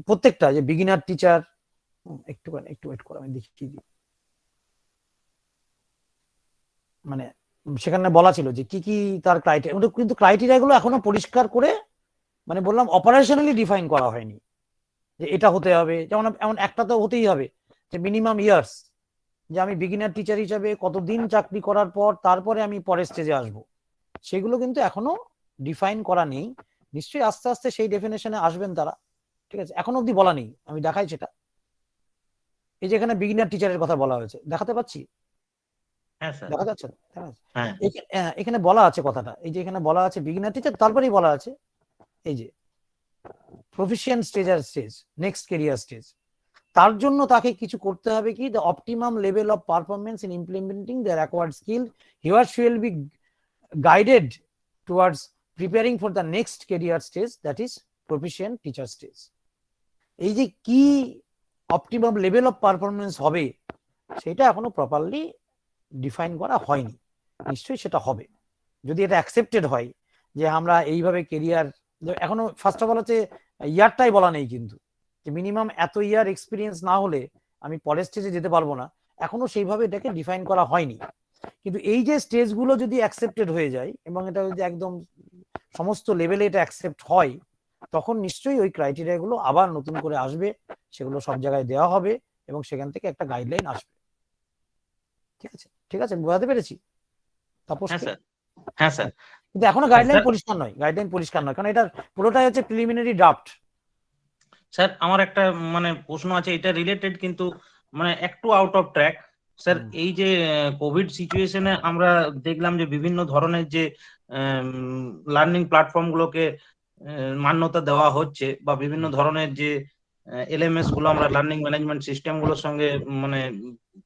প্রত্যেকটা যে বিগিনার টিচার, একটুখানি একটু ওয়েট করো আমি দেখিয়ে দিই। মানে সেখানে বলা ছিল যে কি কি তার ক্রাইটেরিয়া, কিন্তু ক্রাইটেরিয়া গুলো এখনো পরিষ্কার করে মানে বললাম অপারেশনালি ডিফাইন করা হয়নি যে এটা হতে হবে। যেমন এমন একটা তো হতেই হবে যে মিনিমাম ইয়ার্স, যে আমি বিগিনার টিচার হিসাবে কতদিন চাকরি করার পর তারপরে আমি পরের স্টেজে আসব, সেগুলো কিন্তু এখনো ডিফাইন করা নেই। নিশ্চয়ই আস্তে আস্তে সেই ডেফিনেশনে আসবেন তারা। ঠিক আছে, এখনো অব্দি বলা নেই, আমি দেখাই সেটা। এই যে এখানে বিগিনার টিচারের কথা বলা হয়েছে, দেখাতে পাচ্ছি? হ্যাঁ স্যার। দেখা যাচ্ছে? হ্যাঁ। এখানে বলা আছে কথাটা, এই যে এখানে বলা আছে বিগিনার টিচার, তারপরেই বলা আছে এই যে প্রফিশিয়েন্ট স্টেজ আর স্টেজ, নেক্সট ক্যারিয়ার স্টেজ। তার জন্য তাকে কিছু করতে হবে কি, the optimum level of performance in implementing the acquired skill he or she will be guided towards preparing for the next career stage, that is proficient teacher stage. এই যে কি অপটিমাম লেভেল অফ পারফরমেন্স হবে সেটা এখনো properly define করা হয়নি। নিশ্চয়ই সেটা হবে যদি এটা অ্যাকসেপ্টেড হয় যে আমরা এইভাবে কেরিয়ার, এখনো ফার্স্ট অফ অল হচ্ছে ইয়ারটাই বলা নেই, কিন্তু যে মিনিমাম এত ইয়ার এক্সপিরিয়েন্স না হলে আমি পরের স্টেজে যেতে পারবো না, এখনো সেইভাবে এটাকে ডিফাইন করা হয়নি। কিন্তু এই যে স্টেজগুলো যদি অ্যাকসেপ্টেড হয়ে যায় এবং এটা যদি একদম সমস্ত লেভেলে এটা অ্যাকসেপ্ট হয়, তখন নিশ্চয়ই ওই ক্রাইটেরিয়াগুলো আবার নতুন করে আসবে, সেগুলো সব জায়গায় দেওয়া হবে এবং সেখান থেকে একটা গাইডলাইন আসবে। ঠিক আছে, ঠিক আছে, বোঝাতে পেরেছি? তাপস? হ্যাঁ স্যার। কিন্তু এখনো গাইডলাইন পরিষ্কার নয়, কারণ এটা পুরোটাই হচ্ছে প্রিলিমিনারি ড্রাফট। স্যার আমার একটা মানে প্রশ্ন আছে, এটা রিলেটেড কিন্তু মানে একটু আউট অফ ট্র্যাক। স্যার এই যে কোভিড সিচুয়েশনে আমরা দেখলাম যে বিভিন্ন ধরনের যে লার্নিং প্ল্যাটফর্ম গুলোকে মান্যতা দেওয়া হচ্ছে বা বিভিন্ন ধরনের যে এলএমএস গুলো আমরা লার্নিং ম্যানেজমেন্ট সিস্টেম গুলোর সঙ্গে মানে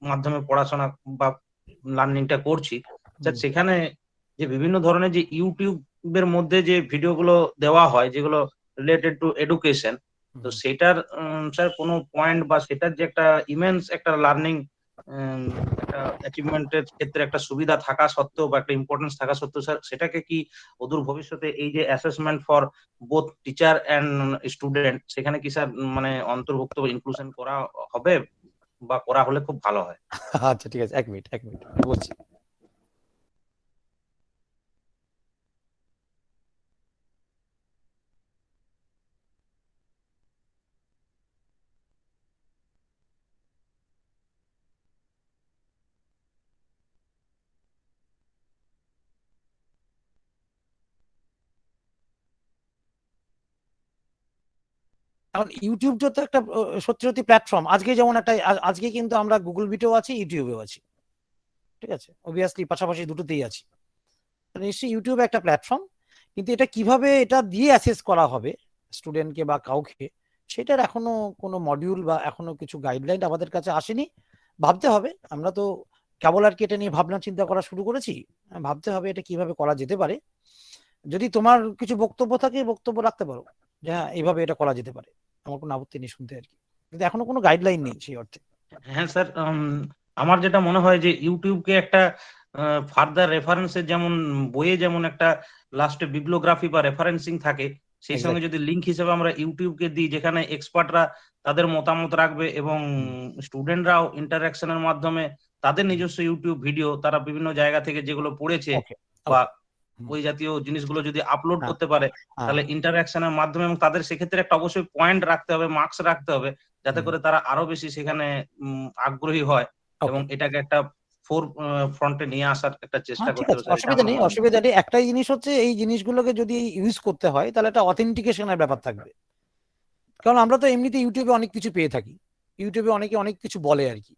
মাধ্যমে পড়াশোনা বা লার্নিংটা করছি, স্যার সেখানে যে বিভিন্ন ধরনের যে ইউটিউবের মধ্যে যে ভিডিওগুলো দেওয়া হয় যেগুলো রিলেটেড টু এডুকেশন, তো সেটার স্যার কোনো পয়েন্ট বা সেটার যে একটা ইমেন্স একটা লার্নিং একটা অ্যাচিভমেন্টের ক্ষেত্রে একটা সুবিধা থাকা সত্ত্বেও বা একটা ইম্পর্টেন্স থাকা সত্ত্বেও স্যার সেটাকে কি অদূর ভবিষ্যতে এই যে assessment for both teacher and student সেখানে কি স্যার মানে অন্তর্ভুক্ত ইনক্লুশন করা হবে বা করা হলে খুব ভালো হয়? আচ্ছা ঠিক আছে, এক মিনিট বলছি। এখন ইউটিউবটা তো একটা সত্যি সত্যি প্ল্যাটফর্ম। আজকে যেমন একটা, আজকে কিন্তু আমরা গুগল মিটেও আছি, ইউটিউবেও আছি, ঠিক আছে, অবভিয়াসলি পাশাপাশি দুটোতেই আছি। নিশ্চয়ই ইউটিউব একটা প্ল্যাটফর্ম, কিন্তু এটা কিভাবে এটা দিয়ে অ্যাসেস করা হবে স্টুডেন্টকে বা কাউকে, সেটার এখনো কোনো মডিউল বা এখনো কিছু গাইডলাইন আমাদের কাছে আসেনি। ভাবতে হবে, আমরা তো কেবল আর কি এটা নিয়ে ভাবনা চিন্তা করা শুরু করেছি, ভাবতে হবে এটা কিভাবে করা যেতে পারে। যদি তোমার কিছু বক্তব্য থাকে বক্তব্য রাখতে পারো যে হ্যাঁ এইভাবে এটা করা যেতে পারে, আমার কোনো আপত্তি নেই শুনতে আর কি, কিন্তু এখনো কোনো গাইডলাইন নেই সেই অর্থে। হ্যাঁ স্যার, আমার যেটা মনে হয় যে ইউটিউবকে একটা ফার্দার রেফারেন্সের যেমন বইয়ে যেমন একটা লাস্টে বিবলিওগ্রাফি বা রেফারেন্সিং থাকে, সেই সঙ্গে যদি লিঙ্ক হিসেবে আমরা ইউটিউবকে দিই যেখানে এক্সপার্টরা তাদের মতামত রাখবে এবং স্টুডেন্টরাও ইন্টারাকশনের মাধ্যমে তাদের নিজস্ব ইউটিউব ভিডিও তারা বিভিন্ন জায়গা থেকে যেগুলো পড়েছে বা ওই জাতীয় জিনিসগুলো যদি আপলোড করতে পারে তাহলে ইন্টারাকশনের মাধ্যমে, এবং তাদের সেক্ষেত্রে একটা অবশ্যই পয়েন্ট রাখতে হবে, মার্কস রাখতে হবে, যাতে করে তারা আরো বেশি সেখানে আগ্রহী হয় এবং এটাকে একটা ফোর ফ্রন্টে নিয়ে আসার একটা চেষ্টা করতে হবে। অসুবিধা নেই। একটাই জিনিস হচ্ছে এই জিনিসগুলোকে যদি ইউজ করতে হয় তাহলে একটা অথেন্টিকেশনের ব্যাপার থাকবে, কারণ আমরা তো এমনিতে ইউটিউবে অনেক কিছু পেয়ে থাকি, ইউটিউবে অনেকে অনেক কিছু বলে আর কি,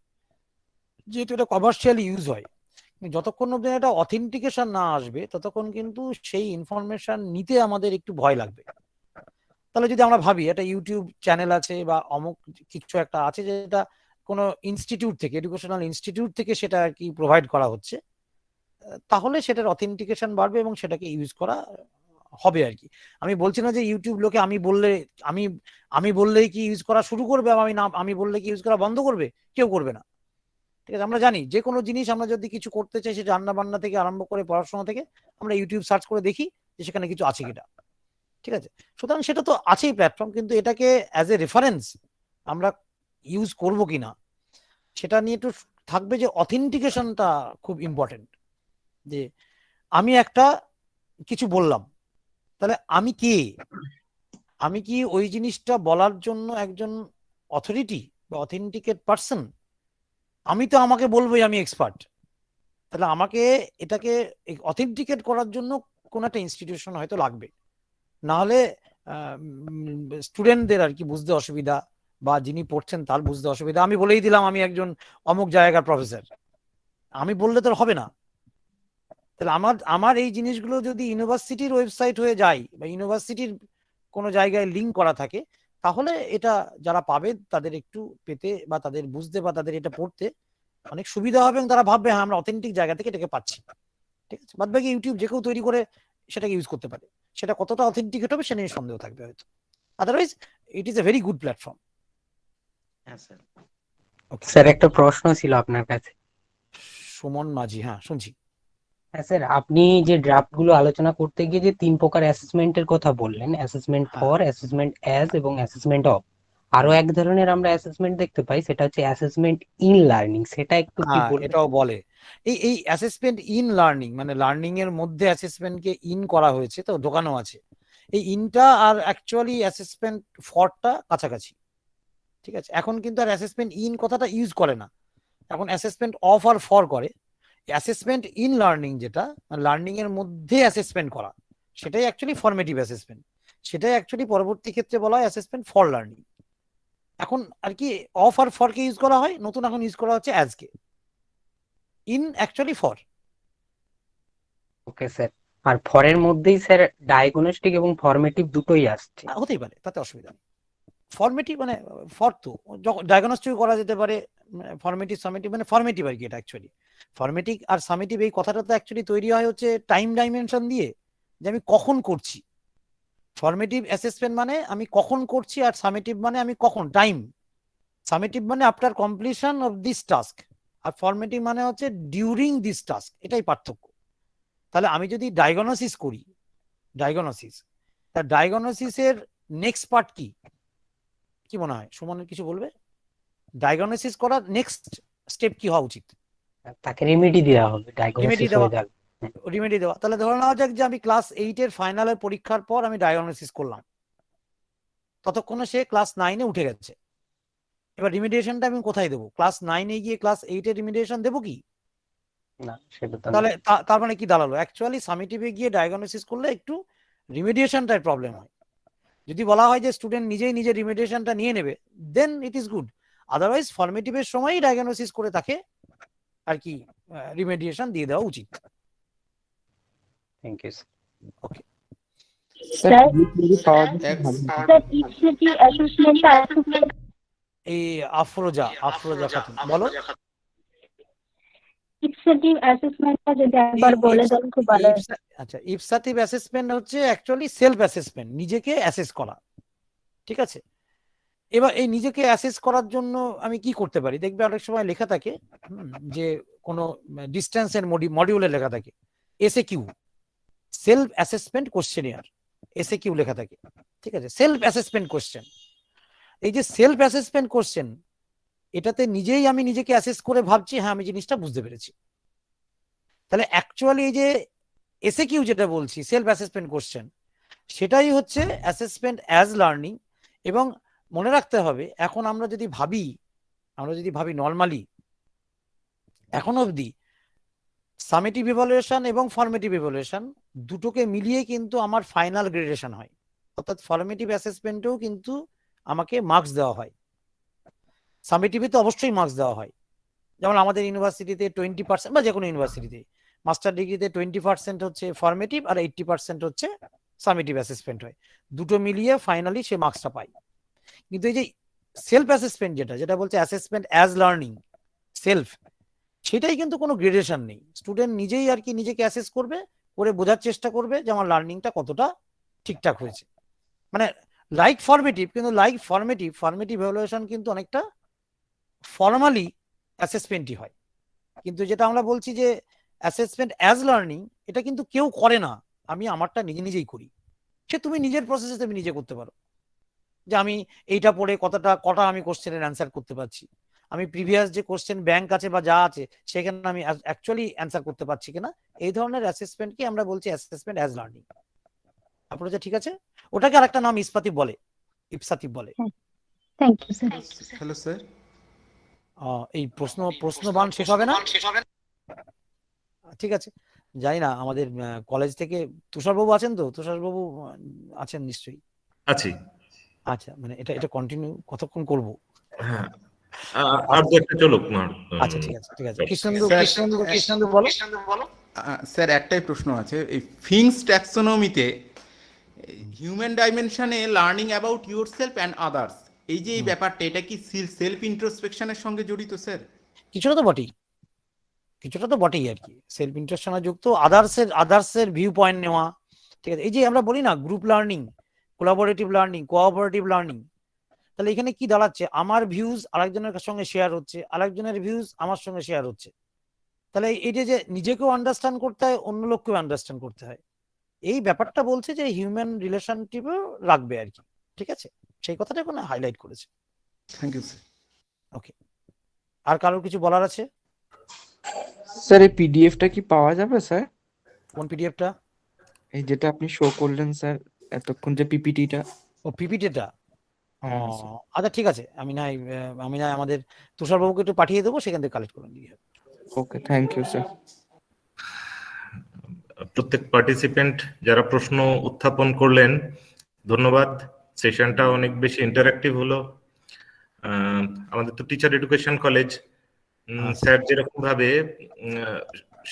যেহেতু এটা কমার্শিয়ালি ইউজ হয়, যতক্ষণ অব্দি এটা অথেন্টিকেশন না আসবে ততক্ষণ কিন্তু সেই ইনফরমেশন নিতে আমাদের একটু ভয় লাগবে। তাহলে যদি আমরা ভাবি একটা ইউটিউব চ্যানেল আছে বা অমুক কিছু একটা আছে যেটা কোনো ইনস্টিটিউট থেকে, এডুকেশনাল ইনস্টিটিউট থেকে সেটা আর কি প্রোভাইড করা হচ্ছে, তাহলে সেটার অথেন্টিকেশন বাড়বে এবং সেটাকে ইউজ করা হবে আর কি। আমি বলছি না যে ইউটিউব লোকে আমি বললে আমি আমি বললেই কি ইউজ করা শুরু করবে, আমি বললে কি ইউজ করা বন্ধ করবে, কেউ করবে না। ঠিক আছে, আমরা জানি যে কোনো জিনিস আমরা যদি কিছু করতে চাই, সেটা রান্না বান্না থেকে আরম্ভ করে পড়াশোনা থেকে আমরা ইউটিউব সার্চ করে দেখি যে সেখানে কিছু আছে কিনা। ঠিক আছে, সুতরাং সেটা তো আছেই প্ল্যাটফর্ম, কিন্তু এটাকে অ্যাজ এ রেফারেন্স আমরা ইউজ করব কিনা সেটা নিয়ে একটু থাকবে যে অথেন্টিকেশনটা খুব ইম্পর্টেন্ট। যে আমি একটা কিছু বললাম, তাহলে আমি কে, আমি কি ওই জিনিসটা বলার জন্য একজন অথরিটি বা অথেন্টিকেট পার্সন? আমি তো আমাকে বলবোই আমি এক্সপার্ট, তাহলে আমাকে এটাকে অথেন্টিকেট করার জন্য কোন একটা ইনস্টিটিউশন হয়তো লাগবে, না হলে স্টুডেন্টদের আর কি বুঝতে অসুবিধা বা যিনি পড়ছেন তার বুঝতে অসুবিধা। আমি বলেই দিলাম আমি একজন অমুক জায়গার প্রফেসর, আমি বললে তো হবে না। তাহলে আমার এই জিনিসগুলো যদি ইউনিভার্সিটির ওয়েবসাইট হয়ে যায় বা ইউনিভার্সিটির কোনো জায়গায় লিঙ্ক করা থাকে, তাহলে এটা যারা পাবে তাদের একটু পেতে বা তাদের বুঝতে বা তাদের এটা পড়তে অনেক সুবিধা হবে এবং তারা ভাববে হ্যাঁ আমরা অথেন্টিক জায়গা থেকে এটাকে পাচ্ছি। ঠিক আছে, বাদ বাকি ইউটিউব যে কেউ তৈরি করে সেটাকে ইউজ করতে পারে, সেটা কতটা অথেন্টিকেট হবে সে নিয়ে সন্দেহ থাকবে হয়তো। Otherwise it is a very good platform. হ্যাঁ স্যার। স্যার একটা প্রশ্ন ছিল আপনার কাছে। সুমন মাঝি, হ্যাঁ শুনছি। হ্যাঁ স্যার, আপনি যে ড্রাফট গুলো আলোচনা করতে গিয়ে যে 3 প্রকার অ্যাসেসমেন্টের কথা বললেন, অ্যাসেসমেন্ট ফর, অ্যাসেসমেন্ট অ্যাজ এবং অ্যাসেসমেন্ট অফ, আরো এক ধরনের আমরা অ্যাসেসমেন্ট দেখতে পাই, সেটা হচ্ছে অ্যাসেসমেন্ট ইন লার্নিং। সেটা একটু কি বলবেন? এটাও বলে এই অ্যাসেসমেন্ট ইন লার্নিং, মানে লার্নিং এর মধ্যে অ্যাসেসমেন্টকে ইন করা হয়েছে, তো ঢোকানো আছে। এই ইনটা আর অ্যাকচুয়ালি অ্যাসেসমেন্ট ফরটা কাছাকাছি। ঠিক আছে, এখন কিন্তু আর অ্যাসেসমেন্ট ইন কথাটা ইউজ করে না, এখন অ্যাসেসমেন্ট অফ আর ফর করে। অ্যাসেসমেন্ট ইন লার্নিং যেটা লার্নিং এর মধ্যে অ্যাসেসমেন্ট করা, সেটাই অ্যাকচুয়ালি ফরমেটিভ অ্যাসেসমেন্ট, সেটাই অ্যাকচুয়ালি পরবর্তী ক্ষেত্রে বলা হয় অ্যাসেসমেন্ট ফর লার্নিং। এখন আর কি অফ আর ফর কে ইউজ করা হয়, নতুন এখন ইউজ করা হচ্ছে অ্যাজ কে, in actually for. Okay sir, আর ফরের মধ্যেই স্যার ডায়াগনস্টিক এবং ফরমেটিভ দুটোই আসছে। হতেই পারে, তাতে অসুবিধা নেই। ফরমেটিভ মানে ফর তো ডায়াগনস্টিক করা যেতে পারে, ফরমেটিভ সামেটিভ মানে ফরমেটিভ আর কি। এটা অ্যাকচুয়ালি ফরমেটিভ আর সামেটিভ এই কথাটা তো অ্যাকচুয়ালি তৈরি হয় হচ্ছে টাইম ডাইমেনশন দিয়ে, যে আমি কখন করছি। ফরমেটিভ অ্যাসেসমেন্ট মানে আমি কখন করছি, আর সামেটিভ মানে আমি কখন, টাইম। সামেটিভ মানে after completion of this task, আর ফরমেটিভ মানে হচ্ছে ডিউরিং দিস টাস্ক, এটাই পার্থক্য। তাহলে আমি যদি ডায়াগনোসিস করি, ডায়াগনোসিসের নেক্সট পার্ট কি, কি মনে হয় সুমনের কিছু বলবে? ডায়াগনোসিস করার নেক্সট স্টেপ কি হওয়া উচিত? তাকে রেমেডি দেওয়া হবে, ডায়াগনোসিস হয়ে যাবে। রিমেডি দেওয়া। তাহলে ধরে নেওয়া যাক যে আমি ক্লাস 8 এর ফাইনালের পরীক্ষার পর আমি ডায়াগনোসিস করলাম, ততক্ষণে সে ক্লাস 9-এ উঠে গেছে। এবার রিমিডিয়েশনটা আমি কোথায় দেবো? ক্লাস 9-এ গিয়ে ক্লাস 8 এর রিমিডিয়েশন দেবো কি? না, সেটা তো তাহলে তার মানে কি দাঁড়ালো, অ্যাকচুয়ালি সামেটিভে গিয়ে ডায়াগনোসিস করলে একটু রিমিডিয়েশনটার প্রবলেম হয়। যদি বলা হয় যে স্টুডেন্ট নিজেই নিজের রিমিডিয়েশনটা নিয়ে নেবে, দেন ইট ইজ গুড। আদারওয়াইজ ফরমেটিভের সময়ই ডায়াগনোসিস করে তাকে আর কি রিমিডিয়েশন দিয়ে দেওয়া উচিত। Thank you. ওকে এই আফরোজা খাতুন বলো। ইপসেটিভ অ্যাসেসমেন্টটা যদি একবার বলে দেন খুব ভালো হয়। আচ্ছা, ইপসাটিভ অ্যাসেসমেন্ট হচ্ছে অ্যাকচুয়ালি সেলফ অ্যাসেসমেন্ট, নিজেকে অ্যাসেস করা। ঠিক আছে, এবার এই নিজেকে অ্যাসেস করার জন্য আমি কি করতে পারি? দেখবে অনেক সময় লেখা থাকে যে কোনো ডিস্টেন্সের মডিউলে লেখা থাকে SAQ, self assessment questionnaire, SAQ লেখা থাকে। ঠিক আছে, সেলফ অ্যাসেসমেন্ট কোশ্চেন। এই যে সেলফ অ্যাসেসমেন্ট কোশ্চেন, এটাতে নিজেই আমি নিজেকে অ্যাসেস করে ভাবছি হ্যাঁ আমি জিনিসটা বুঝতে পেরেছি। তাহলে অ্যাকচুয়ালি এই যে এসএকিউ যেটা বলছি, সেলফ অ্যাসেসমেন্ট কোশ্চেন, সেটাই হচ্ছে অ্যাসেসমেন্ট অ্যাজ লার্নিং। এবং মনে রাখতে হবে, এখন আমরা যদি ভাবি নর্মালি এখন অবধি সামেটিভ ইভালুয়েশন এবং ফরমেটিভ ইভালুয়েশন দুটোকে মিলিয়ে কিন্তু আমার ফাইনাল গ্রেডেশন হয়। অর্থাৎ ফরমেটিভ অ্যাসেসমেন্টেও কিন্তু আমাকে মার্কস দেওয়া হয়, সামেটিভে তো অবশ্যই মার্কস দেওয়া হয়। যেমন আমাদের ইউনিভার্সিটিতে 20% বা যে কোনো ইউনিভার্সিটিতে মাস্টার ডিগ্রিতে 20% হচ্ছে ফর্মেটিভ আর 80% হচ্ছে সামেটিভ অ্যাসেসমেন্ট হয়, দুটো মিলিয়ে ফাইনালি সে মার্কসটা পায়। কিন্তু এই যে সেলফ অ্যাসেসমেন্ট যেটা বলছে অ্যাসেসমেন্ট অ্যাজ লার্নিং সেলফ, সেটাই কিন্তু কোনো গ্রেডেশন নেই। স্টুডেন্ট নিজেই আর কি নিজেকে অ্যাসেস করবে, করে বোঝার চেষ্টা করবে যে আমার লার্নিংটা কতটা ঠিকঠাক হয়েছে। মানে লাইক ফর্মেটিভ, কিন্তু লাইক ফর্মেটিভ ভ্যালুয়েশন কিন্তু অনেকটা ফর্মালি অ্যাসেসমেন্টই হয়। কিন্তু যেটা আমরা বলছি যে অ্যাসেসমেন্ট অ্যাজ লার্নিং, এটা কিন্তু কেউ করে না, আমি আমারটা নিজেই করি। সে তুমি নিজের প্রসেসে তুমি নিজে করতে পারো, যে আমি এইটা পড়ে কটা আমি কোশ্চেনের অ্যান্সার করতে পারছি, আমি প্রিভিয়াস যে কোশ্চেন ব্যাংক আছে বা যা আছে সেখানে আমি অ্যাকচুয়ালি অ্যান্সার করতে পারছি কিনা, এই ধরনের অ্যাসেসমেন্টকে আমরা বলছি অ্যাসেসমেন্ট অ্যাজ লার্নিং। আপনার ঠিক আছে, ওটাকে আরেকটা নাম ইপসাতিভ বলে। Thank you sir. Hello sir, এই প্রশ্নবান শেষ হবে না? ঠিক আছে, জানি না আমাদের কলেজ থেকে তুষারবাবু আছেন তো? তুষারবাবু আছেন নিশ্চয়ই? আছি। আচ্ছা, মানে এটা কন্টিনিউ কতক্ষণ করব? হ্যাঁ, আর একটা চলুক। আচ্ছা ঠিক আছে কৃষ্ণেন্দু বলো। স্যার একটাই প্রশ্ন আছে, এই ফিংস ট্যাক্সোনমিতে হিউম্যান ডাইমেনশনে learning about yourself and others, এই যে এই ব্যাপারটা, এটা কি সেলফ ইন্ট্রোস্পেকশনের সঙ্গে জড়িত স্যার? কিছুটা তো বটেই আর কি, সেলফ ইন্ট্রোস্পেকশনে যুক্ত, আদার্সের ভিউ পয়েন্ট নেওয়া। ঠিক আছে, এই যে আমরা বলি না group learning, collaborative learning, cooperative learning, তাহলে এখানে কি দাঁড়াচ্ছে, আমার ভিউজ আরেকজনের সঙ্গে শেয়ার হচ্ছে, আরেকজনের ভিউজ আমার সঙ্গে শেয়ার হচ্ছে। তাহলে এইটা যে নিজেকেও আন্ডারস্ট্যান্ড করতে হয়, অন্য লোককেও আন্ডারস্ট্যান্ড করতে হয়, এই ব্যাপারটা বলছে যে হিউম্যান রিলেশনশিপও রাখবে আর কি। ঠিক আছে, সেই কথাটা এখানে হাইলাইট করেছে। Thank you sir. ওকে, আর কারোর কিছু বলার আছে? স্যার এই পিডিএফটা কি পাওয়া যাবে স্যার? কোন পিডিএফটা? এই যেটা আপনি শো করলেন স্যার এতক্ষণ, যে পিপিটিটা। ও পিপিটিটা, আচ্ছা ঠিক আছে, আমি না আমাদের তুষারবাবুকে একটু পাঠিয়ে দেবো, সেখান থেকে কালেক্ট করে নিয়ে। ওকে, থ্যাংক ইউ স্যার। প্রত্যেক পার্টিসিপেন্ট যারা প্রশ্ন উত্থাপন করলেন ধন্যবাদ। সেশনটা অনেক বেশি ইন্টারঅ্যাক্টিভ হলো। আমাদের তো টিচার এডুকেশন কলেজ, স্যার যেরকম ভাবে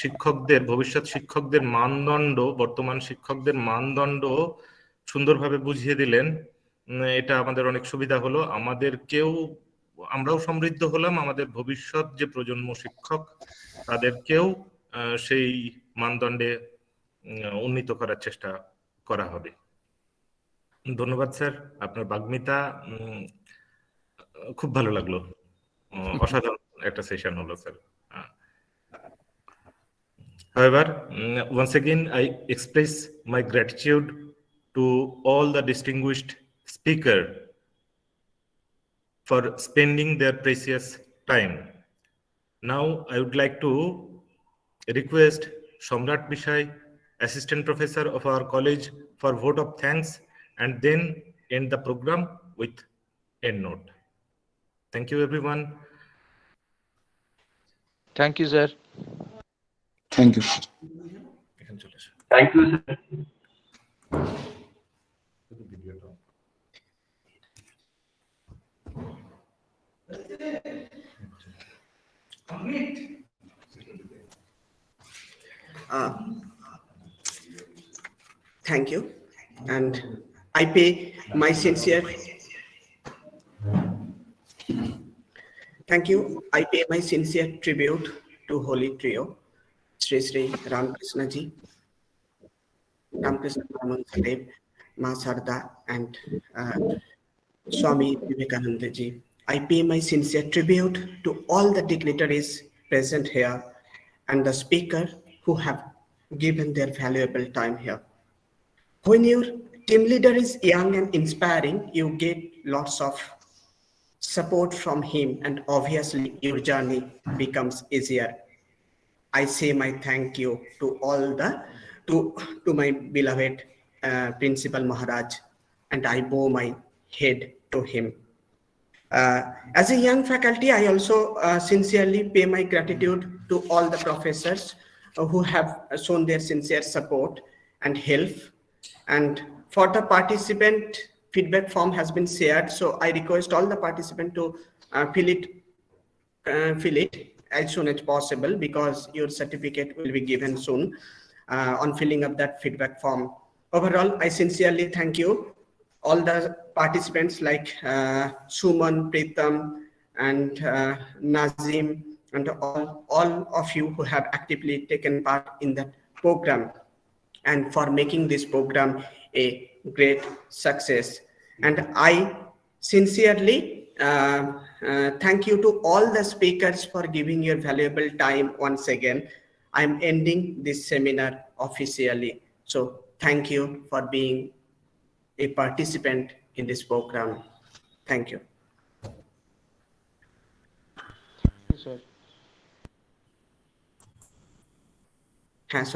শিক্ষকদের, ভবিষ্যৎ শিক্ষকদের মানদণ্ড, বর্তমান শিক্ষকদের মানদণ্ড সুন্দরভাবে বুঝিয়ে দিলেন, এটা আমাদের অনেক সুবিধা হলো। আমরাও সমৃদ্ধ হলাম, আমাদের ভবিষ্যৎ যে প্রজন্ম শিক্ষক তাদেরকেও সেই মানদণ্ডে উন্নীত করার চেষ্টা করা হবে। ধন্যবাদ স্যার, আপনার বাগ্মিতা খুব ভালো লাগলো, অসাধারণ একটা সেশন হলো sir. However, once again I express my gratitude to all the distinguished speaker for spending their precious time. Now I would like to request Samrat Bishai, Assistant Professor of our college, for vote of thanks and then end the program with end note. Thank you everyone. Thank you sir. Thank you. Thank you sir. Thank you, and I pay my sincere tribute to Holy Trio, Sri Sri Ramakrishna Ji, Ramakrishna Paramahansa, Ma Sarda, and Swami Vivekananda Ji. I pay my sincere tribute to all the dignitaries present here and the speaker who have given their valuable time here. When your team leader is young and inspiring, you get lots of support from him, and obviously your journey becomes easier. I say my thank you to all to my beloved Principal Maharaj, and I bow my head to him. As a young faculty, I also sincerely pay my gratitude to all the professors who have shown their sincere support and help. And for the participant, feedback form has been shared, so I request all the participants to fill it as soon as possible, because your certificate will be given soon on filling up that feedback form. Overall, I sincerely thank you, all the participants like Suman, Pritam, and Nazim, and all of you who have actively taken part in that program, and for making this program a great success. And I sincerely thank you to all the speakers for giving your valuable time once again. I'm ending this seminar officially. So thank you for being a participant in this program. Thank you. Sir. Hands